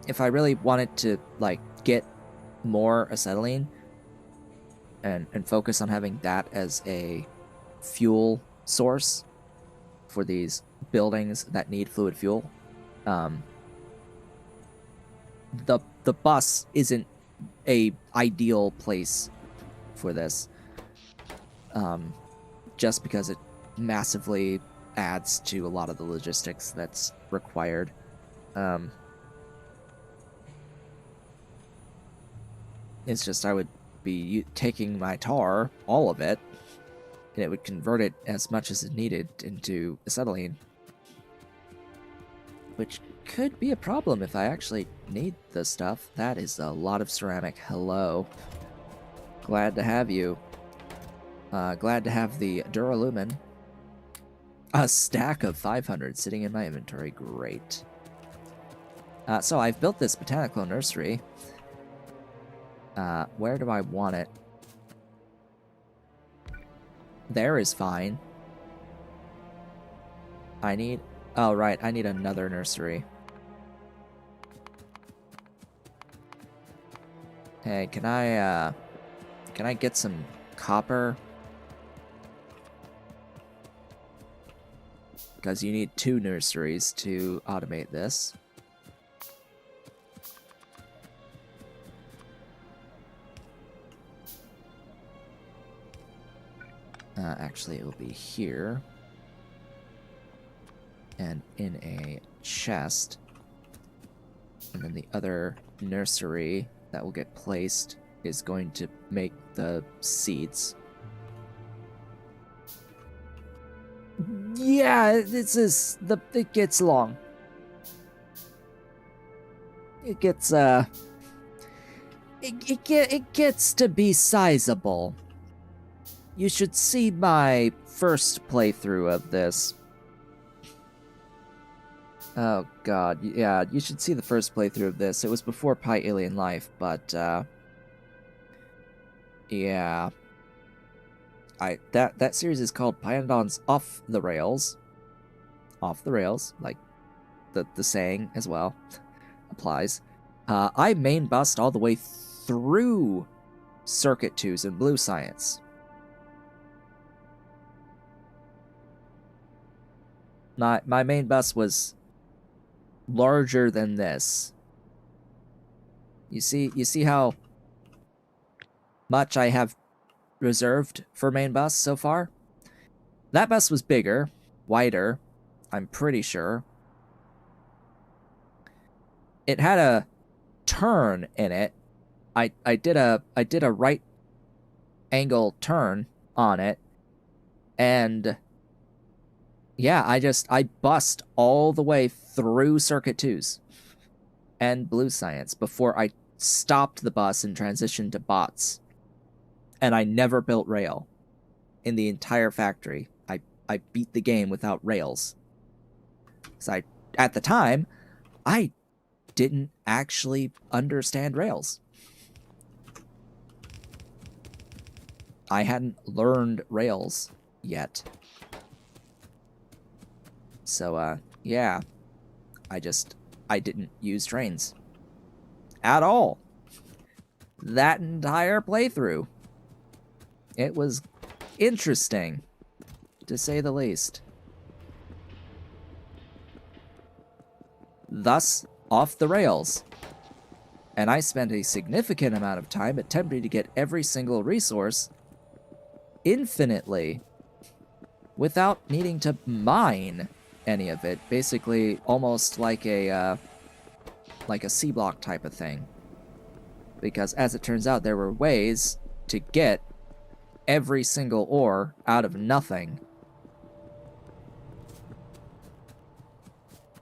S1: If I really wanted to, like, get more acetylene and focus on having that as a fuel source for these buildings that need fluid fuel, the bus isn't a ideal place for this, just because it massively adds to a lot of the logistics that's required. It's just I would be taking my tar, all of it, and it would convert it as much as it needed into acetylene, which could be a problem if I actually need the stuff. That is a lot of ceramic. Hello. Glad to have you. Glad to have the duralumin. A stack of 500 sitting in my inventory. Great. So I've built this botanical nursery. Where do I want it? There is fine. I need... Oh, right. I need another nursery. Hey, can I get some copper? Because you need 2 nurseries to automate this. Actually, it will be here. And in a chest. And then the other nursery that will get placed is going to make the seeds. Yeah, it gets long. It gets it gets to be sizable. You should see my first playthrough of this. Oh god, yeah, you should see the first playthrough of this. It was before Pi Alien Life, but yeah. That series is called Pyandons Off the Rails. Off the rails, like the saying as well applies. I main bust all the way through Circuit 2s in Blue Science. My main bus was larger than this. You see how much I have reserved for main bus so far? That bus was bigger, wider, I'm pretty sure. It had a turn in it. I did a right angle turn on it, and yeah, I bust all the way through Circuit 2s. and blue science before I stopped the bus and transitioned to bots. And I never built rail in the entire factory. I beat the game without rails. So at the time, I didn't actually understand rails. I hadn't learned rails yet. So, yeah. I didn't use trains. At all. That entire playthrough. It was interesting, to say the least. Thus, off the rails. And I spent a significant amount of time attempting to get every single resource infinitely without needing to mine any of it. Basically, almost like a C block type of thing. Because as it turns out, there were ways to get every single ore out of nothing.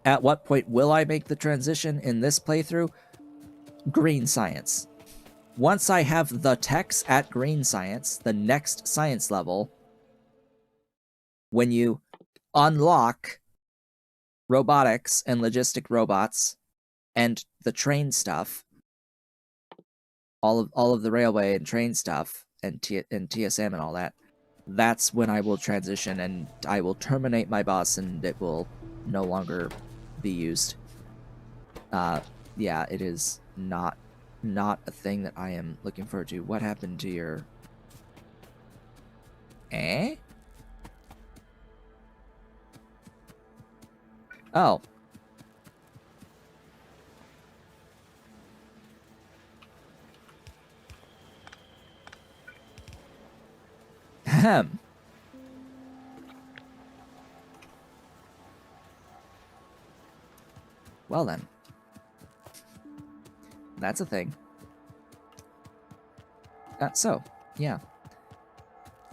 S1: At what point will I make the transition in this playthrough? Green science. Once I have the techs at green science, the next science level, when you unlock robotics and logistic robots and the train stuff, all of the railway and train stuff and TSM and all that, that's when I will transition and I will terminate my boss and it will no longer be used. Yeah, it is not a thing that I am looking forward to. What happened to your... Oh. Ahem. Well then. That's a thing. So, yeah.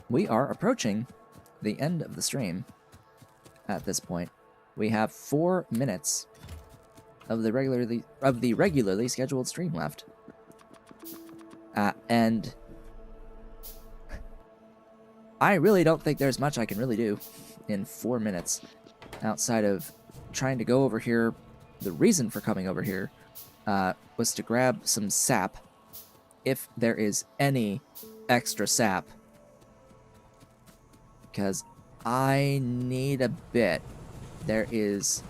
S1: We are approaching the end of the stream at this point. We have 4 minutes of the regularly scheduled stream left. And I really don't think there's much I can really do in 4 minutes outside of trying to go over here. The reason for coming over here was to grab some sap, if there is any extra sap, because I need a bit. There is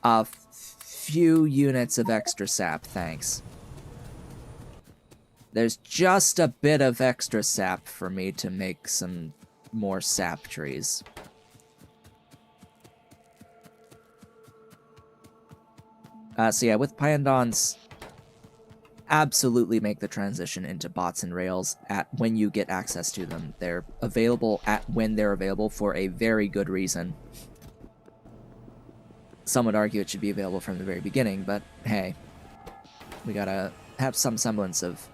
S1: a few units of extra sap, thanks. There's just a bit of extra sap for me to make some more sap trees. So yeah, with Pyandons, absolutely make the transition into bots and rails when you get access to them. They're available when they're available for a very good reason. Some would argue it should be available from the very beginning, but hey, we gotta have some semblance of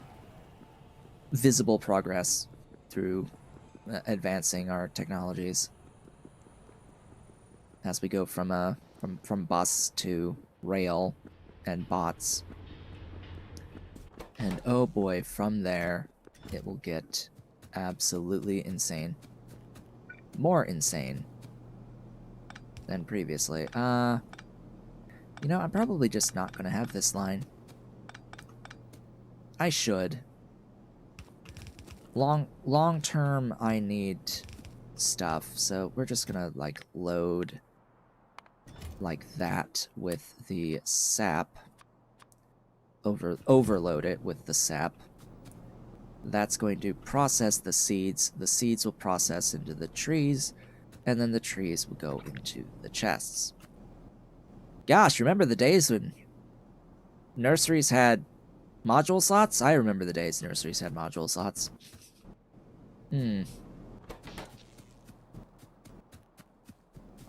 S1: visible progress through advancing our technologies as we go from bus to rail and bots. And oh boy, from there, it will get absolutely insane. More insane than previously. You know, I'm probably just not gonna have this line. I should. Long term, I need stuff, so we're just gonna, like, load like that with the sap. Overload it with the sap. That's going to process the seeds. The seeds will process into the trees, and then the trees will go into the chests. Gosh, remember the days when nurseries had module slots? I remember the days nurseries had module slots.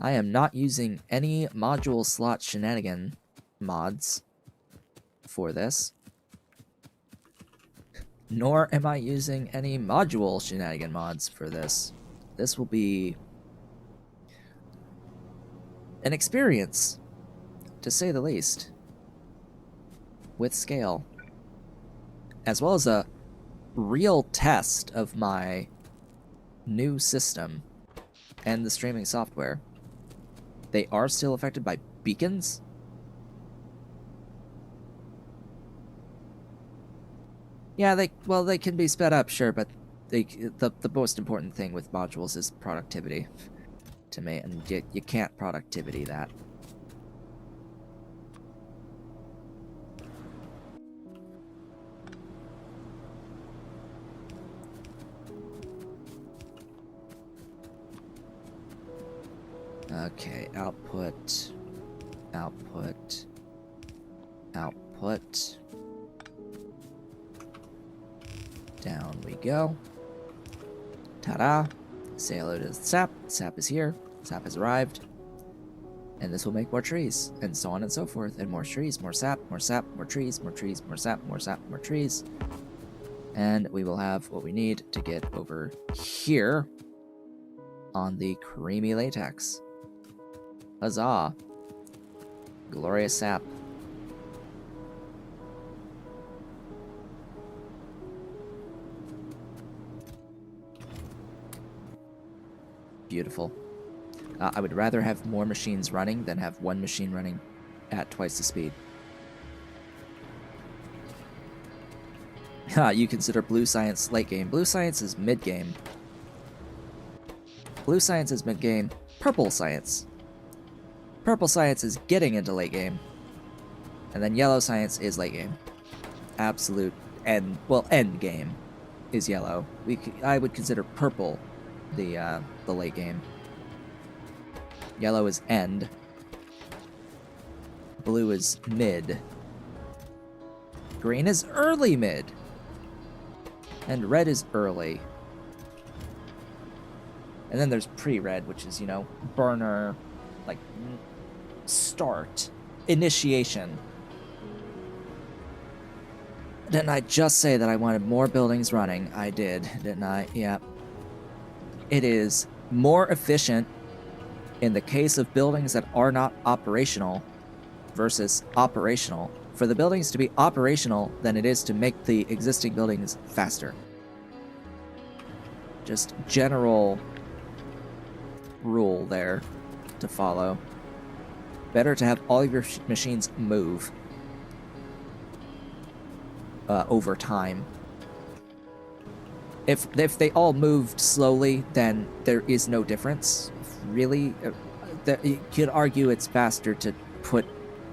S1: I am not using any module slot shenanigan mods for this. Nor am I using any module shenanigan mods for this. This will be an experience, to say the least. with scale, as well as a real test of my new system and the streaming software. They are still affected by beacons? Yeah, they can be sped up, sure, but the most important thing with modules is productivity to me, and you can't productivity that. Okay, output, output, output. Down we go. Ta-da! Say hello to the sap. Sap is here. Sap has arrived. And this will make more trees, and so on and so forth. And more trees, more sap, more sap, more trees, more trees, more sap, more sap, more trees. And we will have what we need to get over here on the creamy latex. Huzzah! Glorious sap. Beautiful. I would rather have more machines running than have one machine running at twice the speed. You consider blue science late game. Blue science is mid game. Blue science is mid game. Purple science. Purple science is getting into late game. And then yellow science is late game. Absolute end, well, end game is yellow. I would consider purple the late game. Yellow is end. Blue is mid. Green is early mid. And red is early. And then there's pre-red, which is, you know, burner, like, start, initiation. Didn't I just say that I wanted more buildings running? I did, didn't I? Yeah. It is more efficient in the case of buildings that are not operational versus operational, for the buildings to be operational than it is to make the existing buildings faster. Just general rule there to follow. Better to have all of your machines move over time. If they all moved slowly, then there is no difference. Really, you could argue it's faster to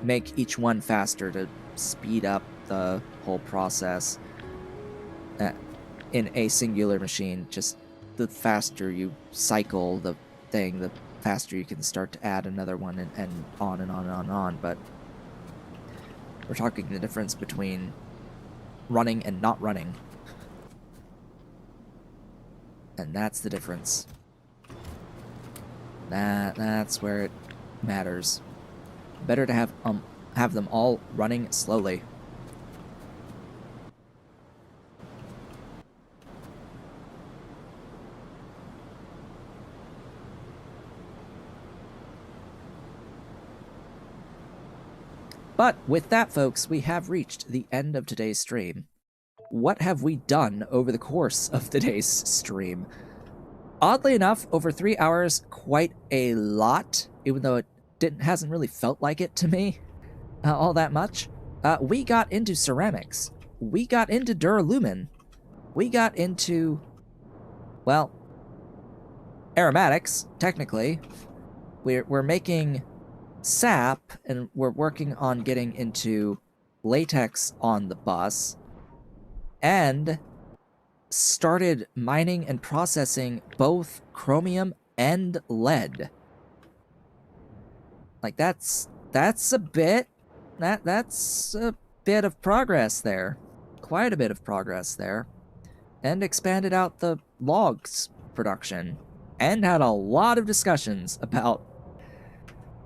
S1: make each one faster to speed up the whole process in a singular machine. Just the faster you cycle the thing, the faster you can start to add another one, and on and on and on and on. But we're talking the difference between running and not running. And that's the difference. That's where it matters. Better to have them all running slowly. But with that, folks, we have reached the end of today's stream. What have we done over the course of today's stream? Oddly enough, over 3 hours, quite a lot, even though it hasn't really felt like it to me all that much. We got into ceramics. We got into duralumin. We got into, well, aromatics, technically. We're making sap, and we're working on getting into latex on the bus, and started mining and processing both chromium and lead. Like that's a bit of progress there. Quite a bit of progress there. And expanded out the logs production, and had a lot of discussions about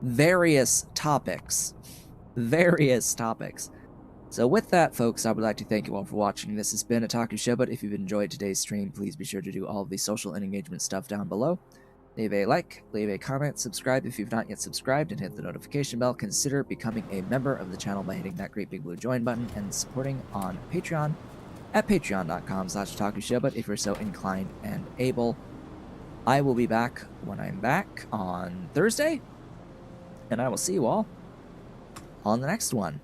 S1: various topics. So with that, folks, I would like to thank you all for watching. This has been a Taku Show, but if you've enjoyed today's stream, please be sure to do all of the social and engagement stuff down below. leave a like, leave a comment, subscribe if you've not yet subscribed, and hit the notification bell. Consider becoming a member of the channel by hitting that great big blue join button and supporting on Patreon at patreon.com/otakushow. If you're so inclined and able, I will be back when I'm back on Thursday, and I will see you all on the next one.